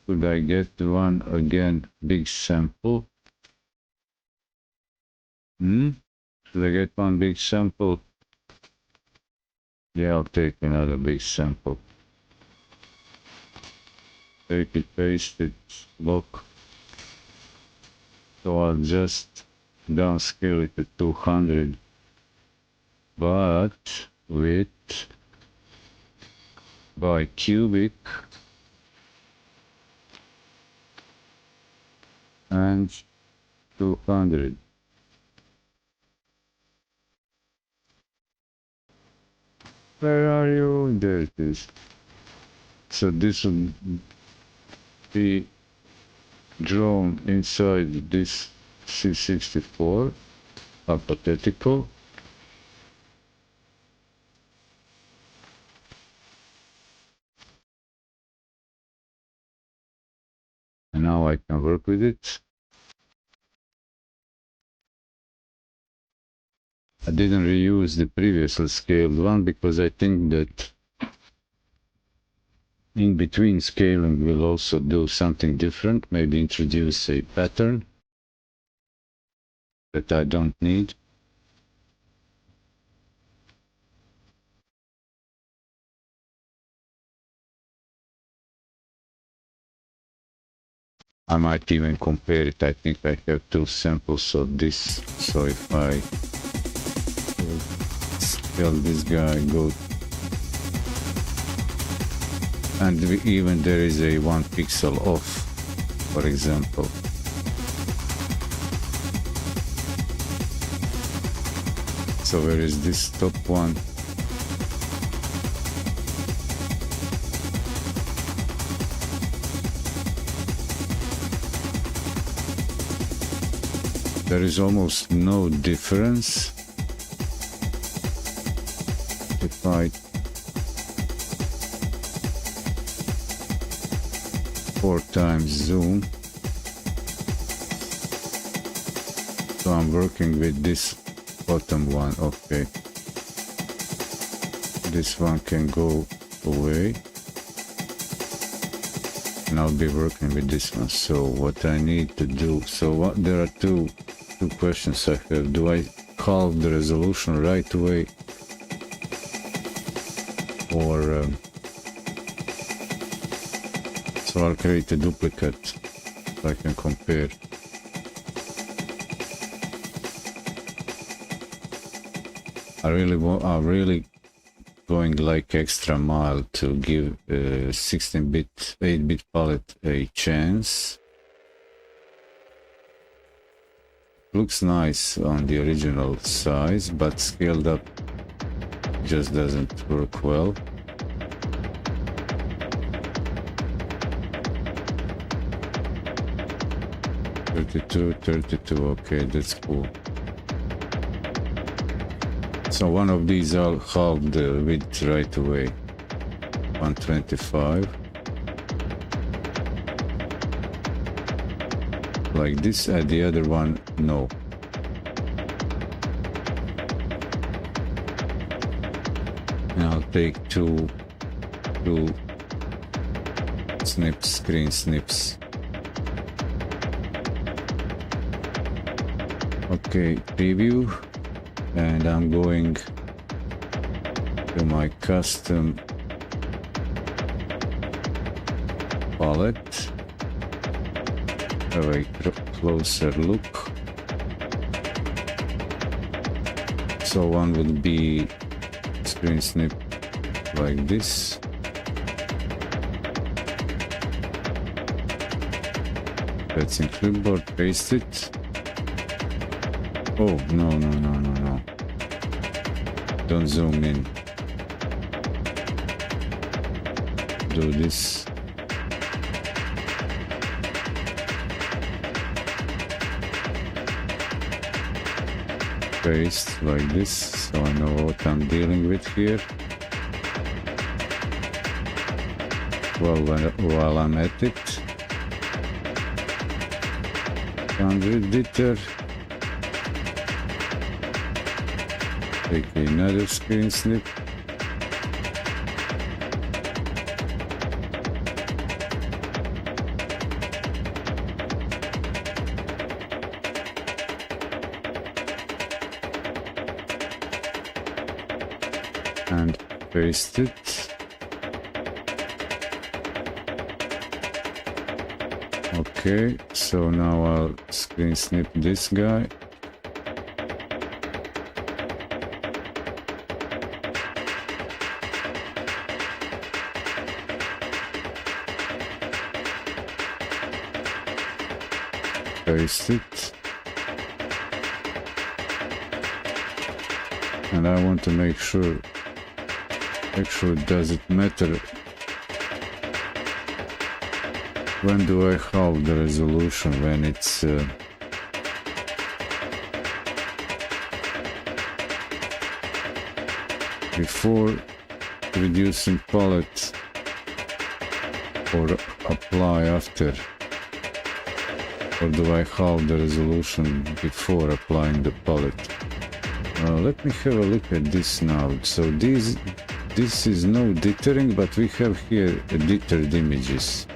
again, big sample? Should I get one big sample? Yeah, I'll take another big sample. Take it, paste it, lock. So I'll just downscale it to 200, but with by cubic and 200. Where are you? There it is. So this will be drawn inside this C64, hypothetical. And now I can work with it. I didn't reuse the previously scaled one because I think that in between scaling we'll also do something different, maybe introduce a pattern that I don't need. I might even compare it. I think I have two samples of this, so if I scale this guy, go, and even there is a 1 pixel off, for example. So where is this top one? there is almost no difference. If I 4 times zoom, so I'm working with this bottom one. Okay, this one can go away, and I'll be working with this one. So what I need to do, so there are two questions I have. Do I halve the resolution right away, or so I'll create a duplicate so I can compare. I'm really going like extra mile to give 16-bit, 8-bit palette a chance. Looks nice on the original size, but scaled up just doesn't work well. $32, okay, that's cool. So one of these I'll halve the width right away. 125. Like this, and the other one, no. And I'll take two snips, screen snips. Okay, preview, and I'm going to my custom palette. Have a closer look. So one would be screen snip like this. That's in clipboard, paste it. Oh, no. Don't zoom in. Do this. Paste like this, so I know what I'm dealing with here. Well, while I'm at it, 100 jitter. Take another screen snip. And paste it. Okay, so now I'll screen snip this guy. Paste it. And I want to make sure, does it matter when do I halve the resolution? When it's before reducing palette, or apply after? Or do I halve the resolution before applying the palette? Let me have a look at this now. So this is no dithering, but we have here dittered images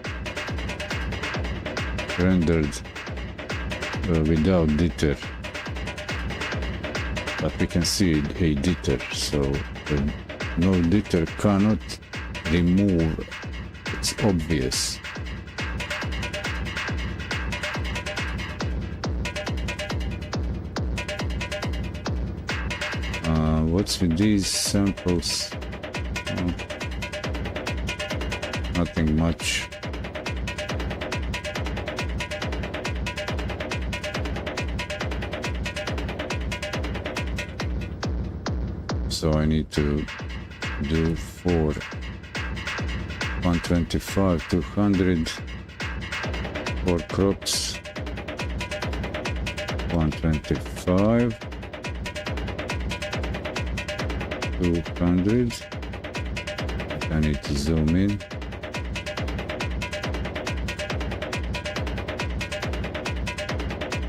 rendered without ditter, but we can see a ditter. So no ditter cannot remove. It's obvious. What's with these samples? Nothing much. So I need to do 4, 125, 200, 4 crops, 125, 200. I need to zoom in.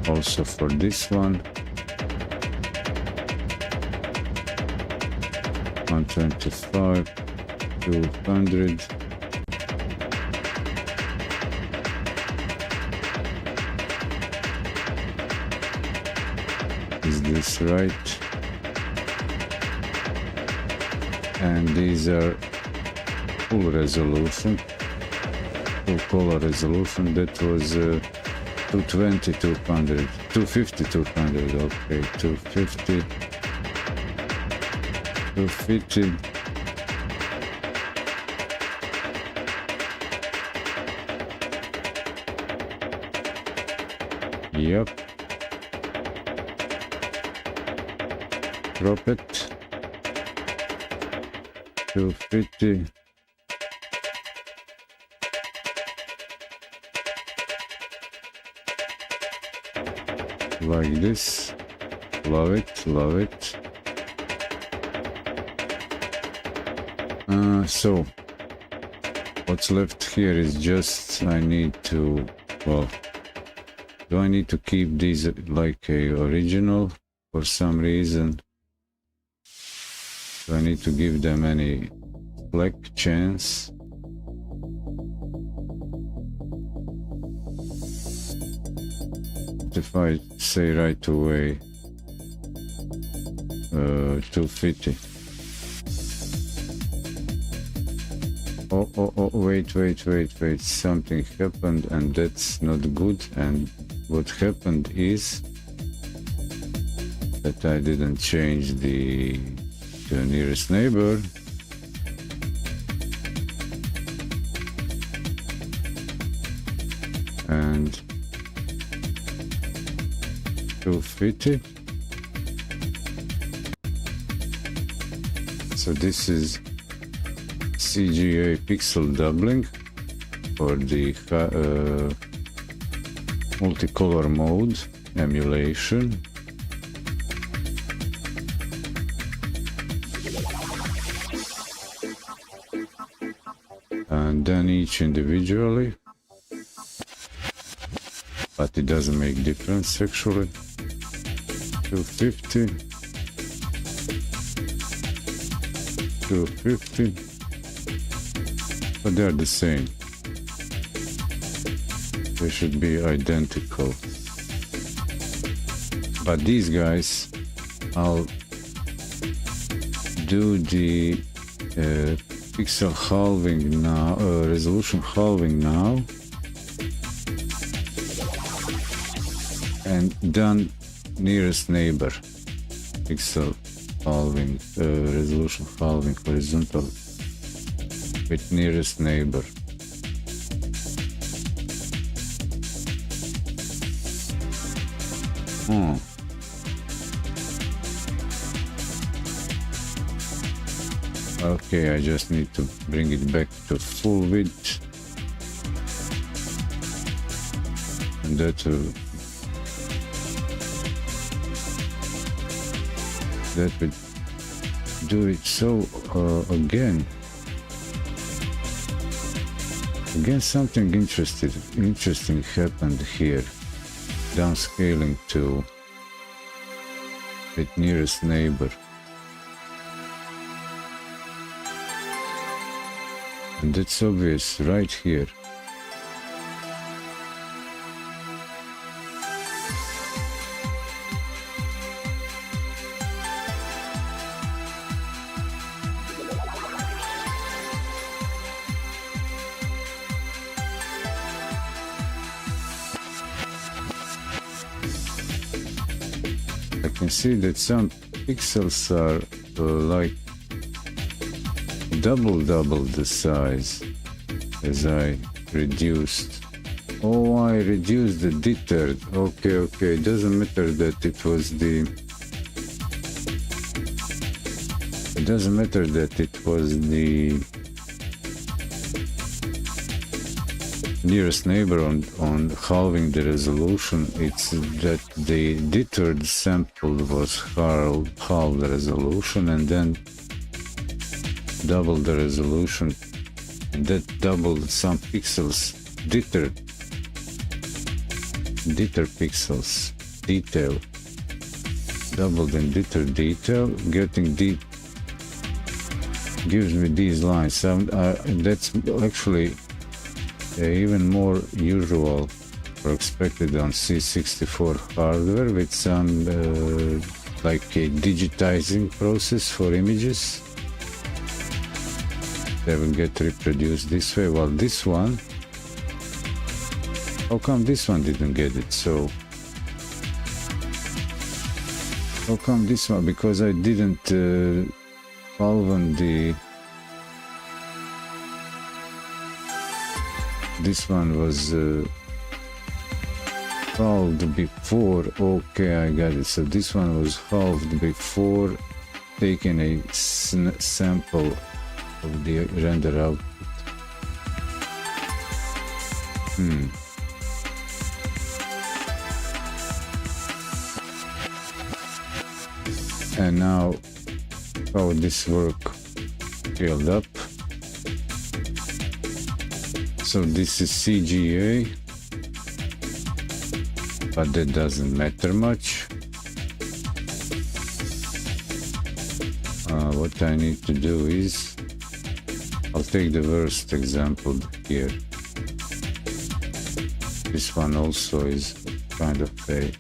Also for this one. 125, 200. Is this right? And these are full resolution, full color resolution. That was 220, 200, 250, 200. Okay, 250, 250. Yep. Drop it. 250. Like this. Love it, love it. So what's left here is just I need to, well, do I need to keep these like a original for some reason? Do I need to give them any black chance? If I say right away 250. Oh, wait, something happened and that's not good. And what happened is that I didn't change the nearest neighbor. And 250. So this is CGA pixel doubling for the multicolor mode emulation. And then each individually, but it doesn't make difference actually. 250, 250, but they are the same. They should be identical. But these guys, I'll do the pixel halving now, resolution halving now, and done nearest neighbor pixel halving, resolution halving horizontal with nearest neighbor. Okay, I just need to bring it back to full width, and that will do it. So again something interesting happened here. Downscaling to with nearest neighbor. And that's obvious right here. I can see that some pixels are like double the size as I reduced. Oh, I reduced the detail. Okay, it doesn't matter that it was the nearest neighbor on halving the resolution, it's that the deterred sample was half the resolution and then double the resolution, and that doubled some pixels, deter pixels, detail, doubled in deter detail, getting deep gives me these lines. That's actually even more usual or expected on C64 hardware with some like a digitizing process for images. They will get reproduced this way, while this one, how come this one didn't get it? So how come this one? Because I didn't halve this one was halved before. Okay, I got it. So this one was halved before taking a sample of the render output. And now how this work scaled up. So this is CGA, but that doesn't matter much. What I need to do is, I'll take the worst example here. This one also is kind of a,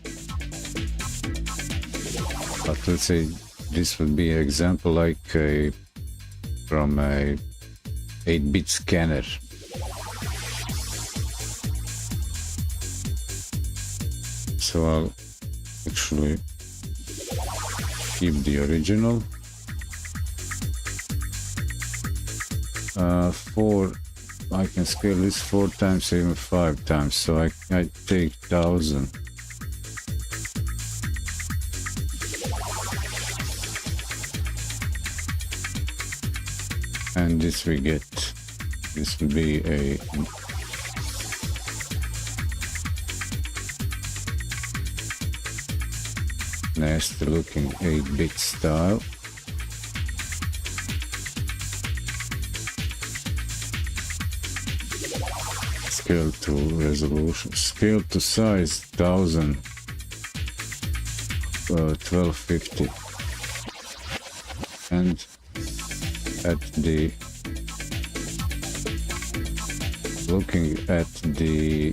but let's say this would be an example like from a 8-bit scanner. So I'll actually keep the original. 4, I can scale this 4 times, even 5 times. So I take 1000. And this we get, this will be a nasty looking 8-bit style. Scale to resolution, scale to size 1000, 1250, and at the looking at the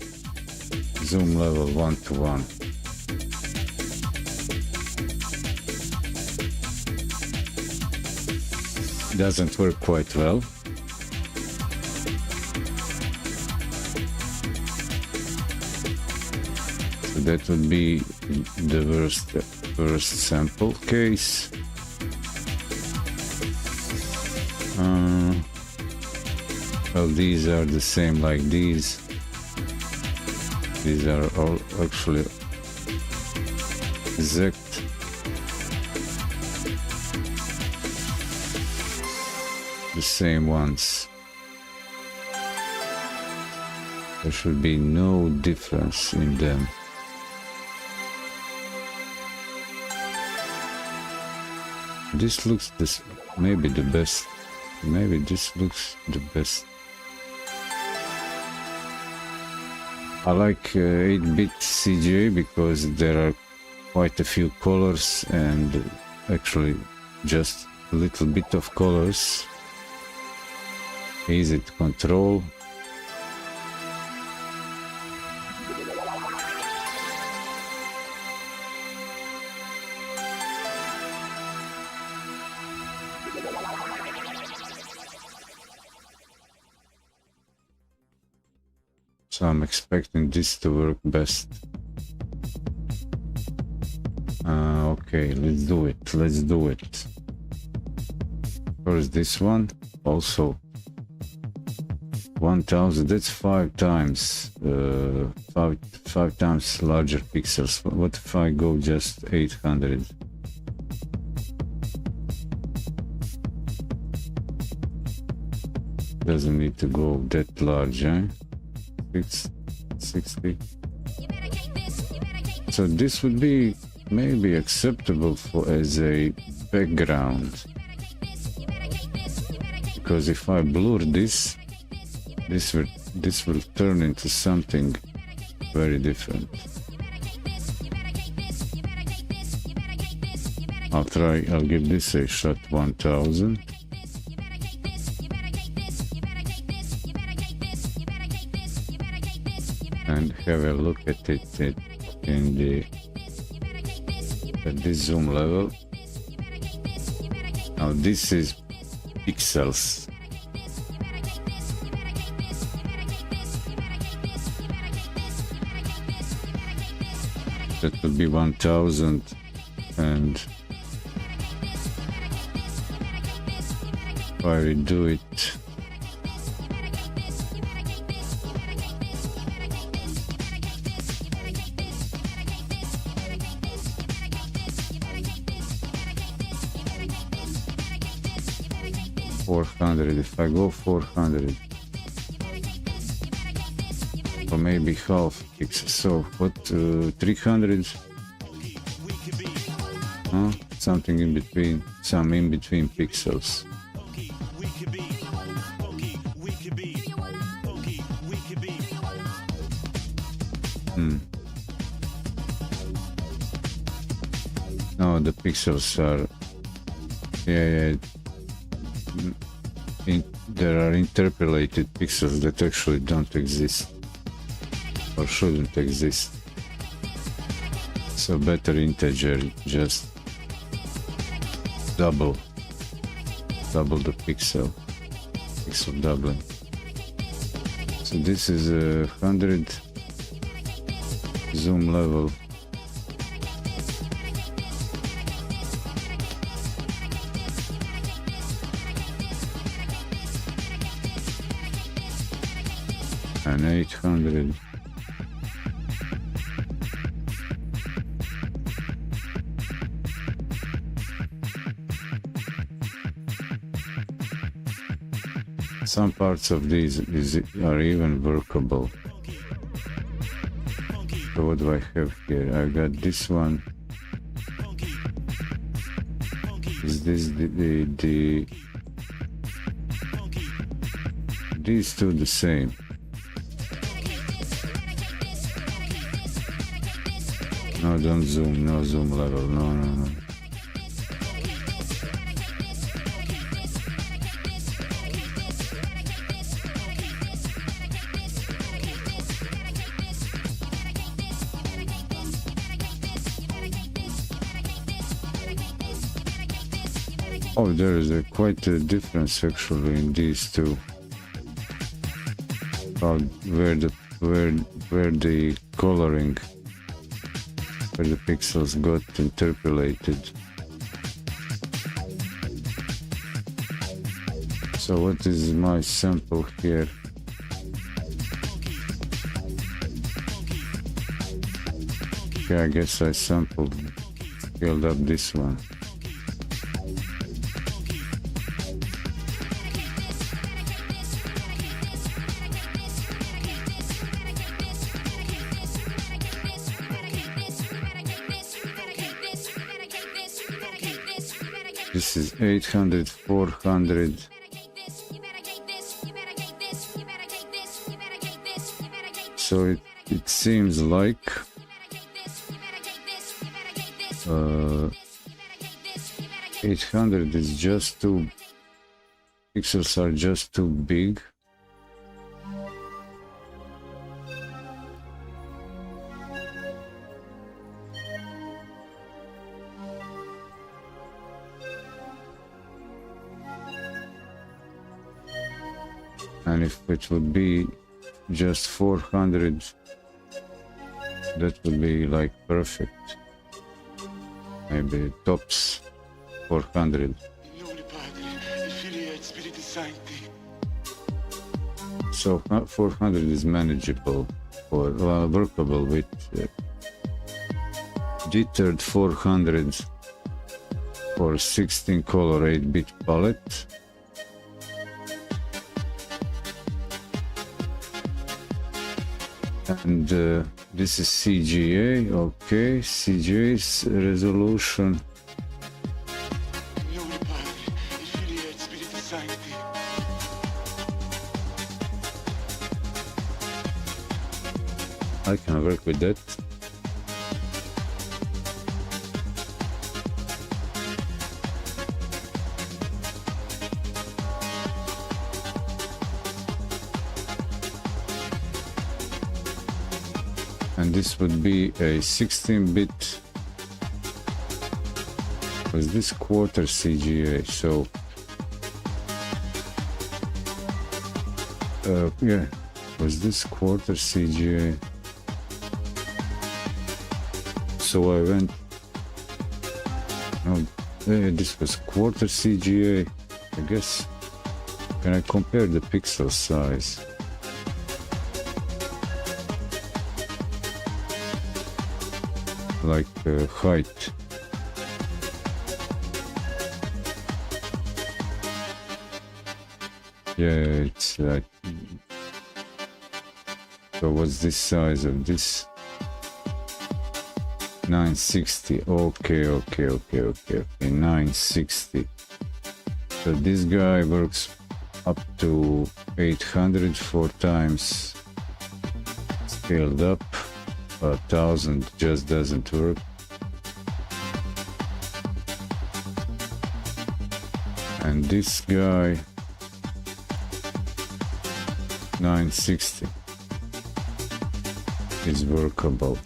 zoom level 1:1. Doesn't work quite well. So that would be the worst sample case. Well, these are the same like these. These are all actually exact. The same ones. There should be no difference in them. This looks maybe the best. Maybe this looks the best. I like 8-bit CGA because there are quite a few colors and actually just a little bit of colors. Easy to control. So I'm expecting this to work best. Okay, let's do it. Let's do it. First this one. Also 1000. That's 5 times. 5 times larger pixels. What if I go just 800? Doesn't need to go that large, eh? 60. So this would be maybe acceptable for as a background, because if I blur this will turn into something very different. I'll give this a shot 1000. And have a look at it at this zoom level. Now this is pixels. That would be 1000, and if I redo it, if I go 400, or maybe half pixels, so what, 300, something in between, some in between pixels. No, the pixels are, there are interpolated pixels that actually don't exist or shouldn't exist. So better integer, just double the pixel doubling. So this is a 100 zoom level. And 800. Some parts of these are even workable. So what do I have here? I got this one. Is this the these two the same? No, don't zoom, no zoom level, no. Oh, there is quite a difference actually in these two. Where the coloring, where the pixels got interpolated. So what is my sample here? Okay, I guess I scaled up this one. This is 800, 400. So it seems like 800 is just too, pixels are just too big. And if it would be just 400, that would be like perfect. Maybe tops 400. So 400 is manageable or workable with jittered 400 for 16 color 8-bit palette. And this is CGA. Okay, CGA's resolution. I can work with that. And this would be a 16-bit. Was this quarter CGA? So yeah, was this quarter CGA? So I went, no, this was quarter CGA, I guess. Can I compare the pixel size? Like height. Yeah, it's like, so what's this size of this? 960. Okay, 960. So this guy works up to 800, 4 times scaled up. 1000 just doesn't work. And this guy 960 is workable.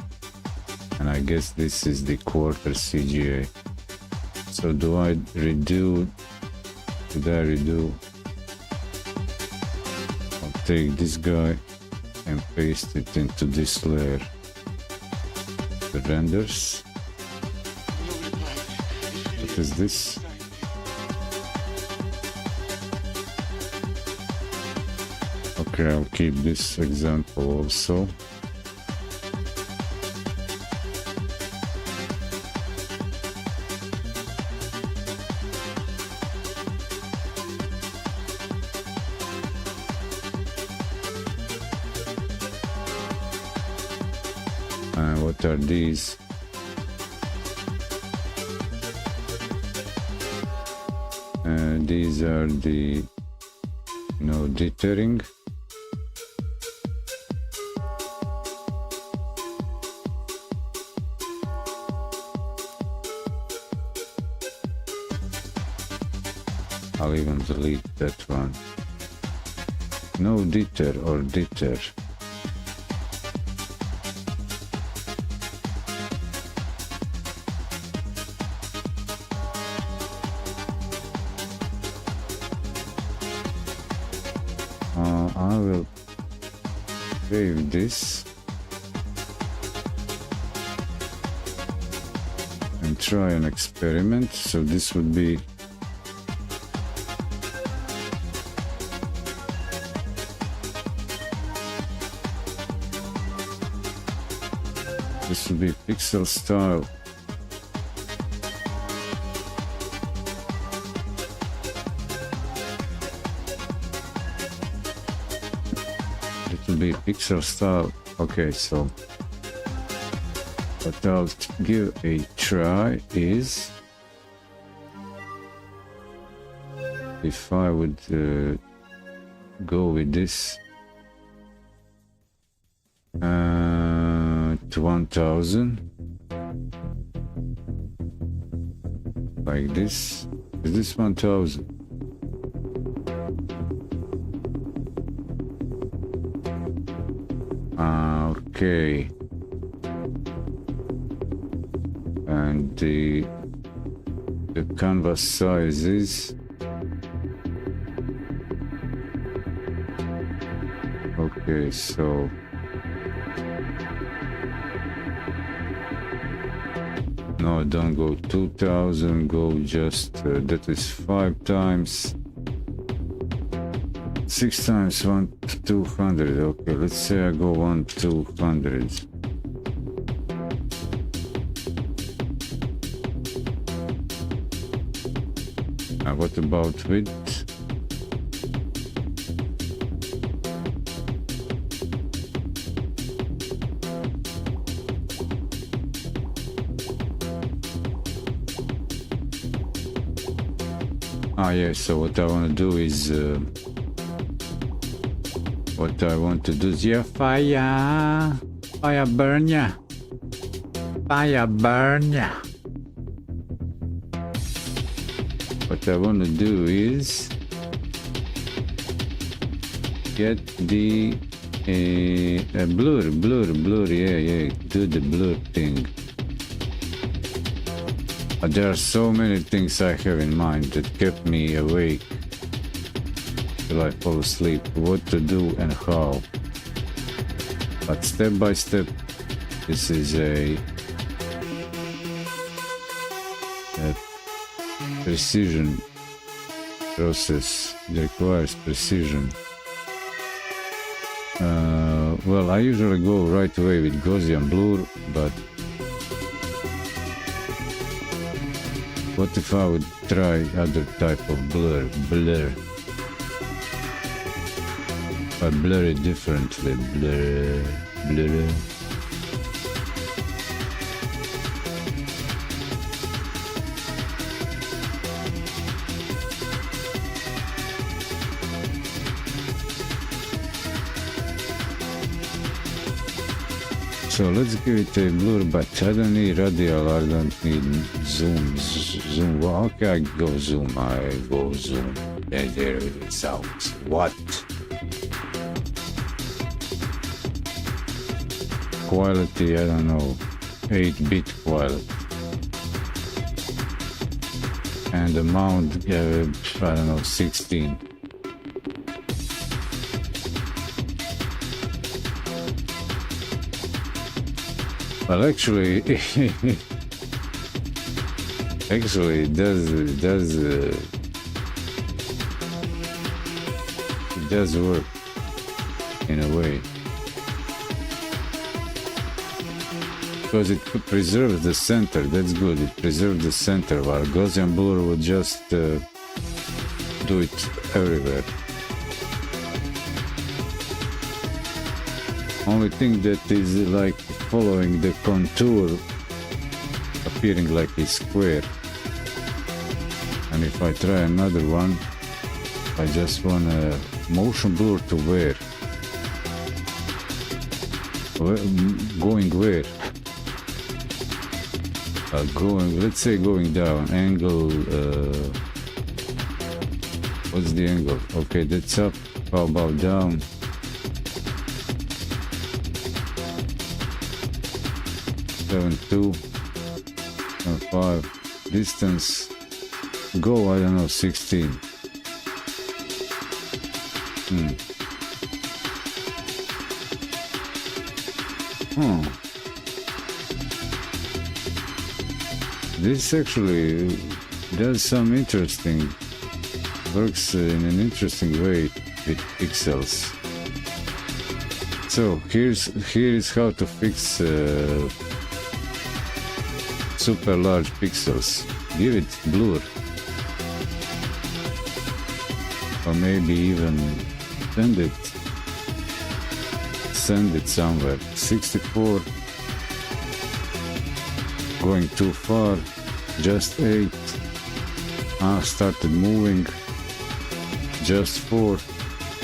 And I guess this is the quarter CGA. So do I redo? Did I redo? I'll take this guy and paste it into this layer. The renders. What is this? Okay, I'll keep this example also. What are these? These are the dithering. I'll even delete that one. No dither or dither. I will save this and try an experiment. So this would be pixel style. It will be pixel style. Okay, so what I'll give a try is if I would go with this to 1000 like this. Is this 1000? Okay. And the canvas size is okay, so no, don't go 2000, go just that is 5 times 6 times 1 200. Okay, let's say I go 1 200. What about width? Ah, yeah, so what I want to do is yeah, fire burn ya, fire burn ya. What I want to do is get the blur, yeah, do the blur thing. There are so many things I have in mind that kept me awake till I fall asleep, what to do and how. But step by step, this is a precision process. It requires precision. Well, I usually go right away with Gaussian blur, but what if I would try other type of blur? But blur it differently. Blur. So let's give it a blur, but I don't need radial, I don't need zoom. Well, okay, I go zoom. There it sounds. What? Quality, I don't know, 8-bit quality. And amount, I don't know, 16. Well, actually, it does work in a way, because it preserves the center. That's good. It preserves the center, while Gaussian blur would just do it everywhere. Only thing that is like following the contour, appearing like a square. And if I try another one, I just want a motion blur to where? Going where? Let's say going down, angle, what's the angle? Okay, that's up, how about down? Two, 5, distance, go, I don't know, 16. This actually does some interesting, works in an interesting way with pixels. So here's how to fix super large pixels. Give it blur, or maybe even send it somewhere. 64, going too far, just 8. Started moving, just 4,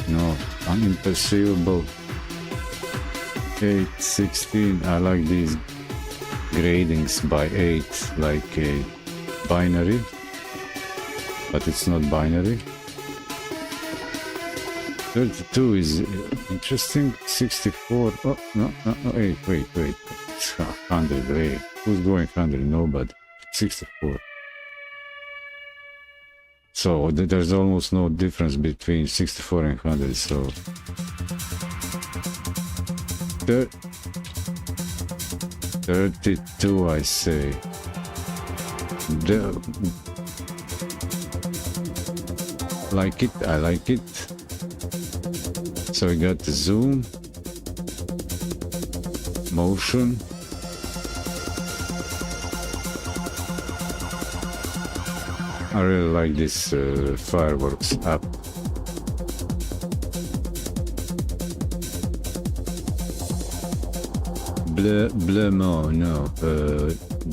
no, imperceivable. 8, 16, I like these gradings by 8, like a binary, but it's not binary. 32 is interesting. 64, oh no, wait, it's 100, wait, who's going 100? Nobody. 64. So there's almost no difference between 64 and 100, so 32, I say. I like it. So we got the zoom, motion, I really like this fireworks app. No,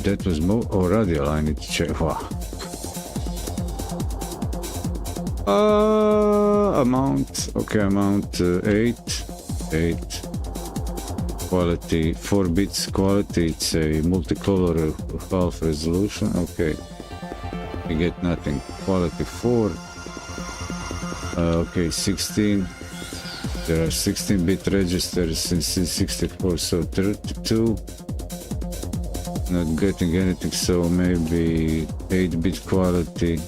that was radial, I need to check. Wow. Amount, okay, amount 8. Quality 4 bits quality, it's a multicolor half resolution, okay. You get nothing. Quality 4. Okay, 16. There are 16-bit registers in 64, so 32. Not getting anything, so maybe 8-bit quality.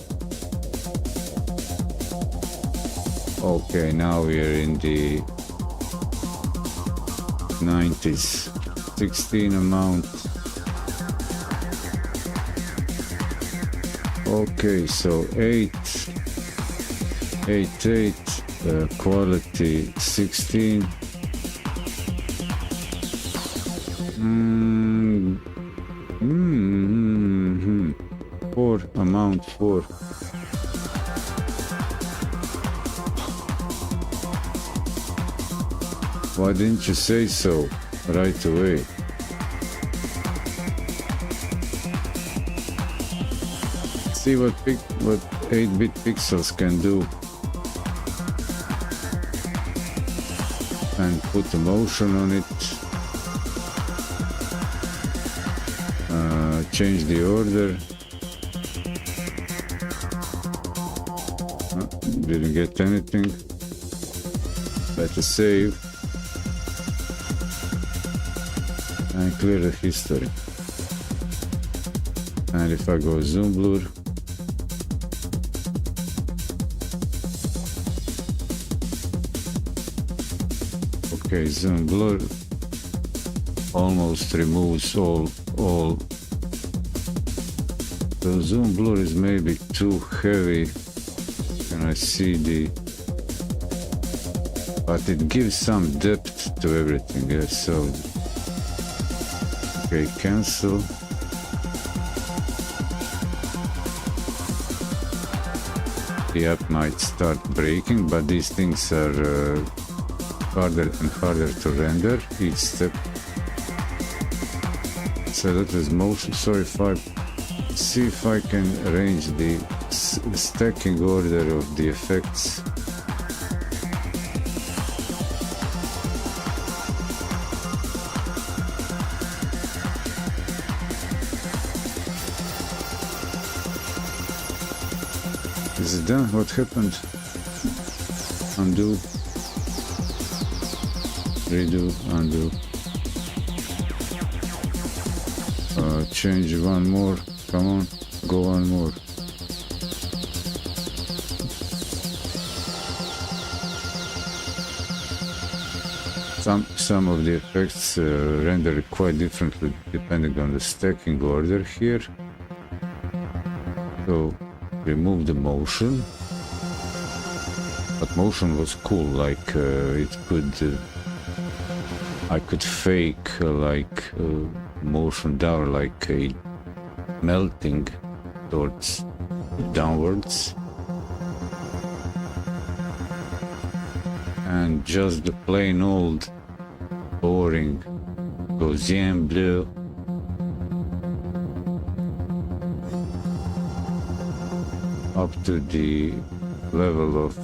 Okay, now we are in the 90s. 16 amount. Okay, so 8, quality 16. Four, amount 4. Why didn't you say so right away? See what 8-bit pixels can do. And put a motion on it. Change the order. Didn't get anything. Better save. And clear the history. And if I go zoom blur, okay, zoom blur almost removes all. The zoom blur is maybe too heavy, and I see but it gives some depth to everything. Yes, so okay, cancel. The app might start breaking, but these things are harder and harder to render each step. So that is motion. So if I see if I can arrange the stacking order of the effects. Is it done? What happened? Undo. Redo, undo. Change one more. Come on, go one more. Some of the effects render quite differently depending on the stacking order here. So remove the motion. But motion was cool, like it could. I could fake motion down, like a melting towards downwards, and just the plain old boring Gaussian blue up to the level of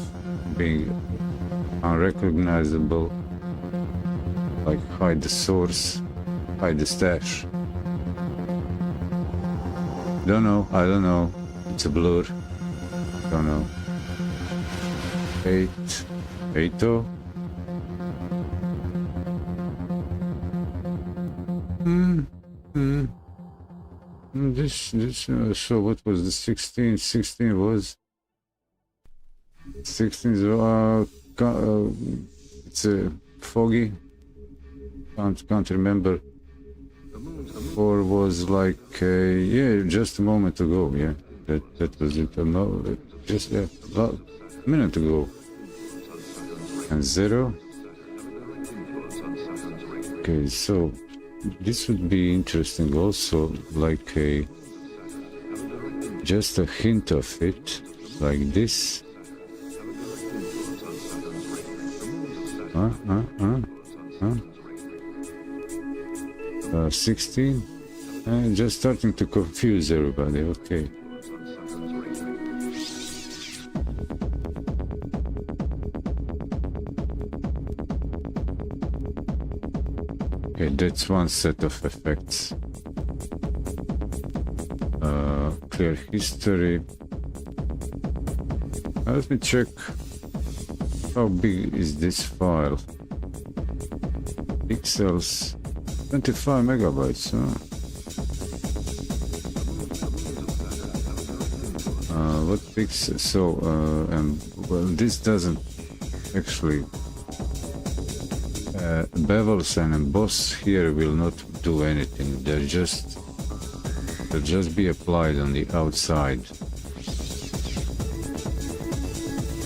being unrecognizable, like hide the source, hide the stash. Don't know, I don't know. It's a blur. Don't know. 8. So what was the 16? 16 was... 16 is... it's foggy. Can't remember. 4 was like yeah, just a moment ago. Yeah, that was it. Just about a minute ago. And 0. Okay, so this would be interesting also, like just a hint of it, like this. 16, just starting to confuse everybody. Okay. Okay, that's one set of effects. Clear history. Let me check how big is this file. Pixels, 25 megabytes. What pixels? So, well, this doesn't actually. Bevels and emboss here will not do anything. They'll just be applied on the outside.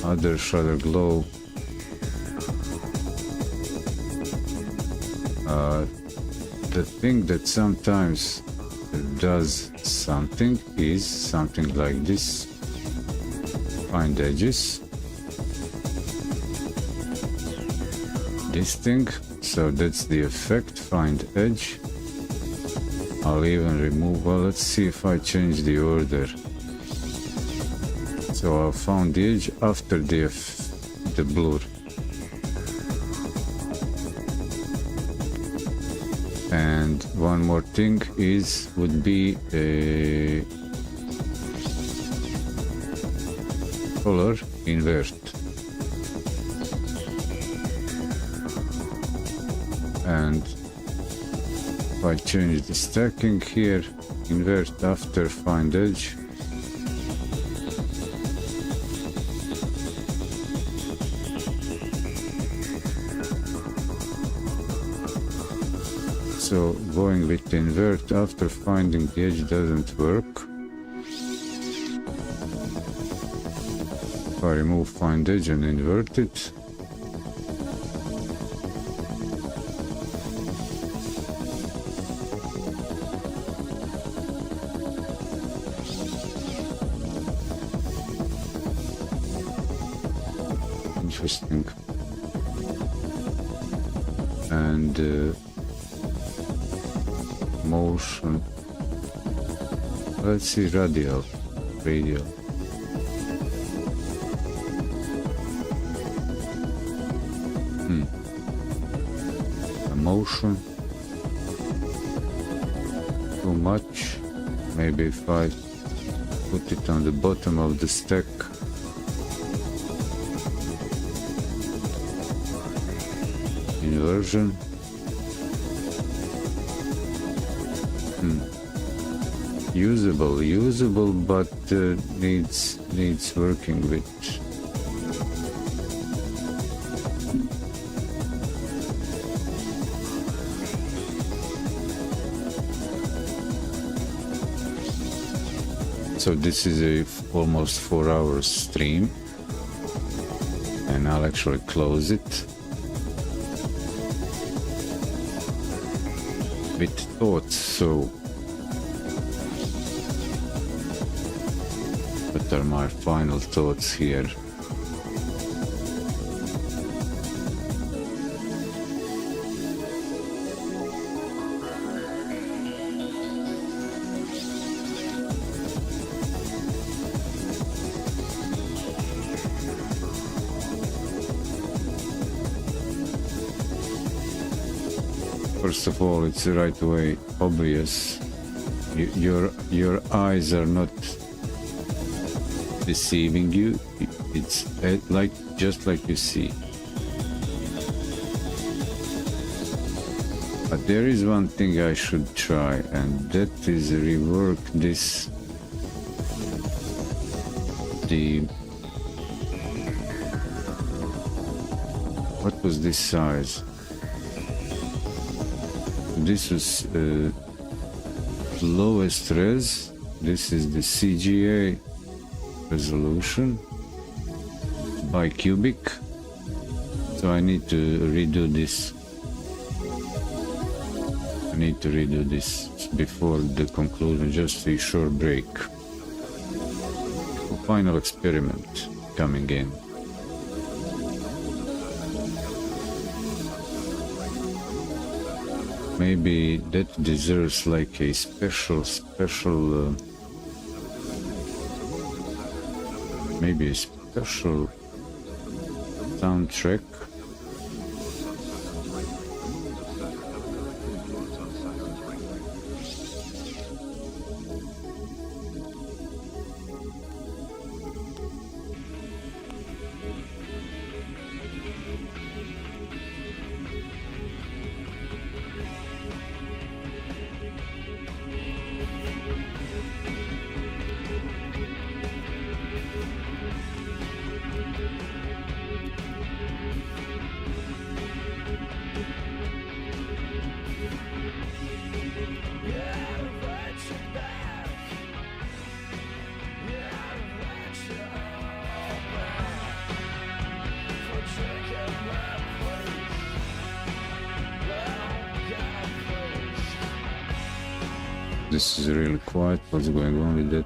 Other shutter glow. The thing that sometimes does something is something like this. Find edges. This thing, so that's the effect, find edge. I'll even remove, well, let's see if I change the order. So I found the edge after the blur. And one more thing would be a color invert. And if I change the stacking here, invert after find edge. So going with invert after finding the edge doesn't work. If I remove find edge and invert it, interesting. And motion, let's see, radial. Motion, too much. Maybe if I put it on the bottom of the stack. Inversion. Usable, but needs working with. So this is a almost 4 hours stream, and I'll actually close it with thoughts. So what are my final thoughts here? First of all, it's right away obvious. Your eyes are not deceiving you. It's just like you see. But there is one thing I should try, and that is rework this. What was this size? This was lowest res. This is the CGA resolution by cubic. So I need to redo this. Before the conclusion, just a short break. Final experiment coming in. Maybe that deserves like a special maybe a special soundtrack. This is really quiet. What's going on with that?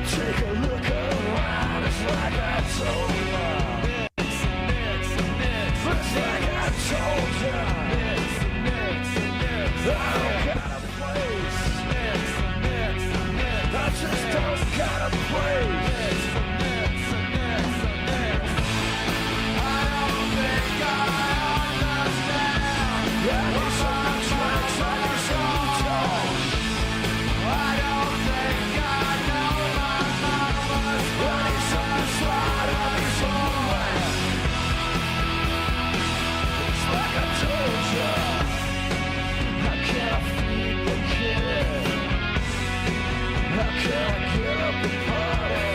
Take a look around, it's like I told you. It's like I told you. I don't got a place. I just don't got a place. I don't think I understand. I need some tracks, I need some talk. I don't think I know my mama's. I need some slide, I need some land. It's like I told you. How can I feed the kid? How can I get up and party?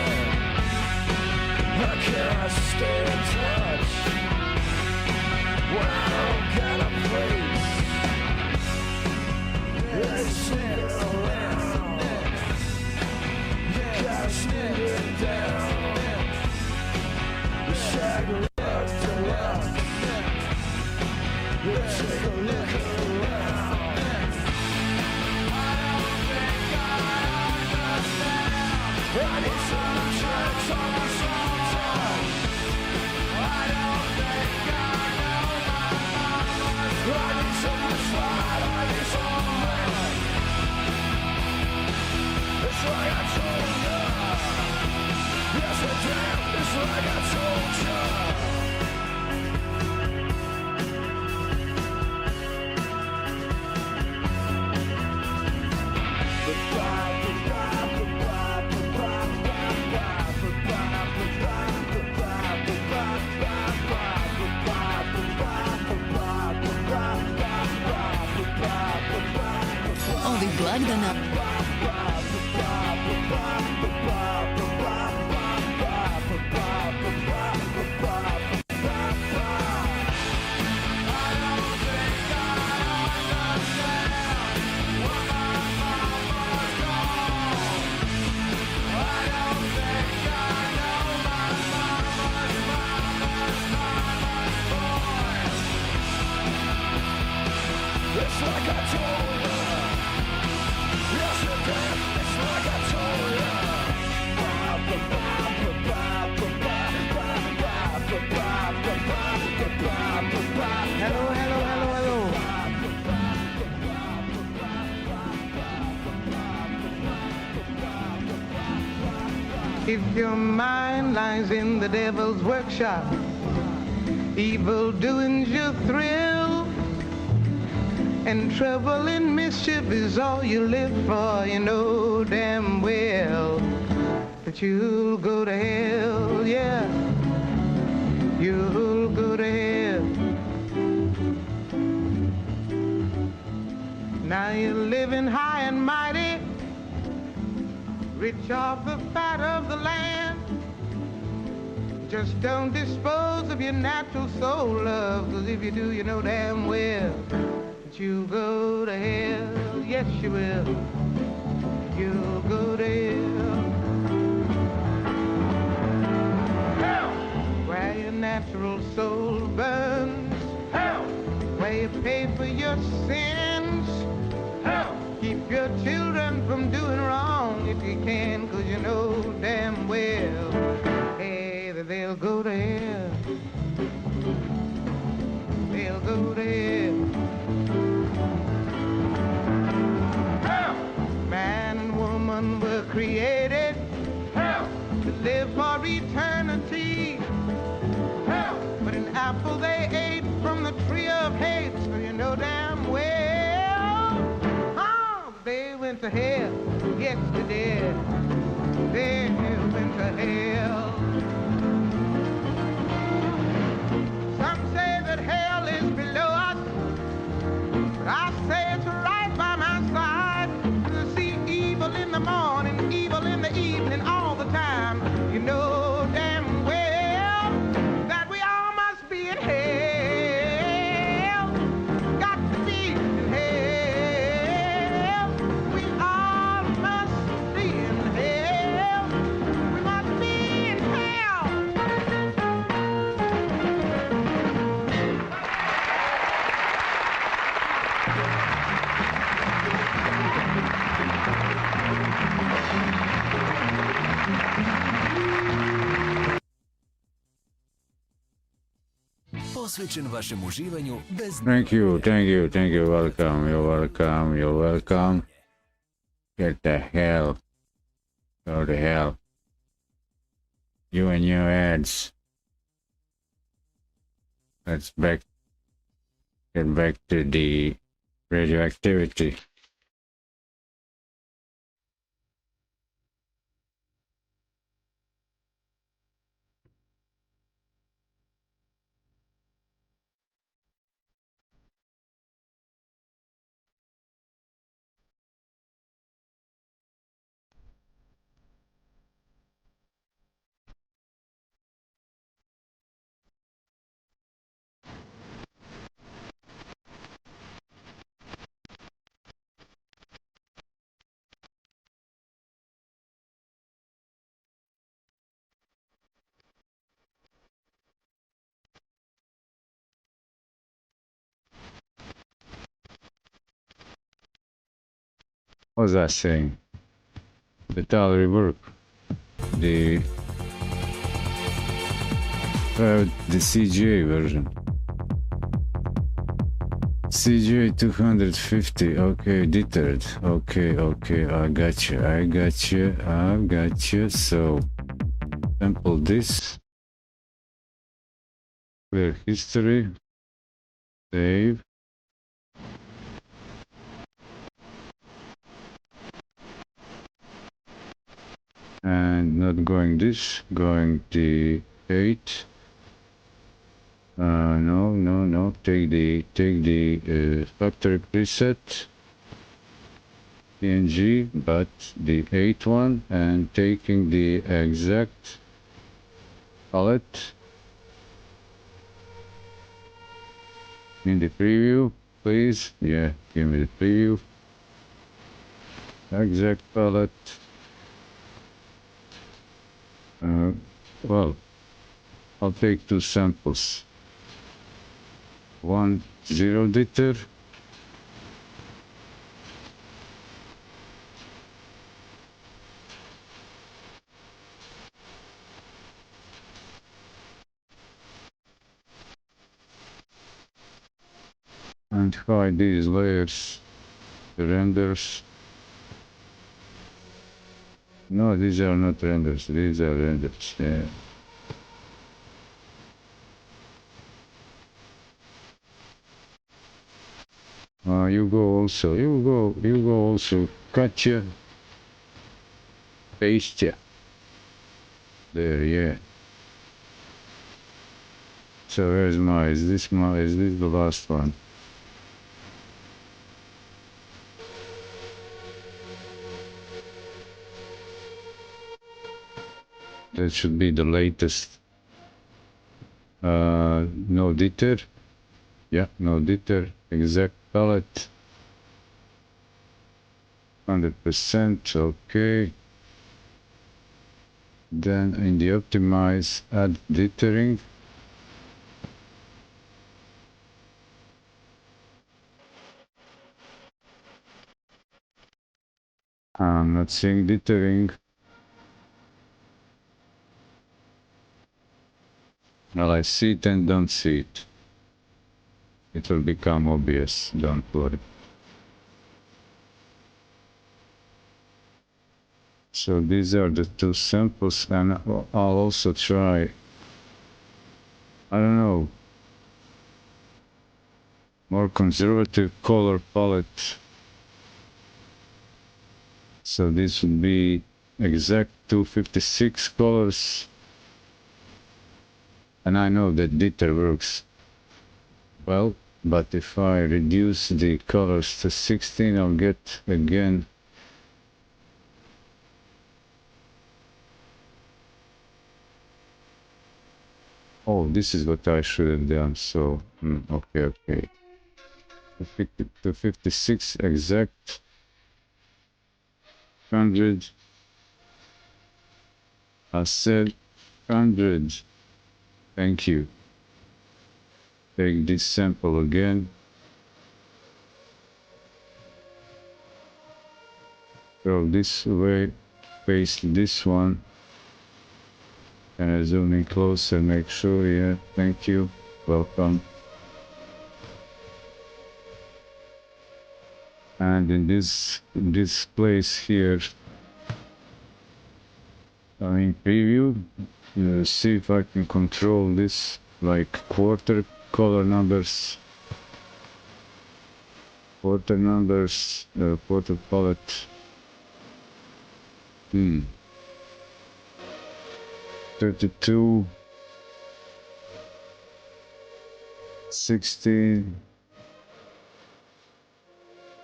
How can I stay in touch when I don't got a place? It's around. You gotta sneak it down. The shag left to left. You take a look around. I need some tracks on the soundtrack. I don't think I know my mama's. I need some slide, I need some land. It's like I told you. Yes, I did. It's like I told you. Ovi blagdana. It's like I told you. Yes, it did. It's like I told you. Hello, hello, hello, hello. If your mind lies in the devil's workshop, evil doing's your thrill, and trouble and mischief is all you live for, you know damn well that you'll go to hell, yeah, you'll go to hell. Now you're living high and mighty, rich off the fat of the land. Just don't dispose of your natural soul, love, 'cause if you do, you know damn well you'll go to hell, yes you will. You'll go to hell. Hell! Where your natural soul burns. Hell! Where you pay for your sins. Hell! Keep your children from doing wrong if you can, 'cause you know damn well, hey, that they'll go to hell. They'll go to hell. Man and woman were created to live for eternity. But an apple they ate from the tree of hate, so you know damn well, they went to hell yesterday. They went to hell. Some say that hell is below us, but I say it's right by my side. In the morning, evil in the evening, all the posvećen vašem uživanju bez... Thank you, thank you, thank you. Welcome, you're welcome, you're welcome. Get the hell. Go to hell. You and your ads. Let's get back to the radioactivity. What was I saying? The tile rework. The CGA version. CGA 250. Okay, deterred. Okay, I gotcha. So, sample this. Clear history. Save. And not going this, going the 8. No. Take the factory preset PNG, but the 8 one, and taking the exact palette in the preview, please. Yeah, give me the preview. Exact palette. Well, I'll take 2 samples. 1 0 liter. And hide these layers, the renders. No, these are not renders, these are renders, yeah. You go also, gotcha, paste ya. There, yeah. So where's is this the last one? That should be the latest. No deter. Yeah, no deter. Exact palette. 100%, okay. Then in the optimize, add dithering. I'm not seeing dithering. Well, I see it and don't see it. It will become obvious, don't worry. So these are the 2 samples, and I'll also try, I don't know, more conservative color palette. So this would be exact 256 colors. And I know that dithering works well, but if I reduce the colors to 16, I'll get again oh, this is what I should have done. So okay. 256 exact 100. I said 100. Thank you. Take this sample again. Go this way, paste this one. And I zoom in closer, make sure, yeah, thank you. welcome. And in this place here, in preview, see if I can control this like quarter color numbers, quarter palette. 32, 16.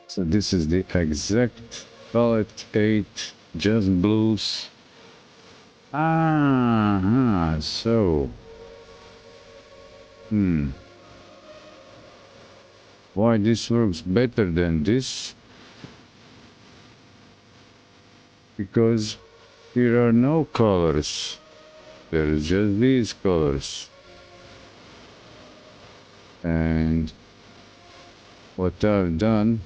So this is the exact palette. 8 just blues. So why this works better than this? Because here are no colors, there is just these colors. And what I've done,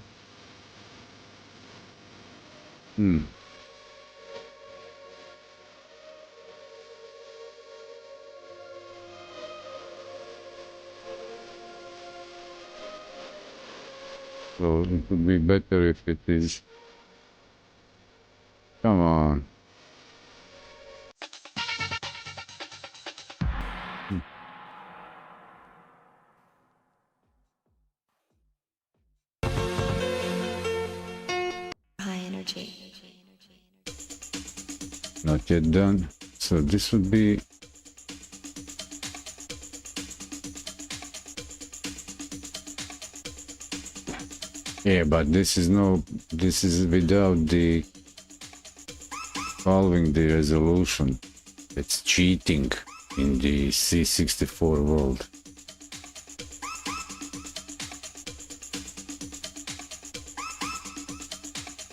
so it would be better if it is, come on. High energy. Not yet done. So this would be but this is without the following the resolution. It's cheating in the C64 world.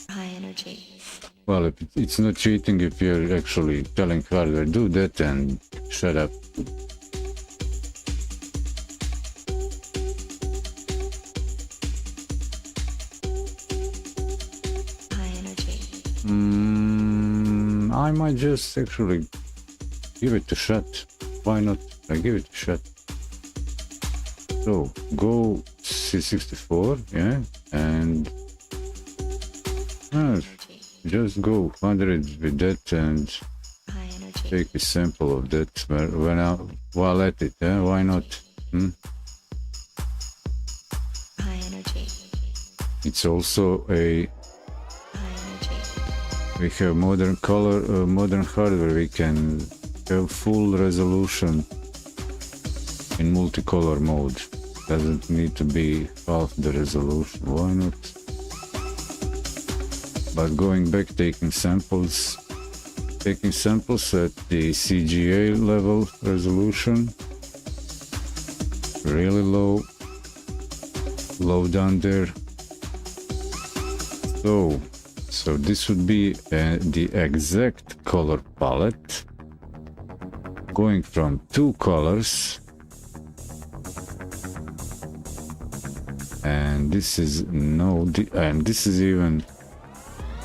High energy. Well, it's not cheating if you're actually telling hardware do that and shut up. High energy. I might just actually give it a shot. Why not? I give it a shot. So go C64, yeah, and just go 100 with that and High energy. take a sample of that while at it, yeah? Why not? High energy. It's also High energy. we have modern hardware. We can have full resolution in multicolor mode. Doesn't need to be half the resolution. Why not? But going back, taking samples at the CGA level resolution, really low down there. So this would be the exact color palette, going from 2 colors, and this is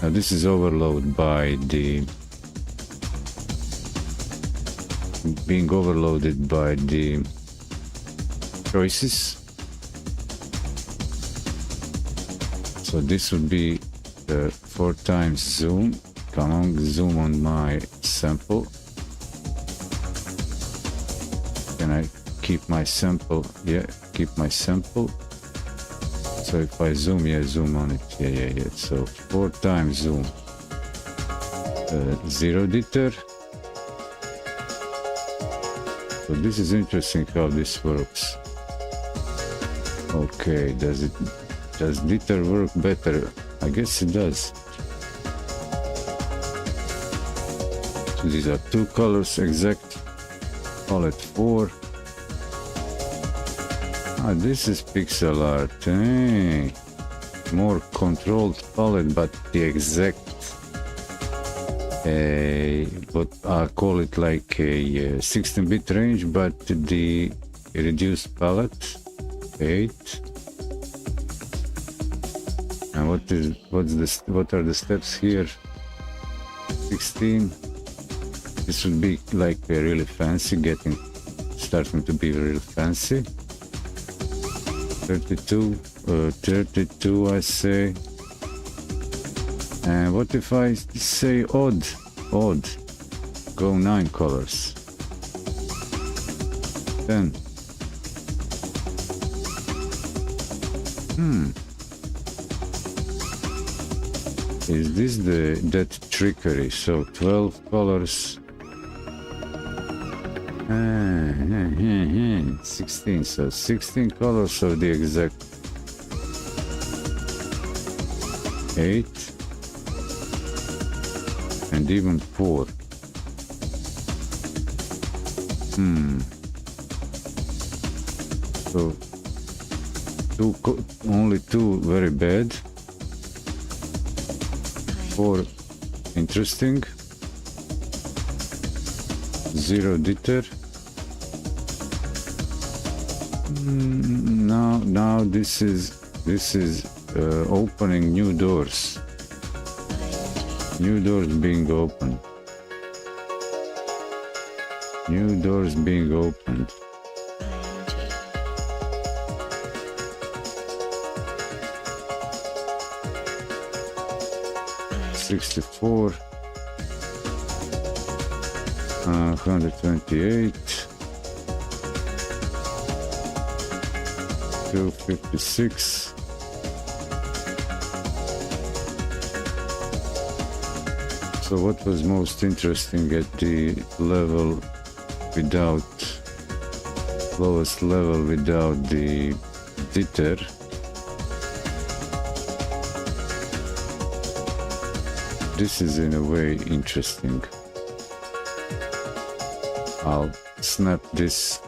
this is overloaded by being overloaded by the choices. So this would be 4 times zoom. Come on, zoom on my sample. Can I keep my sample? Yeah, keep my sample. So if I zoom, zoom on it. Yeah. So 4 times zoom. 0 jitter. So this is interesting how this works. Okay, does jitter work better? I guess it does. So these are 2 colors exact. Palette 4. This is pixel art. More controlled palette, but the exact what I call it like a 16-bit range, but the reduced palette 8. And what are the steps here? 16. This would be like really fancy, getting starting to be real fancy. 32, 32 I say. And what if I say odd? Odd. Go 9 colors. 10. Is this that trickery? So 12 colors. 16. So 16 colors of the exact 8 and even 4. So only 2 very bad. 4 interesting. 0 deter. Now this is opening new doors. New doors being opened. New doors being opened. $64, 128, 256. So what was most interesting at the level without, lowest level without the jitter? This is in a way interesting. I'll snap this.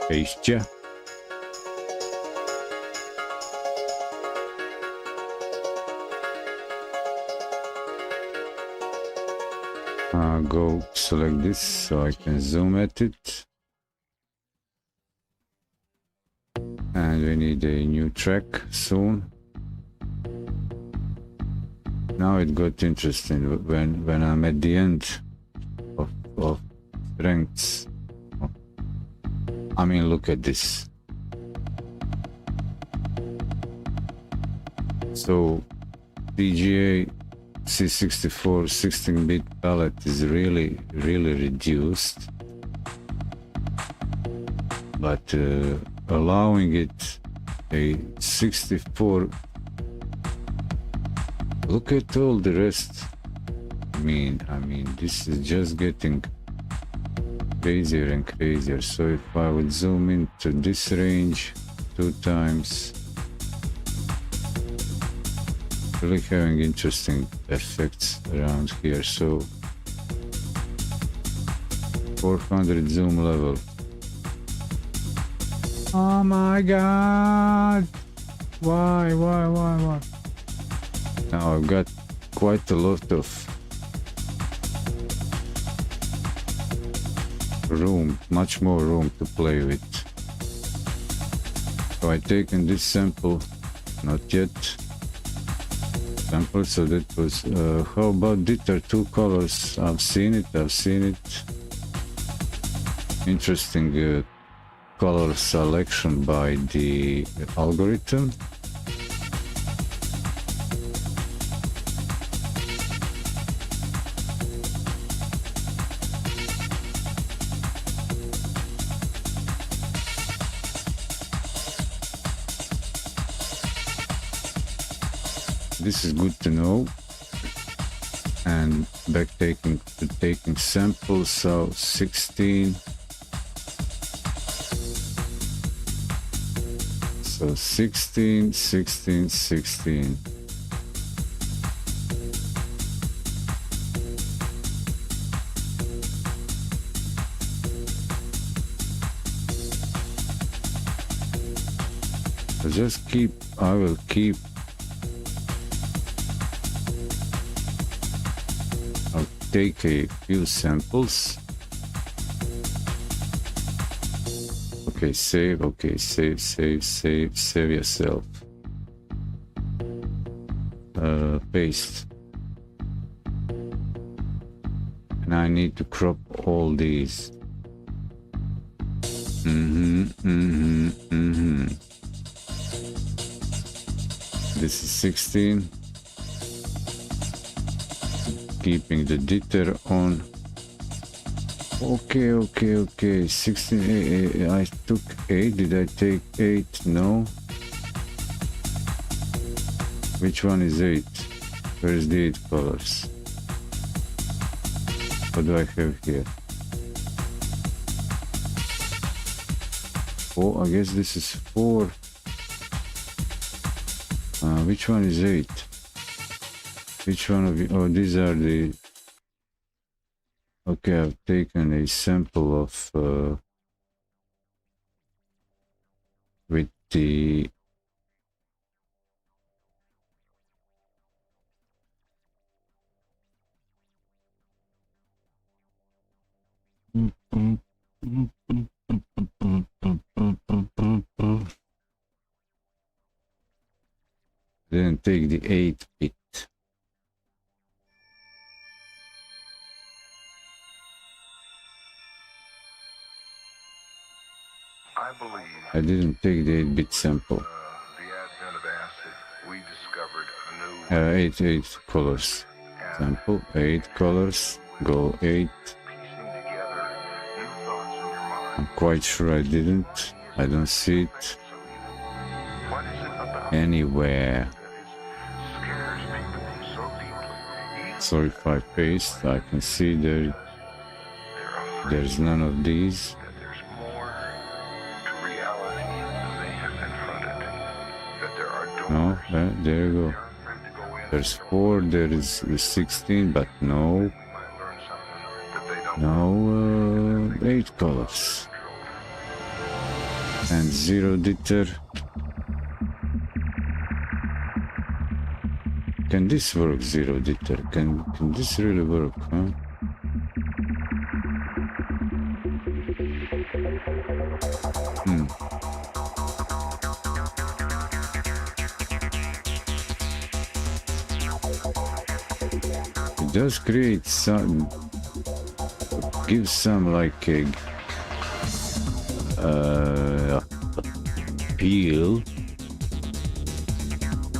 Paste. Go select this so I can zoom at it. And we need a new track soon. Now it got interesting when I'm at the end of strengths. I mean, look at this. So DGA C64 16-bit palette is really reduced, but allowing it a 64. Look at all the rest. I mean this is just getting crazier and crazier. So if I would zoom into this range 2 times, really having interesting effects around here. So 400 zoom level. Oh my god, why? Now I've got quite a lot of room, much more room to play with. So I've taken this sample, not yet sample, so that was how about jitter 2 colors? I've seen it. Interesting color selection by the algorithm. This is good to know. And back taking samples, so 16. So 16. So I will keep. I'll take a few samples. Okay, save. Okay, save yourself. Paste. And I need to crop all these. This is 16. Keeping the jitter on. Okay. 16. I took 8. Did I take 8? No. Which one is 8? Where is the 8 colors? What do I have here? Oh, I guess this is 4. Which one is 8? Which one of you? Oh, these are the... Okay, I've taken a sample of... with the... Then take the 8-bit. I believe I didn't take the 8-bit sample. the advent of acid, we discovered a new 8 colors. Sample, 8 colors. Go 8. piecing together new thoughts in your mind. I'm quite sure I didn't. I don't see it What is it about anywhere. that scares people so deeply? Even So if I paste, I can see they're afraid there's none of these. that there's more to reality than they have confronted. That there are doors No, there you go. they're afraid to go in. There's 4, there is the 16, but no, They might learn something that they don't no 8 colors. And 0 jitter. Can this work, 0 jitter? Can this really work, huh? It does create some, gives some like a appeal.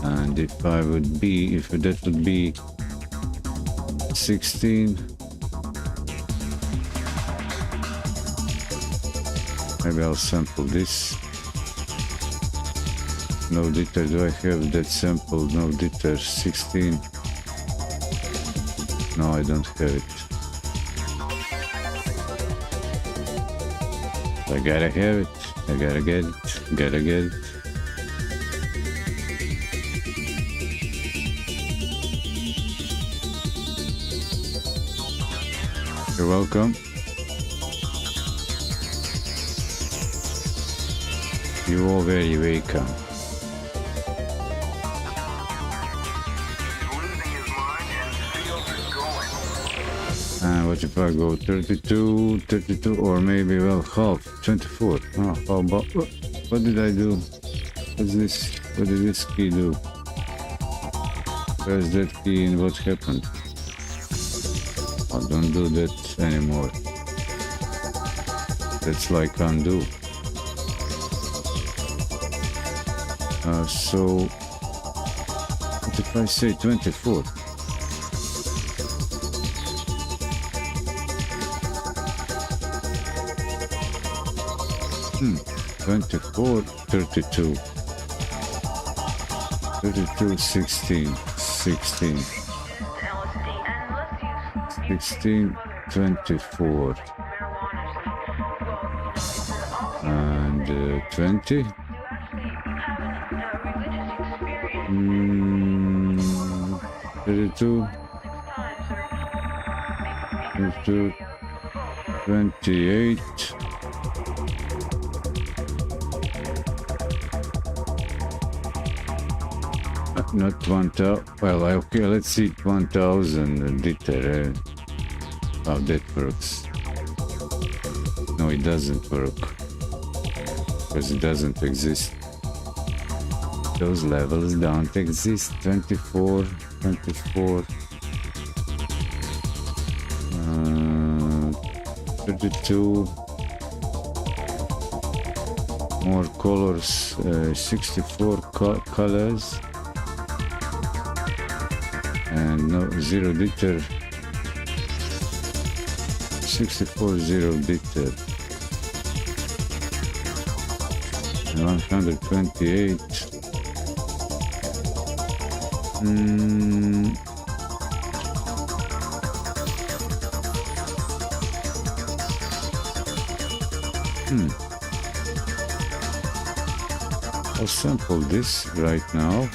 And if that would be 16, maybe I'll sample this. No jitter. Do I have that sample? No jitter. 16. No, I don't have it. I gotta have it. I gotta get it. Gotta get it. You're welcome. You all very welcome. losing his mind and feels it going. And what if I go 32, or maybe, well, half, 24. Oh, how about, what did I do? What's this? What did this key do? Press that key and what happened? I don't do that anymore. That's like undo. So, what if I say 24? Hmm, 24, 32. 32, 16, 16. 16, 24. And 20. 32, 32, 28. Not 1,000. Well, okay, let's see 1,000 jitter. How that works. No, it doesn't work. because it doesn't exist. Those levels don't exist. 24, 24, 32, more colors, 64 colors, and no zero ditter, 64 zero ditter, and 128. I'll sample this right now.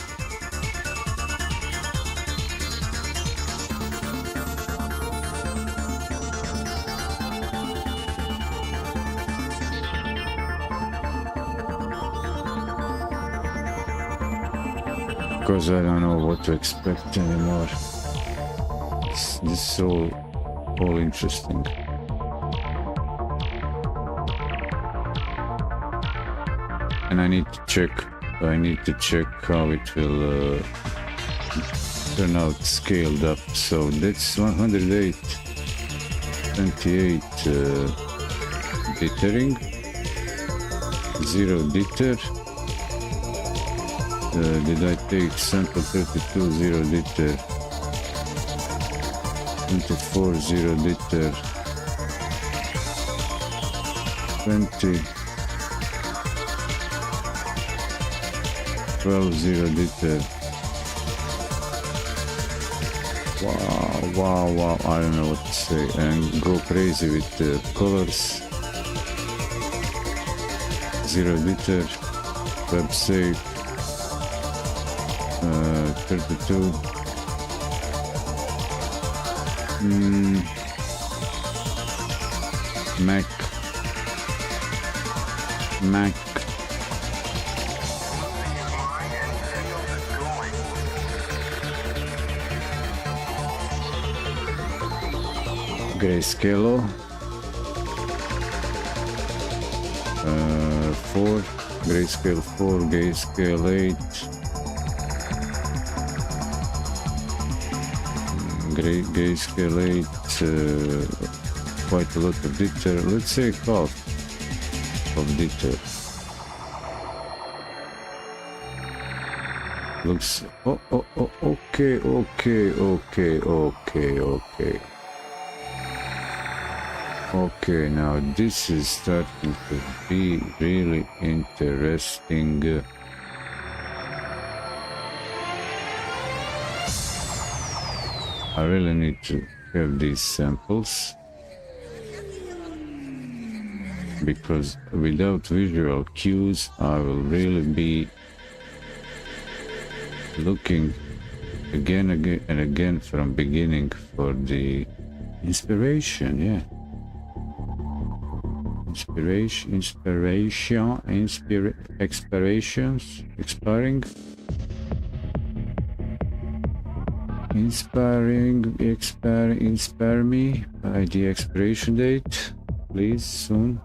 Because I don't know what to expect anymore. This is all interesting. And I need to check how it will turn out scaled up. So that's 108, 28 dithering, zero ditter. Did I take sample 32 zero ditter, 24 zero ditter, 20, 12 zero ditter. Wow, I don't know what to say. And go crazy with the colors. Zero ditter, web safe, 32. Mac. Grayscale 4, grayscale 4, grayscale 8, grayscale 8, quite a lot of ditter. Let's say half of ditter. Looks okay, now this is starting to be really interesting. I really need to have these samples, because without visual cues I will really be looking again and again from beginning for the inspiration. Yeah, inspire me by the expiration date, please, soon.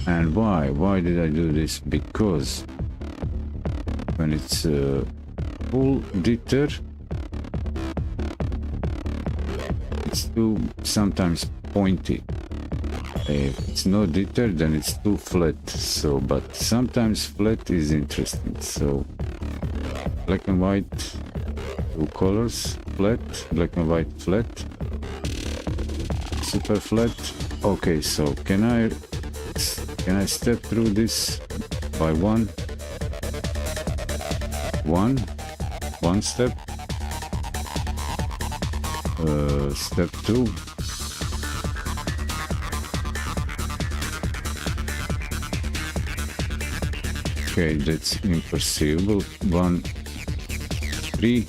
And why did I do this? Because when it's full ditter, it's too sometimes pointy. If it's no ditter, then it's too flat. So, but sometimes flat is interesting. So, black and white, two colors, flat, black and white, flat, super flat. Okay, so can I step through this by one step? Step 2. Okay, that's imperceivable. 1, 3.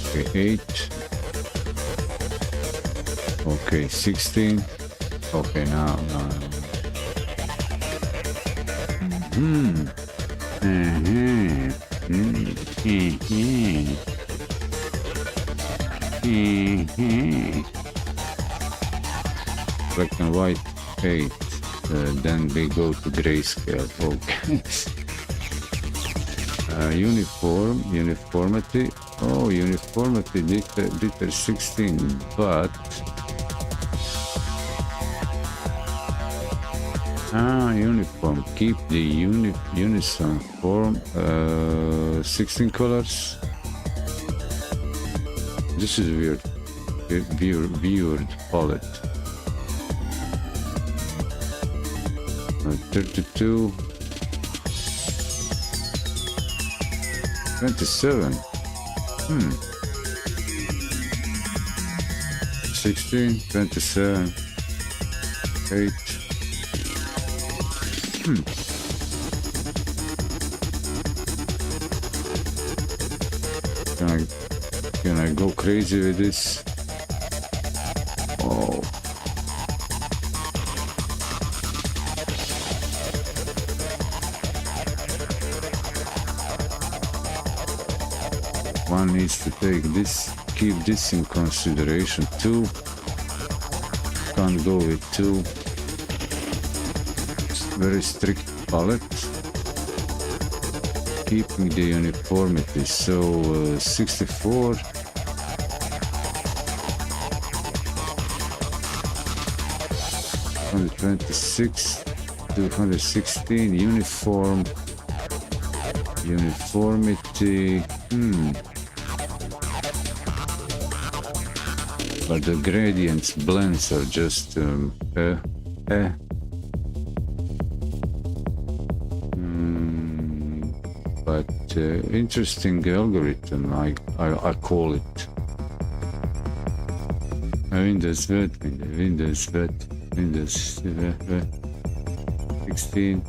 Okay, 8. Okay, 16. Okay, now. Black and white 8. Then we go to grayscale. Okay. Uniformity. Oh, uniformity detail 16, but uniform. Keep the unison form. 16 colors. This is weird. Weird palette. 32. 27. 16, 27, 8. Can I go crazy with this? Oh. One needs to take this, keep this in consideration too. Can't go with two. Very strict palette. Keeping the uniformity. So 64. 126, 216, uniform. Uniformity. But the gradients blends are just but interesting algorithm, I call it. Windows 16.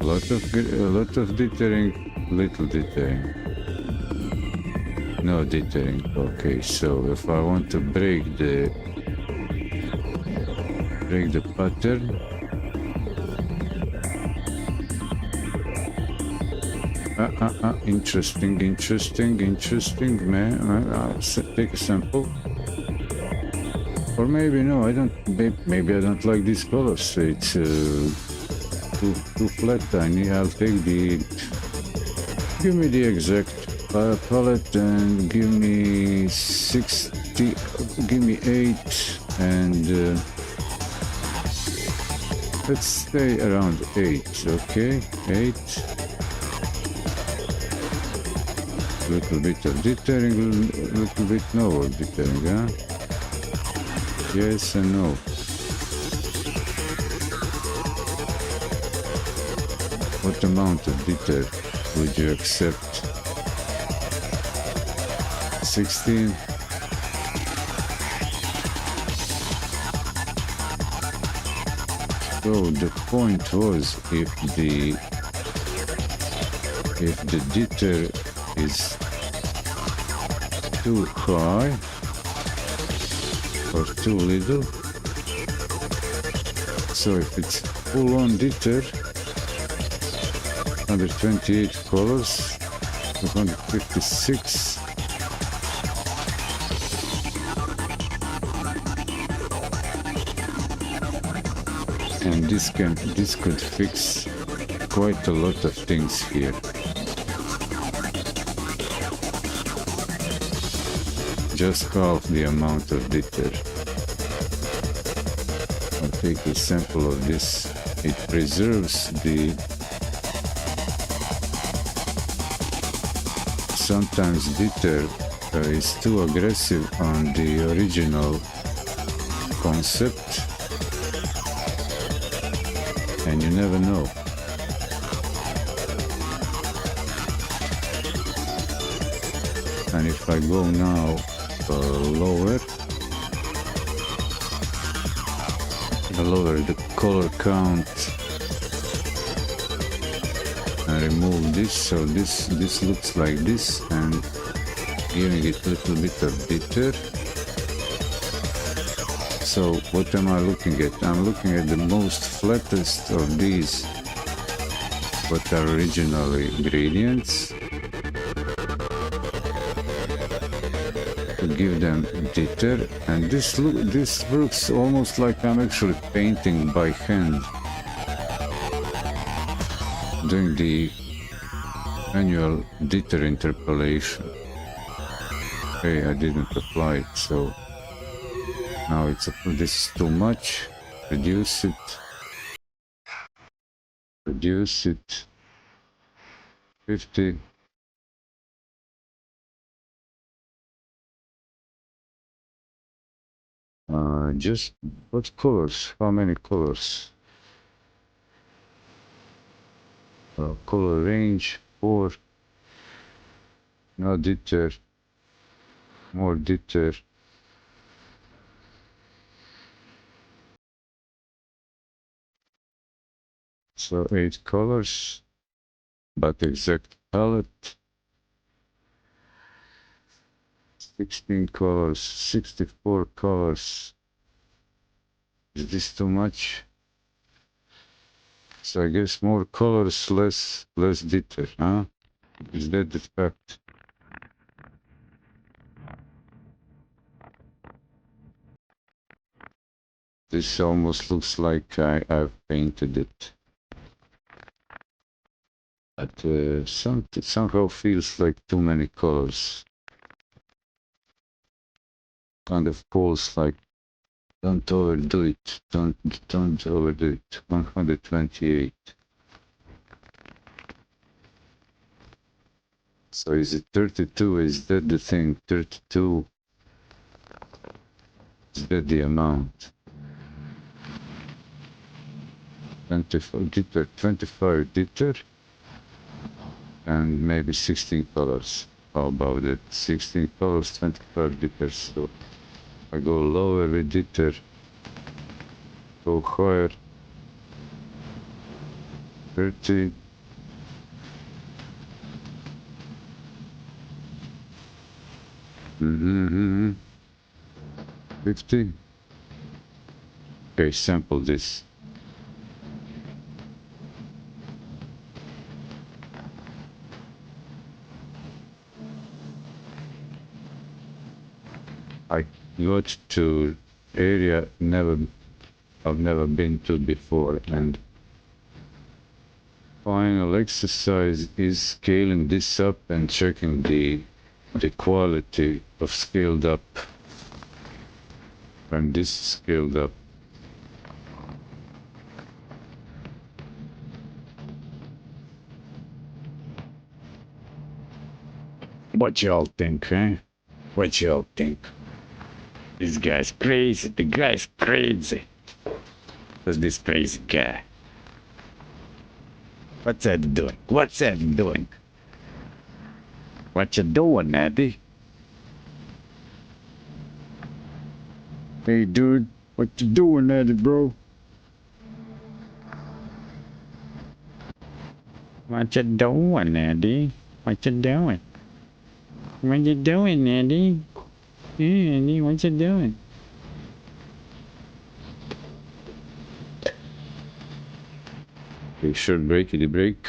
'A lot of dithering, little dithering. No dithering. Okay, so if I want to break the pattern, interesting, man. I'll take a sample. Or maybe no, I don't. Maybe I don't like these colors. It's too flat. I'll take the. Give me the exact palette and give me 60. Give me 8 and. Let's stay around 8, okay? 8. Little bit of dithering, little bit no dithering, huh? Yes and no. What amount of dithering would you accept? 16. So the point was if the jitter is too high or too little, so if it's full on jitter, 128 colors, 256. And this could fix quite a lot of things here. Just half the amount of jitter. I'll take a sample of this. It preserves the. Sometimes jitter is too aggressive on the original concept. And you never know. And if I go now lower the color count and remove this, so this looks like this, and giving it a little bit of jitter. So what am I looking at? I'm looking at the most flattest of these what are original ingredients to give them detail, and this looks almost like I'm actually painting by hand, doing the manual detail interpolation. Okay, I didn't apply it, so now this is too much. Reduce it. Reduce it. 50. Just what colors? How many colors? Color range 4. No detail. More detail. So 8 colors, but exact palette. 16 colors, 64 colors. Is this too much? So I guess more colors, less detail, huh? Is that the fact? This almost looks like I've painted it. But it somehow feels like too many colors. Kind of calls like, don't overdo it, don't overdo it. 128. So is it 32? Is that the thing? 32? Is that the amount? 25 detail, 25 detail, and maybe 16 colors. How about it? 16 colors, 25 details. So I go lower with detail, go higher. 30. Mm-hmm. 50. Okay, sample this. I got to area I've never been to before, and final exercise is scaling this up and checking the quality of scaled up. And this is scaled up. What y'all think, eh? What y'all think? This guy's crazy. The guy's crazy. Who's this crazy guy? What's that doing? What's that doing? What you doing, Eddy? Hey, dude. What you doing, Eddy, bro? What you doing, Eddy? What you doing? What you doing, Eddy? Yeah, Eddy, what you doing? Okay, short breakity break.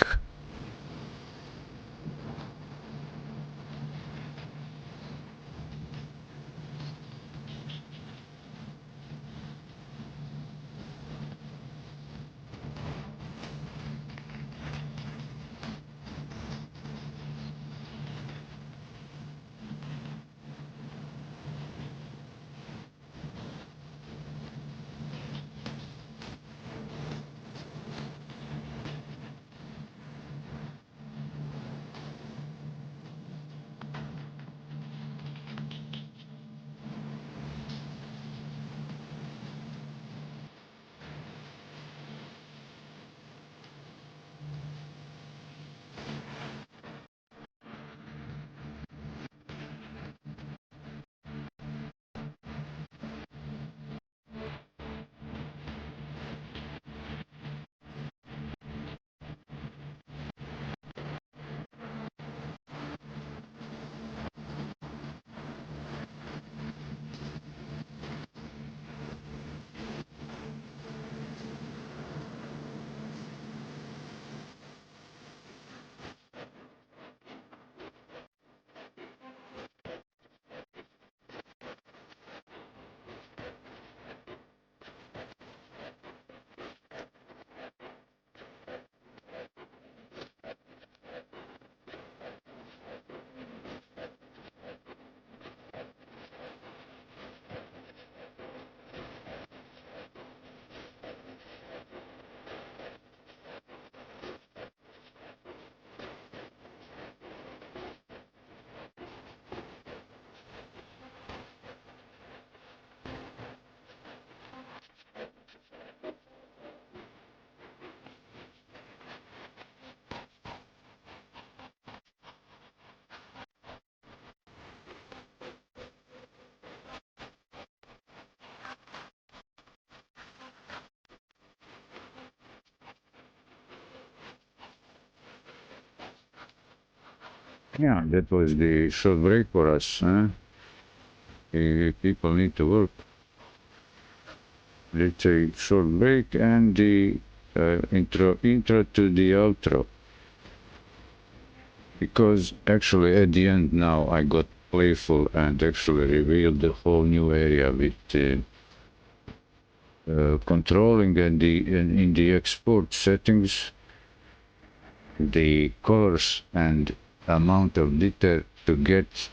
Yeah, that was the short break for us, huh? People need to work. Let's take short break and the intro to the outro. Because actually at the end now I got playful and actually revealed the whole new area with controlling and in the export settings the colors and amount of detail to get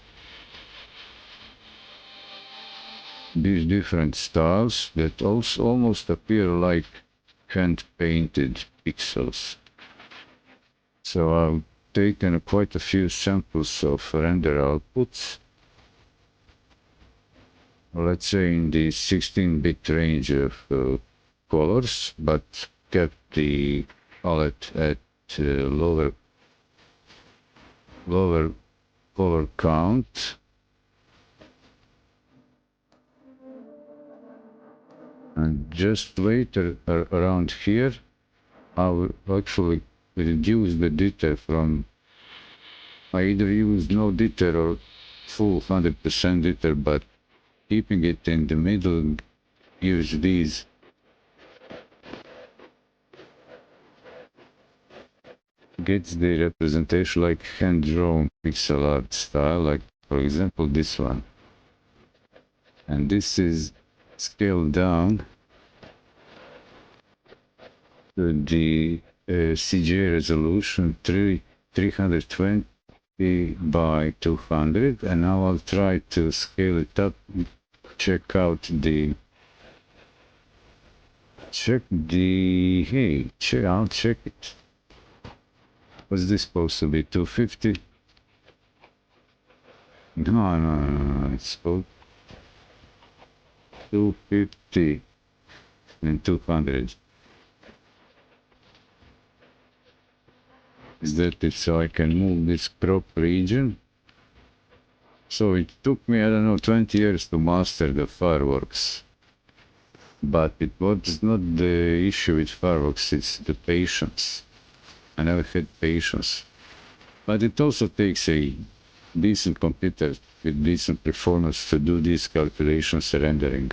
these different styles that also almost appear like hand painted pixels. So I've taken quite a few samples of render outputs, let's say in the 16-bit range of colors, but kept the palette at lower color count. And just later around here, I will actually reduce the detail from, I either use no detail or full 100% detail, but keeping it in the middle, use these. Gets the representation like hand-drawn pixel art style, like for example this one. And this is scaled down to the CGA resolution 320 by 200, and now I'll try to scale it up. Check out the I'll check it. What's this supposed to be? 250? No, it's supposed 250 and 200. Is that it? So I can move this crop region. So it took me, I don't know, 20 years to master the fireworks. But it was not the issue with fireworks, it's the patience. I never had patience. But it also takes a decent computer with decent performance to do these calculations rendering.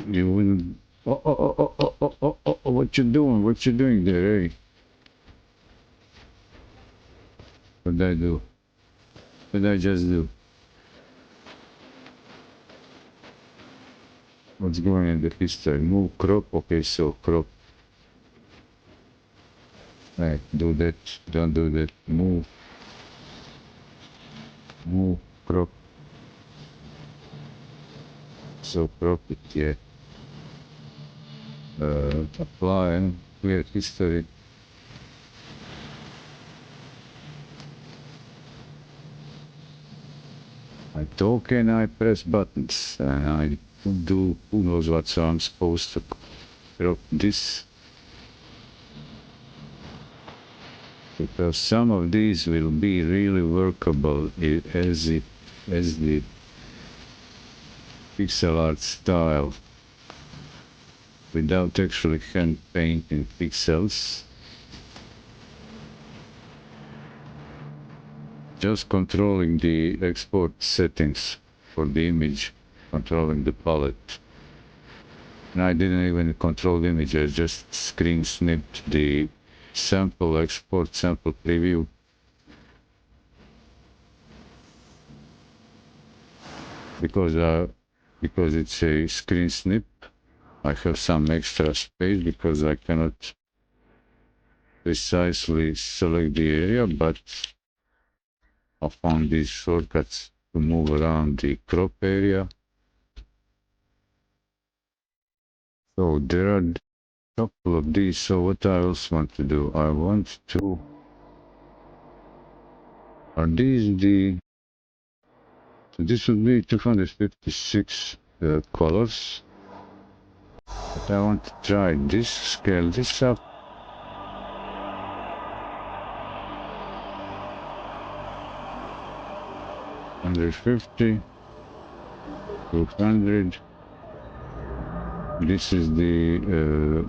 You wouldn't... Oh, what you doing? What you doing there, eh? What did I do? What did I just do? What's going in the history? Move crop? Okay, so crop. Right, do that. Don't do that. Move. Move crop. So crop it, yeah. Apply and clear history. I talk and I press buttons and I do who knows what, so I'm supposed to crop this. Because some of these will be really workable as the pixel art style without actually hand painting pixels. Just controlling the export settings for the image, controlling the palette. And I didn't even control the image, I just screen snipped the sample export, sample preview. Because it's a screen snip, I have some extra space because I cannot precisely select the area, but I found these shortcuts to move around the crop area. So there are a couple of these. So what I also want to do, I want to... Are these the... So this would be 256 colors. But I want to try this, scale this up. Under 50, 200. This is the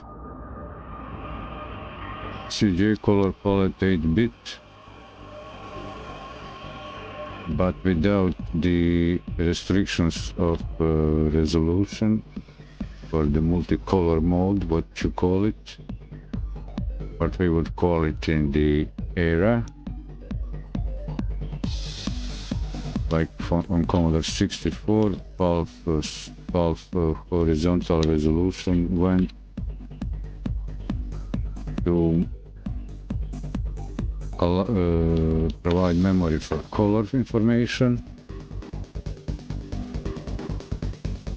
CJ color palette 8-bit, but without the restrictions of resolution or the multicolor mode, what you call it, what we would call it in the era, like on Commodore 64, half horizontal resolution went to provide memory for color information.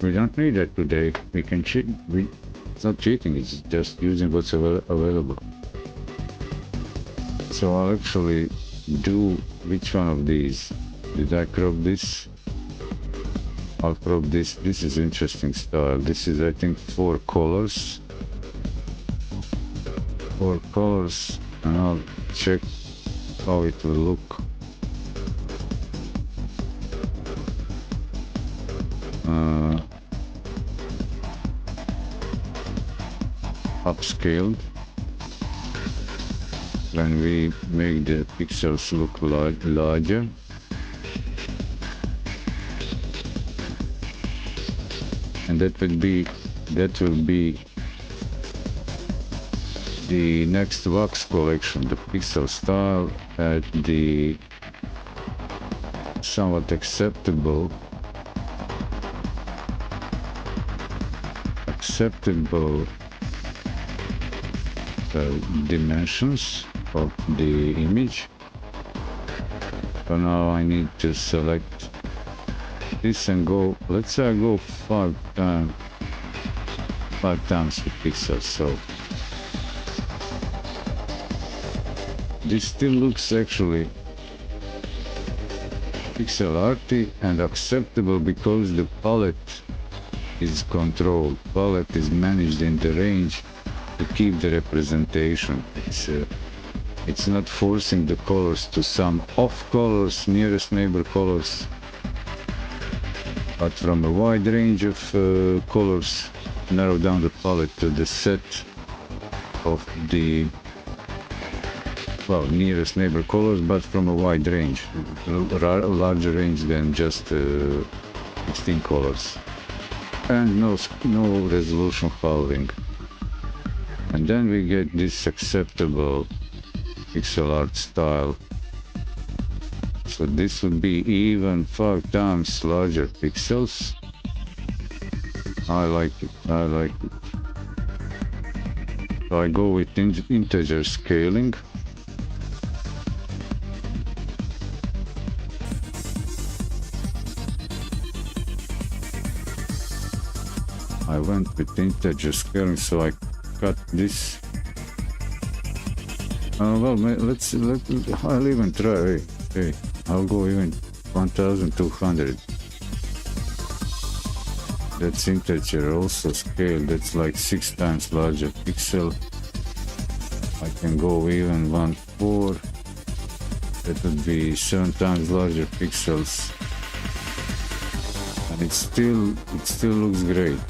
We don't need that today. We can cheat. It's not cheating, it's just using what's available. So I'll actually do which one of these. Did I crop this? I'll crop this. This is interesting style. This is, I think, 4 colors. 4 colors, and I'll check how it will look. Upscaled. When we make the pixels look larger. And that will be the next wax collection, the pixel style at the somewhat acceptable dimensions of the image. So now I need to select this and go, let's say I go 5 times the pixels. So this still looks actually pixel arty and acceptable because the palette is controlled. Palette is managed in the range to keep the representation. It's not forcing the colors to some off colors, nearest neighbor colors, but from a wide range of colors, narrow down the palette to the set of the nearest neighbor colors, but from a wide range, a larger range than just 16 colors, and no resolution fouling. And then we get this acceptable pixel art style. So this would be even 5 times larger pixels. I like it. So I go with integer scaling. I went with integer scaling, so I cut this. I'll even try. Hey, I'll go even 1200. That's integer also scale. That's like 6 times larger pixel. I can go even 1/4. That would be 7 times larger pixels, and it still looks great.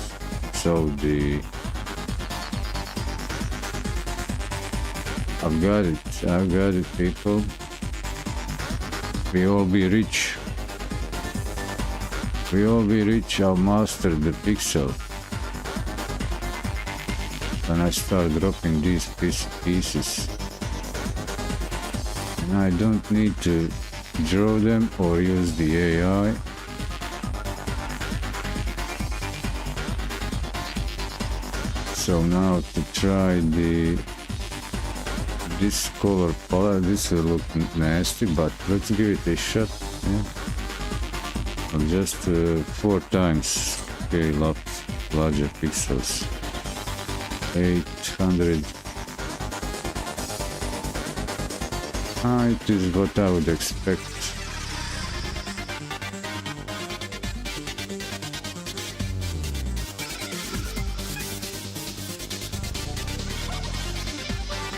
So I've got it, people. We all be rich. I'll master the pixel. When I start dropping these pieces. And I don't need to draw them or use the AI. So now to try this color palette, this will look nasty, but let's give it a shot. Yeah. Just 4 times scale up larger pixels. 800. It is what I would expect.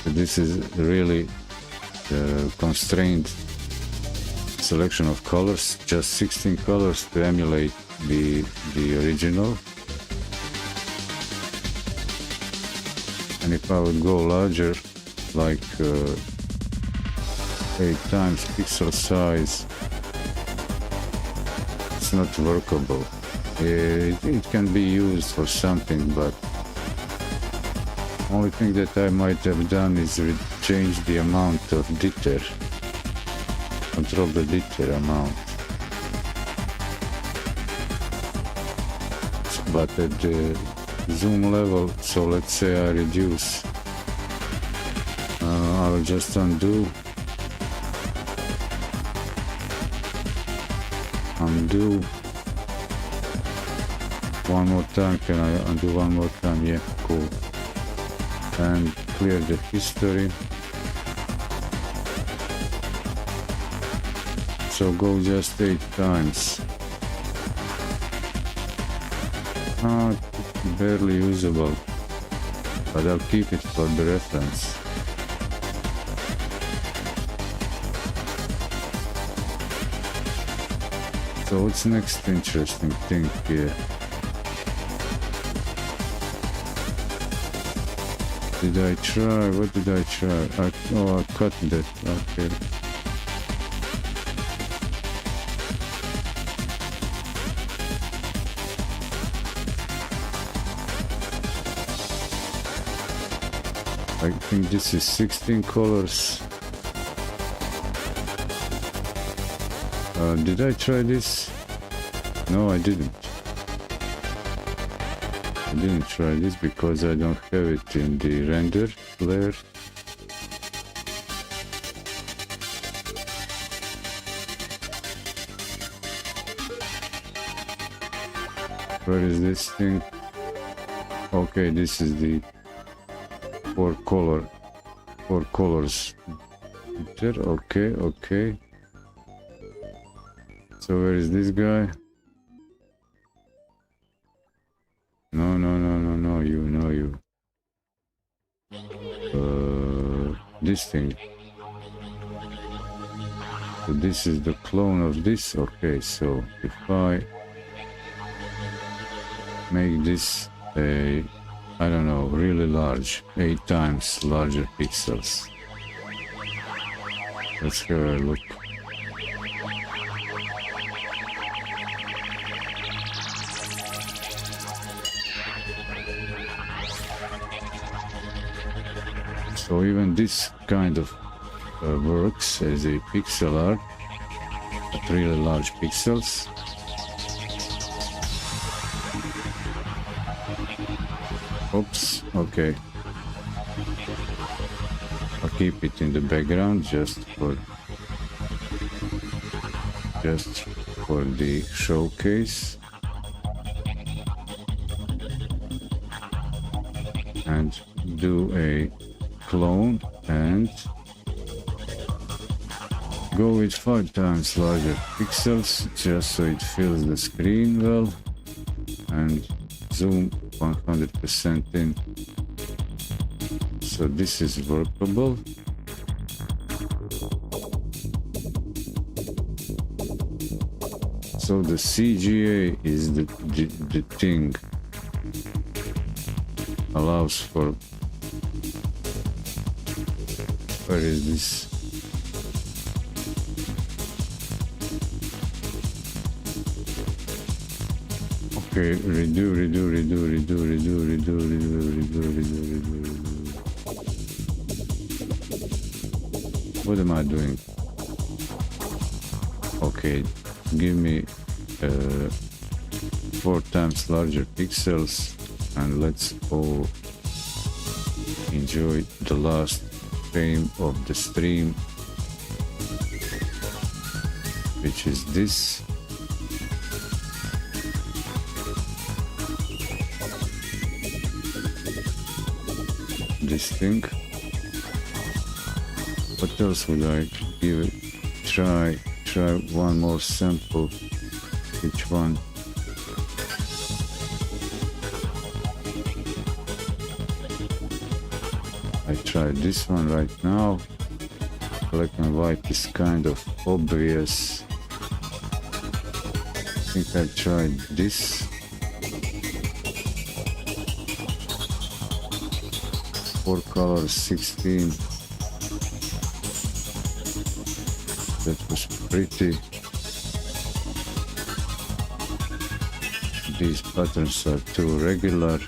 This is really constrained selection of colors, just 16 colors to emulate the original. And if I would go like 8 times pixel size, it's not workable. It can be used for something, but only thing that I might have done is change the amount of jitter, control the jitter amount. But at the zoom level, so let's say I reduce, I will just undo one more time. Can I undo one more time? Yeah, cool. And clear the history. So go just 8 times. Barely usable, but I'll keep it for the reference. So what's next interesting thing here? Did I try? What did I try? I cut that. Okay. I think this is 16 colors. Did I try this? No, I didn't. I didn't try this because I don't have it in the render layer. Where is this thing? Okay, this is the four colors. Okay. So where is this guy? No, you. This thing. So this is the clone of this. Okay, so if I make this a, I don't know, really large, 8 times larger pixels. Let's have a look. So even this kind of works as a pixel art, at really large pixels. Oops, okay. I'll keep it in the background just for the showcase. And do a clone and go with 5 times larger pixels just so it fills the screen well, and zoom 100% in. So this is workable. So the CGA is the thing, allows for, where is this? Okay, redo. What am I doing? Okay, give me 4 times larger pixels, and let's all enjoy the last frame of the stream, which is this. This thing. What else would I give it? Try one more sample. Which one? I try this one right now. Black and white is kind of obvious. I think I tried this. 4 colors, 16. pretty. These patterns are too regular.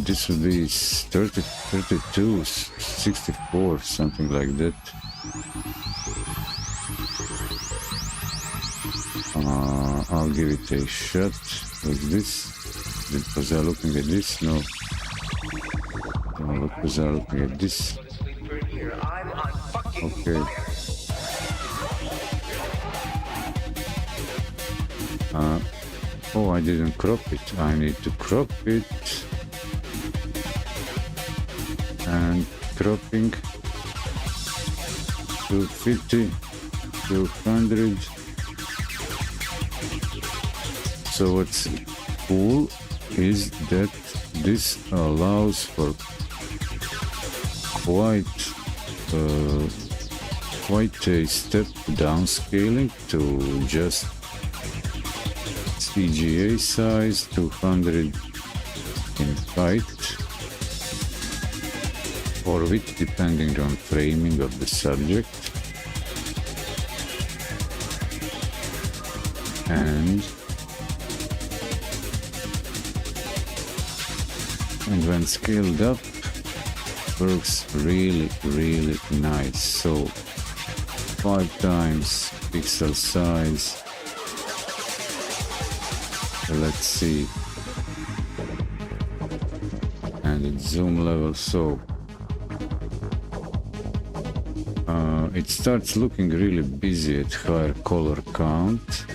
This would be 30, 32, 64, something like that. I'll give it a shot like this. Was I looking at this? No. What was I looking at this? Okay. Oh, I didn't crop it. I need to crop it. And cropping 250, 200. So what's cool is that this allows for quite a step downscaling to just CGA size 200 in height or width depending on framing of the subject, and when scaled up works really nice. So 5 times pixel size. Let's see, and its zoom level. So it starts looking really busy at higher color count.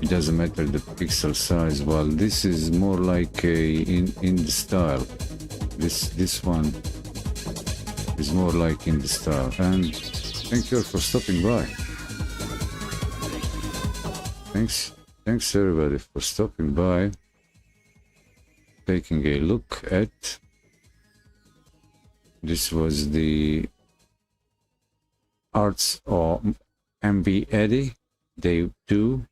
It doesn't matter the pixel size, while this is more like a in the style. This one is more like in the style. And thank you for stopping by. Thanks everybody for stopping by, taking a look at. This was the Arts of MVEddy, day 2,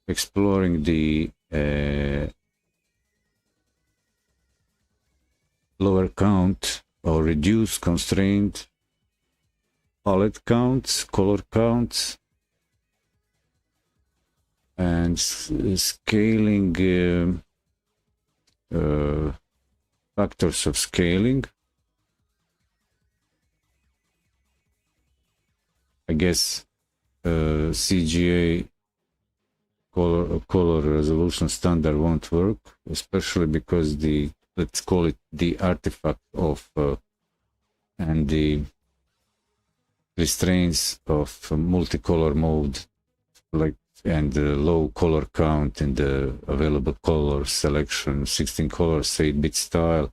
exploring the lower count or reduced constraint palette counts, color counts, and scaling factors of scaling. I guess CGA color resolution standard won't work, especially because the, let's call it the artifact of and the restraints of multicolor mode, like, and the low color count in the available color selection, 16 colors, 8-bit style,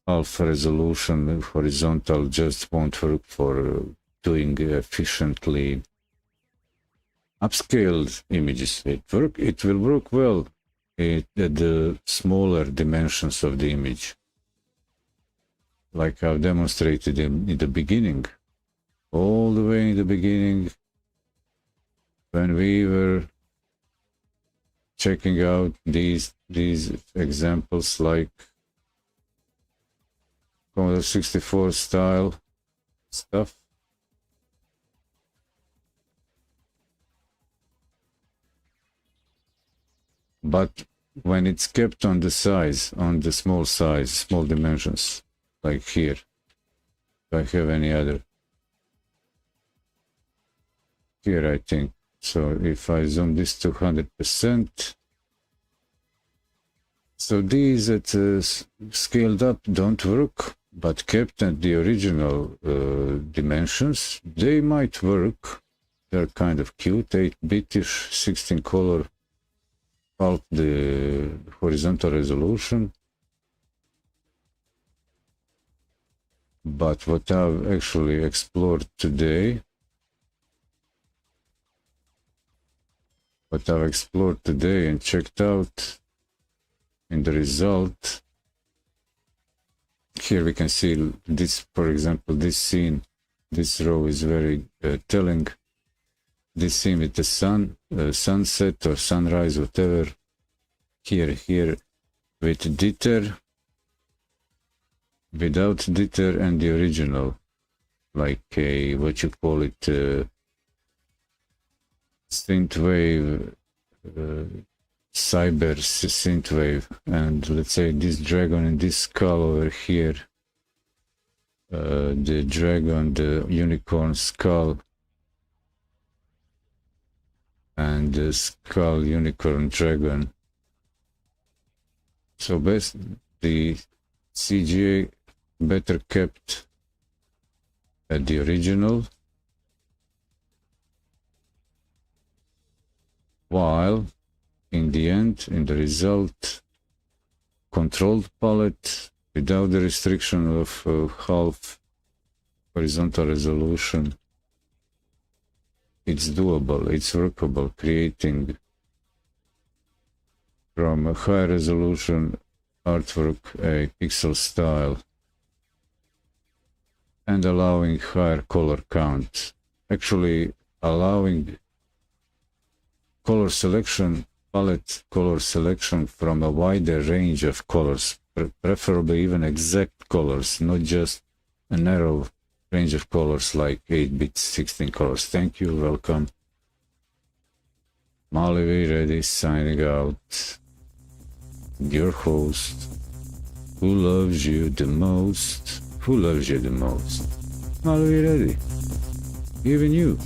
alpha resolution, horizontal just won't work for doing efficiently upscaled images. It will work well at the smaller dimensions of the image, like I've demonstrated in the beginning, all the way in the beginning, when we were checking out these examples, like Commodore 64 style stuff. But when it's kept on the size, on the small size, small dimensions, like here, do I have any other? Here, I think. So if I zoom this to 100%, so these at scaled up don't work, but kept at the original dimensions, they might work. They're kind of cute, 8-bit-ish, 16 color, half the horizontal resolution. But what I've actually explored today, and checked out in the result, here we can see this, for example, this scene, this row is very telling. This scene with the sun, sunset or sunrise, whatever. Here, with dither, without dither, and the original, like a what you call it, synthwave, cyber synthwave, and let's say this dragon and this skull over here, the dragon, the unicorn skull, and the skull unicorn dragon. So best the CGA better kept at the original, while in the end, in the result, controlled palette without the restriction of half horizontal resolution, it's doable, it's workable, creating from a high resolution artwork a pixel style and allowing higher color count, actually allowing color selection, palette color selection from a wider range of colors, preferably even exact colors, not just a narrow range of colors like 8-bit 16 colors. Thank you, welcome. MaliVirEddy signing out. Your host, who loves you the most? Who loves you the most? MaliVirEddy. Even you.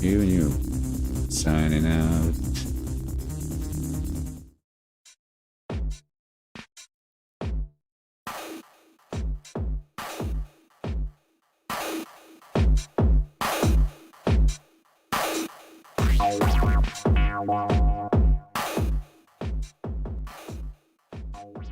Even you. Signing out. Wow.